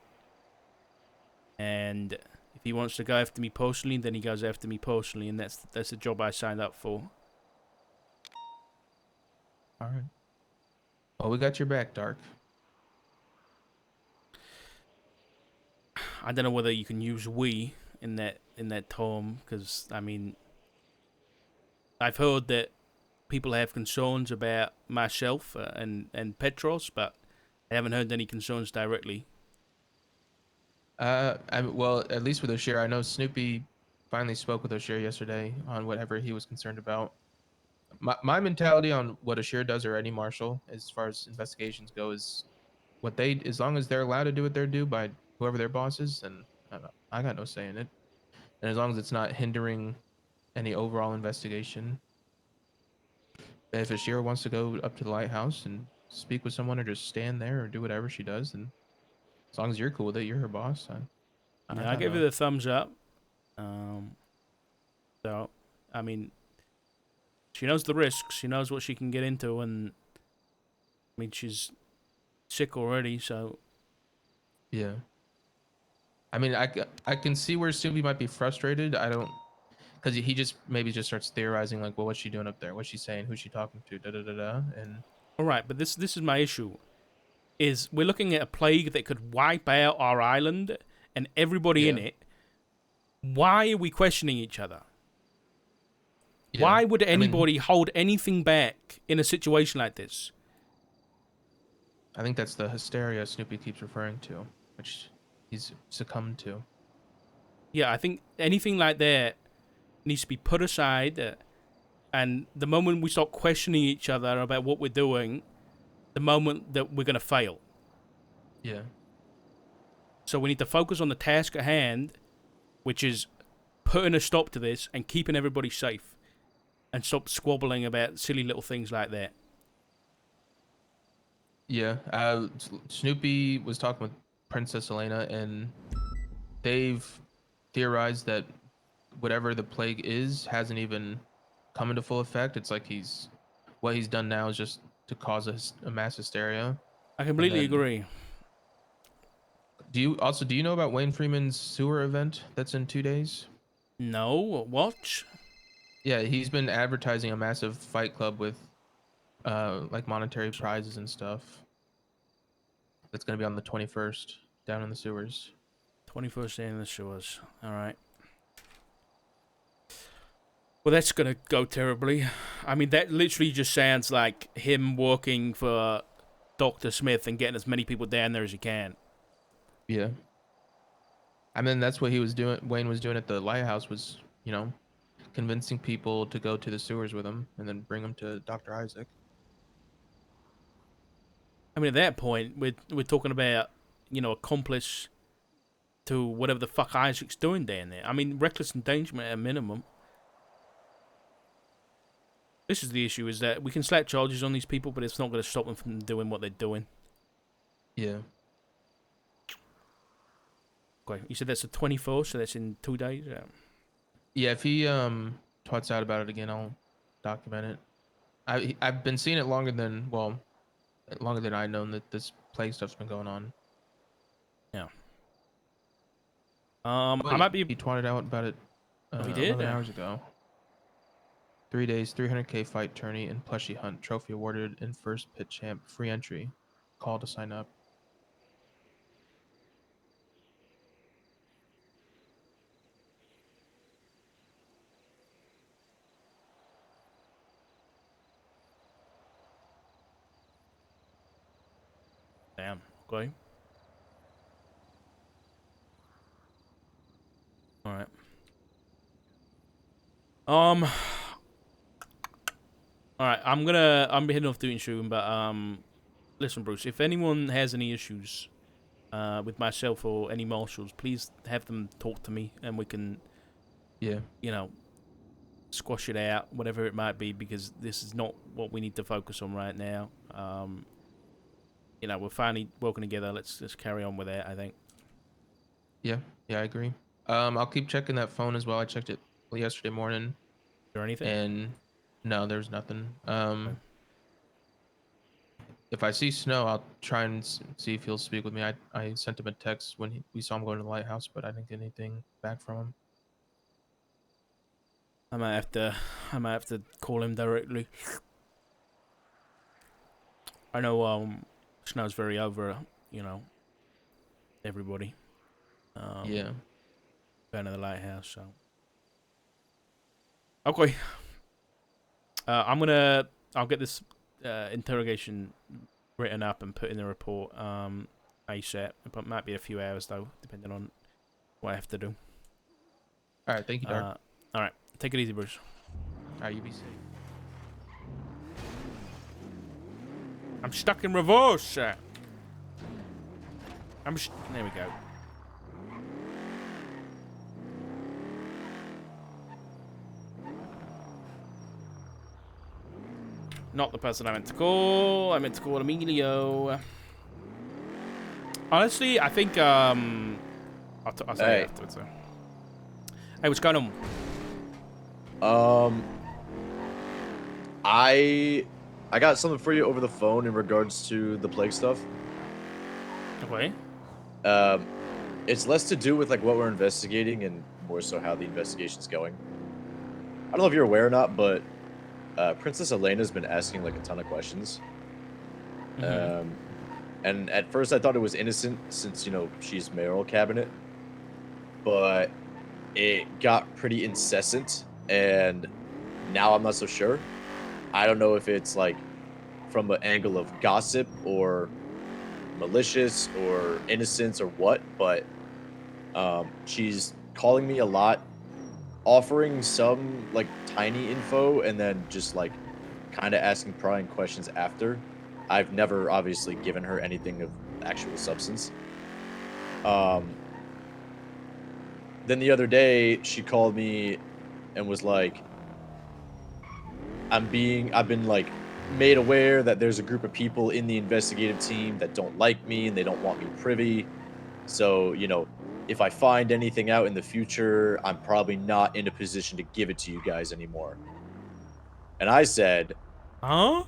Speaker 1: And if he wants to go after me personally, then he goes after me personally, and that's the job I signed up for.
Speaker 6: All right. Well, we got your back, Dark.
Speaker 1: I don't know whether you can use "we" in that term, because I mean, I've heard that people have concerns about myself and Petros, but I haven't heard any concerns directly.
Speaker 6: Well, at least with O'Shea, I know Snoopy finally spoke with O'Shea yesterday on whatever he was concerned about. My mentality on what O'Shea does, or any marshal, as far as investigations go, is as long as they're allowed to do what they're due by whoever their boss is, then I got no say in it. And as long as it's not hindering any overall investigation, if Ashira wants to go up to the lighthouse and speak with someone, or just stand there, or do whatever she does, and as long as you're cool with it, you're her boss. I
Speaker 1: Yeah, I
Speaker 6: got
Speaker 1: gave
Speaker 6: no.
Speaker 1: her the thumbs up. So, I mean, she knows the risks. She knows what she can get into, and I mean, she's sick already. So,
Speaker 6: Yeah. I mean, I can see where Snoopy might be frustrated. I don't, because he just maybe just starts theorizing, like, well, what's she doing up there? What's she saying? Who's she talking to? Da da da da. And
Speaker 1: all right, but this is my issue. Is we're looking at a plague that could wipe out our island and everybody in
Speaker 6: yeah,
Speaker 1: it. Why are we questioning each other?
Speaker 6: yeah.
Speaker 1: Why would
Speaker 6: I mean,
Speaker 1: anybody hold anything back in a situation like this?
Speaker 6: I think that's the hysteria Snoopy keeps referring to, which he's succumbed to.
Speaker 1: Yeah, I think anything like that needs to be put aside. And the moment we start questioning each other about what we're doing, the moment that we're going to fail.
Speaker 6: Yeah.
Speaker 1: So we need to focus on the task at hand, which is putting a stop to this and keeping everybody safe. And stop squabbling about silly little things like that.
Speaker 6: Yeah. Snoopy was talking with Princess Elena, and they've theorized that whatever the plague is hasn't even come into full effect. It's like what he's done now is just to cause a mass hysteria.
Speaker 1: I
Speaker 6: And
Speaker 1: completely
Speaker 6: then,
Speaker 1: agree.
Speaker 6: do you know about Wayne Freeman's sewer event that's in 2 days?
Speaker 1: No, what?
Speaker 6: Yeah, he's been advertising a massive fight club with like monetary prizes and stuff. That's gonna be on the 21st down in the sewers.
Speaker 1: 21st day in the shores. Alright. Well, that's gonna go terribly. I mean, that literally just sounds like him working for Dr. Smith and getting as many people down there as he can.
Speaker 6: Yeah. I mean, that's what he was doing. Wayne was doing at the lighthouse was, convincing people to go to the sewers with him and then bring them to Dr. Isaac.
Speaker 1: I mean, at that point, we're talking about, accomplice to whatever the fuck Isaac's doing down there. I mean, reckless endangerment at a minimum. This is the issue, is that we can slap charges on these people, but it's not going to stop them from doing what they're doing.
Speaker 6: Yeah.
Speaker 1: Okay, you said that's the 24th, so that's in 2 days?
Speaker 6: Yeah, if he twats out about it again, I'll document it. I've been seeing it longer than I've known that this plague stuff's been going on.
Speaker 1: Yeah.
Speaker 6: Oh,
Speaker 1: I might be...
Speaker 6: He twatted out about it
Speaker 1: he did?
Speaker 6: 11 hours ago. 3 days, 300K fight tourney and plushie hunt. Trophy awarded in first pit champ. Free entry. Call to sign up.
Speaker 1: Damn, okay. Alright. Alright, I'm heading off doing soon, but listen, Bruce, if anyone has any issues with myself or any marshals, please have them talk to me and we can squash it out, whatever it might be, because this is not what we need to focus on right now. We're finally working together. Let's just carry on with that, I think.
Speaker 6: Yeah, I agree. I'll keep checking that phone as well. I checked it yesterday morning.
Speaker 1: Is there anything?
Speaker 6: And no, there's nothing.
Speaker 1: Okay.
Speaker 6: If I see Snow, I'll try and see if he'll speak with me. I sent him a text when we saw him going to the lighthouse, but I didn't get anything back from him.
Speaker 1: I might have to call him directly. I know Snow's very over, everybody.
Speaker 6: Yeah.
Speaker 1: Going to the lighthouse, so. Okay. I'll get this interrogation written up and put in the report ASAP. It might be a few hours though, depending on what I have to do.
Speaker 6: All right, thank you, Dark.
Speaker 1: All right, take it easy, Bruce.
Speaker 6: All right, you be safe.
Speaker 1: I'm stuck in reverse. There we go. Not the person I meant to call. I meant to call Emilio. Honestly, I think I'll say it afterwards. So. Hey, what's going on?
Speaker 7: I got something for you over the phone in regards to the plague stuff.
Speaker 1: Okay.
Speaker 7: It's less to do with like what we're investigating and more so how the investigation's going. I don't know if you're aware or not, but Princess Elena's been asking like a ton of questions.
Speaker 1: Mm-hmm.
Speaker 7: And at first I thought it was innocent since, she's mayoral cabinet. But it got pretty incessant and now I'm not so sure. I don't know if it's like from an angle of gossip or malicious or innocence or what, but she's calling me a lot, offering some like tiny info and then just like kind of asking prying questions after. I've never obviously given her anything of actual substance. Then the other day she called me and was like, I've been like made aware that there's a group of people in the investigative team that don't like me and they don't want me privy. So, if I find anything out in the future, I'm probably not in a position to give it to you guys anymore. And I said,
Speaker 1: huh?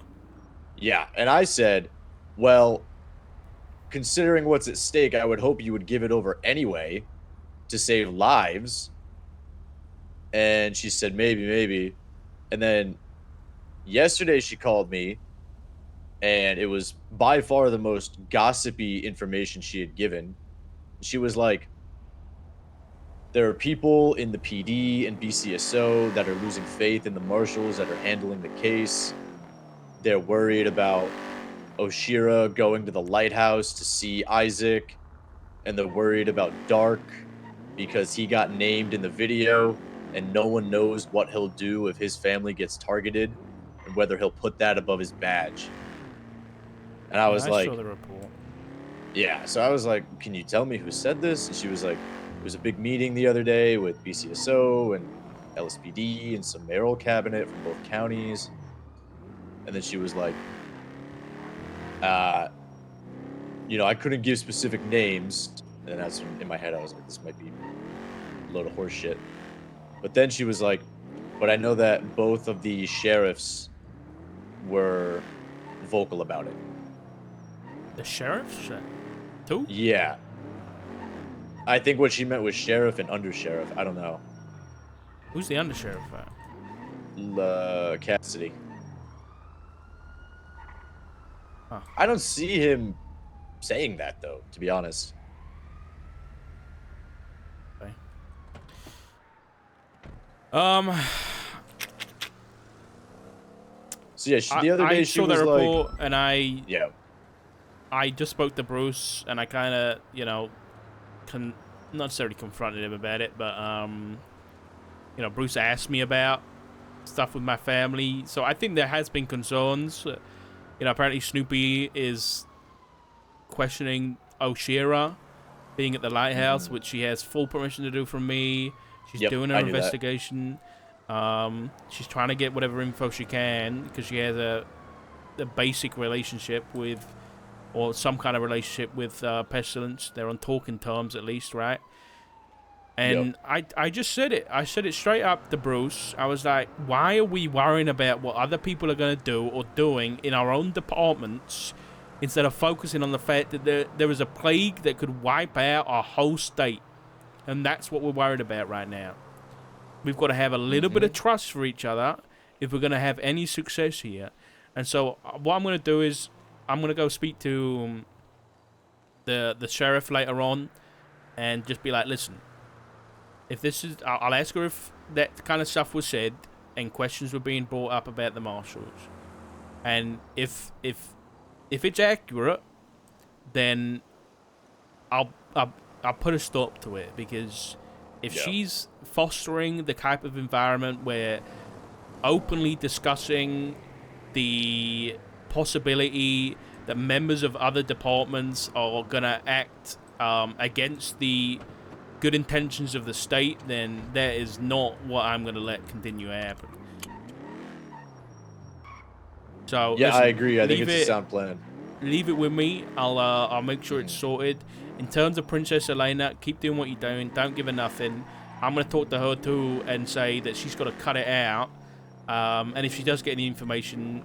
Speaker 7: Yeah. And I said, well, considering what's at stake, I would hope you would give it over anyway to save lives. And she said, maybe. And then yesterday she called me and it was by far the most gossipy information she had given. She was like, there are people in the PD and BCSO that are losing faith in the marshals that are handling the case. They're worried about Oshira going to the lighthouse to see Isaac, and they're worried about Dark because he got named in the video, and no one knows what he'll do if his family gets targeted and whether he'll put that above his badge. And I
Speaker 1: Yeah,
Speaker 7: was
Speaker 1: I
Speaker 7: like,
Speaker 1: saw the report.
Speaker 7: yeah. So I was like, can you tell me who said this? And she was like, there was a big meeting the other day with BCSO and LSPD and some mayoral cabinet from both counties. And then she was like, uh, I couldn't give specific names. And that's when in my head, I was like, this might be a load of horse shit. But then she was like, but I know that both of the sheriffs were vocal about it.
Speaker 1: The sheriff? Two?
Speaker 7: Yeah. I think what she meant was sheriff and undersheriff. I don't know.
Speaker 1: Who's the undersheriff at?
Speaker 7: Cassidy.
Speaker 1: Huh.
Speaker 7: I don't see him saying that, though, to be honest.
Speaker 1: Okay.
Speaker 7: So yeah, the other day
Speaker 1: I
Speaker 7: she
Speaker 1: saw
Speaker 7: was
Speaker 1: the
Speaker 7: like,
Speaker 1: report and
Speaker 7: yeah,
Speaker 1: I just spoke to Bruce and I kind of, not necessarily confronted him about it, but Bruce asked me about stuff with my family, so I think there has been concerns. Apparently Snoopy is questioning Oshira being at the lighthouse, which she has full permission to do from me. She's doing her
Speaker 7: I knew that.
Speaker 1: investigation. She's trying to get whatever info she can because she has a basic relationship with, or some kind of relationship with Pestilence. They're on talking terms at least, right? And I just said it. I said it straight up to Bruce. I was like, why are we worrying about what other people are going to do or doing in our own departments instead of focusing on the fact that there is a plague that could wipe out our whole state? And that's what we're worried about right now. We've got to have a little bit of trust for each other if we're going to have any success here. And so what I'm going to do is I'm going to go speak to the sheriff later on and just be like, listen, if this is, I'll ask her if that kind of stuff was said and questions were being brought up about the marshals. And if it's accurate, then I'll put a stop to it, because if she's fostering the type of environment where openly discussing the possibility that members of other departments are gonna act against the good intentions of the state, then that is not what I'm gonna let continue to happen. So
Speaker 7: yeah,
Speaker 1: listen,
Speaker 7: I agree. I think it's a sound plan.
Speaker 1: leave it with me. I'll make sure it's sorted. In terms of Princess Elena, keep doing what you're doing. Don't give her nothing. I'm gonna talk to her too and say that she's got to cut it out. And if she does get any information,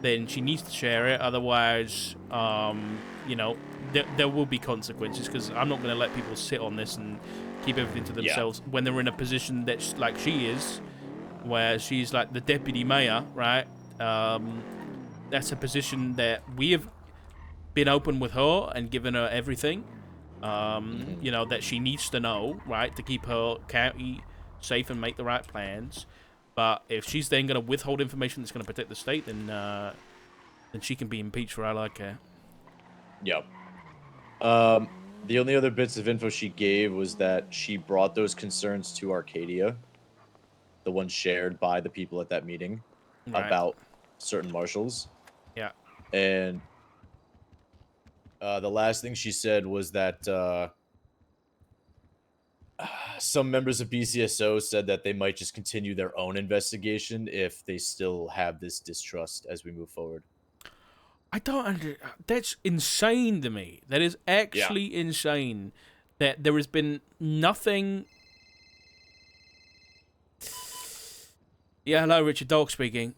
Speaker 1: then she needs to share it. Otherwise, there will be consequences, because I'm not going to let people sit on this and keep everything to themselves when they're in a position that's like she is, where she's like the deputy mayor, right? That's a position that we have been open with her and given her everything, that she needs to know, right, to keep her county safe and make the right plans. But if she's then going to withhold information that's going to protect the state, then she can be impeached for all I care.
Speaker 7: Yep. The only other bits of info she gave was that she brought those concerns to Arcadia, the ones shared by the people at that meeting, about certain marshals.
Speaker 1: Yeah.
Speaker 7: And the last thing she said was that some members of BCSO said that they might just continue their own investigation if they still have this distrust as we move forward.
Speaker 1: I don't that's insane to me. That is actually insane that there has been nothing. Yeah, hello, Richard Dog speaking.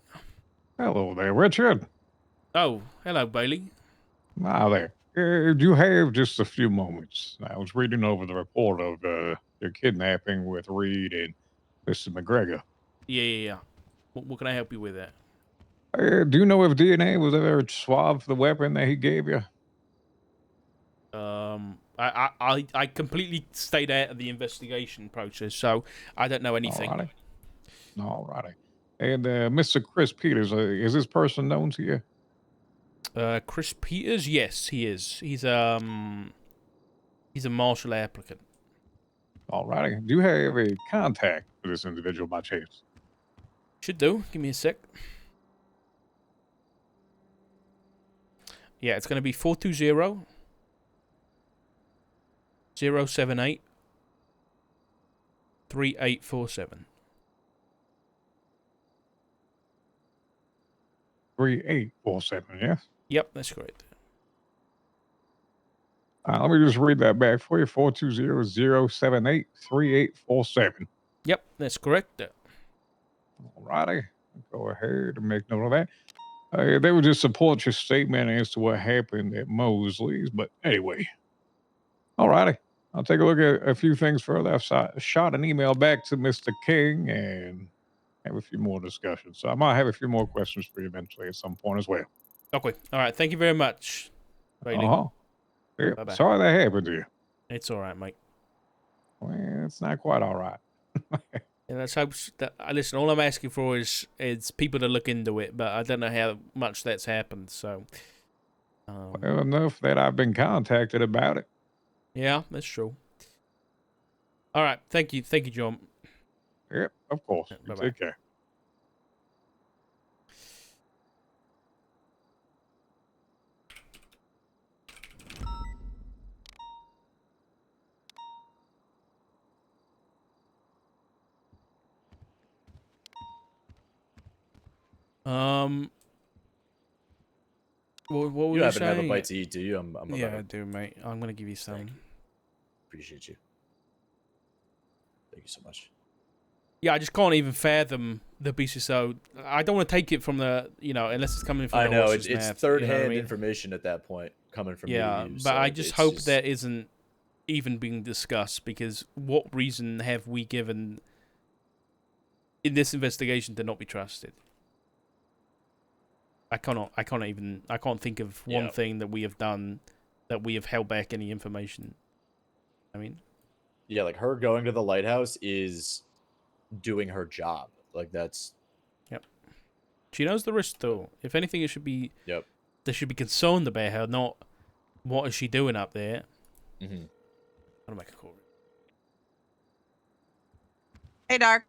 Speaker 8: Hello there, Richard.
Speaker 1: Oh, hello, Bailey.
Speaker 8: Ah, there. Do you have just a few moments? I was reading over the report of your kidnapping with Reed and Mr. McGregor.
Speaker 1: Yeah. What can I help you with that?
Speaker 8: Do you know if DNA was ever swabbed for the weapon that he gave you?
Speaker 1: I completely stayed out of the investigation process, so I don't know anything.
Speaker 8: Alrighty. Alrighty. And Mr. Chris Peters, is this person known to you?
Speaker 1: Chris Peters, yes, he is. He's a marshal applicant.
Speaker 8: Alrighty. Do you have a contact for this individual by chance?
Speaker 1: Should do. Give me a sec. Yeah, it's going to be 420 078 3847.
Speaker 8: 3847, yes?
Speaker 1: Yep, that's correct.
Speaker 8: Let me just read that back for you. 420-078-3847.
Speaker 1: Yep, that's correct.
Speaker 8: Alrighty. Go ahead and make note of that. They would just support your statement as to what happened at Mosley's. But anyway, alrighty. I'll take a look at a few things further. I've shot an email back to Mr. King and have a few more discussions. So I might have a few more questions for you eventually at some point as well.
Speaker 1: Okay. All right. Thank you very much. Bailey.
Speaker 8: Uh-huh. Yeah,
Speaker 1: Bye-bye.
Speaker 8: sorry that happened to you.
Speaker 1: It's all right, mate.
Speaker 8: Well, it's not quite all right.
Speaker 1: And let's hope that. Listen, all I'm asking for is people to look into it, but I don't know how much that's happened. So,
Speaker 8: Well, enough that I've been contacted about it.
Speaker 1: yeah, that's true. All right. Thank you, John.
Speaker 8: Yep, of course. You
Speaker 1: Bye-bye.
Speaker 8: take care.
Speaker 1: What were
Speaker 7: You
Speaker 1: you
Speaker 7: happen to have a
Speaker 1: saying?
Speaker 7: bite to eat, do you? I'm
Speaker 1: Yeah,
Speaker 7: about
Speaker 1: I
Speaker 7: to
Speaker 1: do, mate. I'm gonna give you some.
Speaker 7: appreciate you. Thank you so much.
Speaker 1: Yeah, I just can't even fathom the BCSO. I don't want to take it from the, unless it's coming from
Speaker 7: I
Speaker 1: the
Speaker 7: know
Speaker 1: horse's
Speaker 7: it's
Speaker 1: mouth,
Speaker 7: third
Speaker 1: you know what I
Speaker 7: hand
Speaker 1: mean?
Speaker 7: information at that point coming from
Speaker 1: Yeah,
Speaker 7: me to you.
Speaker 1: but
Speaker 7: so
Speaker 1: I just
Speaker 7: it's
Speaker 1: hope that isn't even being discussed, because what reason have we given in this investigation to not be trusted? I can't think of one
Speaker 7: Yeah.
Speaker 1: thing that we have done that we have held back any information. I mean,
Speaker 7: Yeah, like her going to the lighthouse is doing her job. Like that's
Speaker 1: she knows the risk, though. If anything, it should be
Speaker 7: yep.
Speaker 1: they should be concerned about her, not what is she doing up there.
Speaker 7: Mm-hmm.
Speaker 1: I'll make a call.
Speaker 9: Hey, Dark.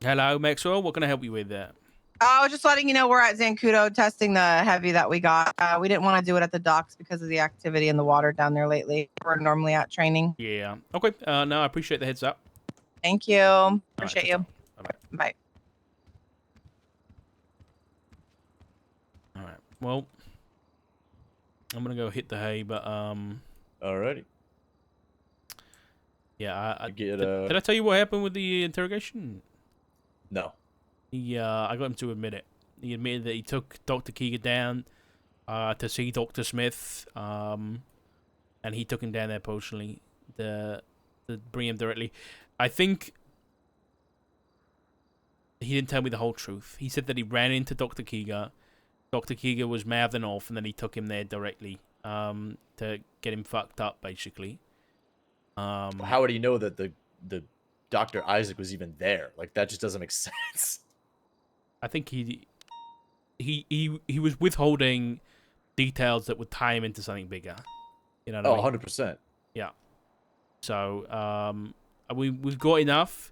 Speaker 1: Hello, Maxwell. What can I help you with there?
Speaker 9: I was just letting you know we're at Zancudo testing the heavy that we got. We didn't want to do it at the docks because of the activity in the water down there lately. We're normally out training.
Speaker 1: Yeah. Okay. No, I appreciate the heads up.
Speaker 9: Thank you. Appreciate you.
Speaker 1: Bye-bye.
Speaker 9: Bye.
Speaker 1: All right. Well, I'm gonna go hit the hay, but
Speaker 7: Alrighty.
Speaker 1: yeah. I
Speaker 7: Get
Speaker 1: did I tell you what happened with the interrogation?
Speaker 7: no.
Speaker 1: I got him to admit it. He admitted that he took Dr. Keager down to see Dr. Smith, and he took him down there personally to bring him directly. I think he didn't tell me the whole truth. He said that he ran into Dr. Keager. Dr. Keager was mouthing off, and then he took him there directly to get him fucked up, basically.
Speaker 7: How would he know that the Dr. Isaac was even there? Like that just doesn't make sense.
Speaker 1: I think he was withholding details that would tie him into something bigger. You know what I mean?
Speaker 7: 100%.
Speaker 1: Yeah. So we've got enough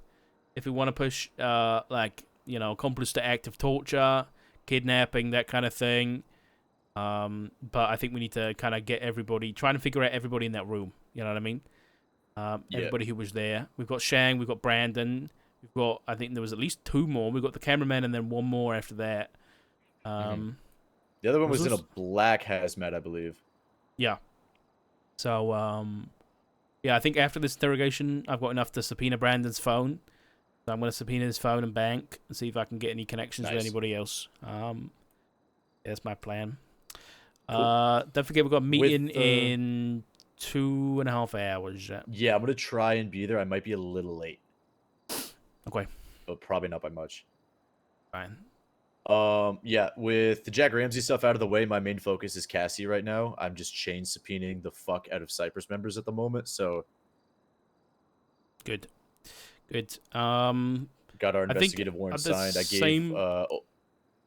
Speaker 1: if we want to push accomplice to act of torture, kidnapping, that kind of thing. But I think we need to kind of get everybody, trying to figure out everybody in that room. You know what I mean? Everybody who was there. We've got Shang, we've got Brandon, we've got, I think there was at least two more. We've got the cameraman and then one more after that.
Speaker 7: The other one was in a black hazmat, I believe.
Speaker 1: Yeah. So, yeah, I think after this interrogation, I've got enough to subpoena Brandon's phone. So I'm going to subpoena his phone and bank and see if I can get any connections with anybody else. Yeah, that's my plan.
Speaker 7: Cool.
Speaker 1: Don't forget, we've got a meeting in 2.5 hours.
Speaker 7: Yeah, I'm going to try and be there. I might be a little late.
Speaker 1: Okay.
Speaker 7: But probably not by much.
Speaker 1: Fine.
Speaker 7: Yeah, with the Jack Ramsey stuff out of the way, my main focus is Cassie right now. I'm just chain subpoenaing the fuck out of Cypress members at the moment, so
Speaker 1: Good. Good.
Speaker 7: got our
Speaker 1: I think
Speaker 7: investigative warrant
Speaker 1: at the
Speaker 7: signed. I gave
Speaker 1: same-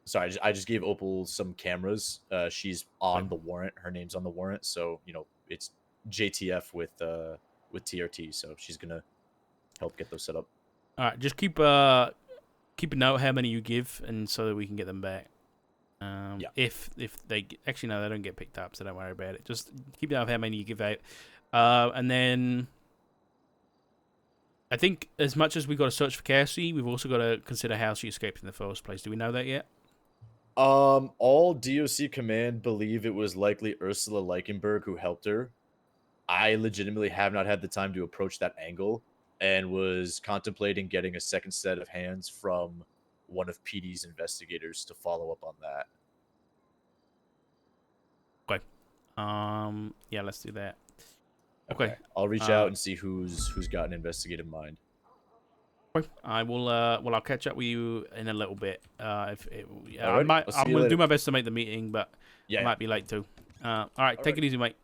Speaker 7: sorry, I just gave Opal some cameras. She's on the warrant. Her name's on the warrant, so you know it's JTF with TRT. So she's gonna help get those set up.
Speaker 1: All right, just keep keep a note how many you give, and so that we can get them back.
Speaker 7: Yeah.
Speaker 1: If actually no, they don't get picked up, so don't worry about it. Just keep a note of how many you give out, and then I think as much as we've got to search for Cassie, we've also got to consider how she escaped in the first place. Do we know that yet?
Speaker 7: All DOC command believe it was likely Ursula Leichenberg who helped her. I legitimately have not had the time to approach that angle and was contemplating getting a second set of hands from one of PD's investigators to follow up on that.
Speaker 1: Okay. Yeah, let's do that. Okay.
Speaker 7: I'll reach out and see who's got an investigative mind.
Speaker 1: Okay. I will. Well, I'll catch up with you in a little bit. If it, yeah,
Speaker 7: Alrighty, I'll see
Speaker 1: I'm
Speaker 7: you
Speaker 1: gonna do
Speaker 7: later.
Speaker 1: my best to make the meeting, but
Speaker 7: Yeah.
Speaker 1: I might be late too. All right. Take it easy, mate.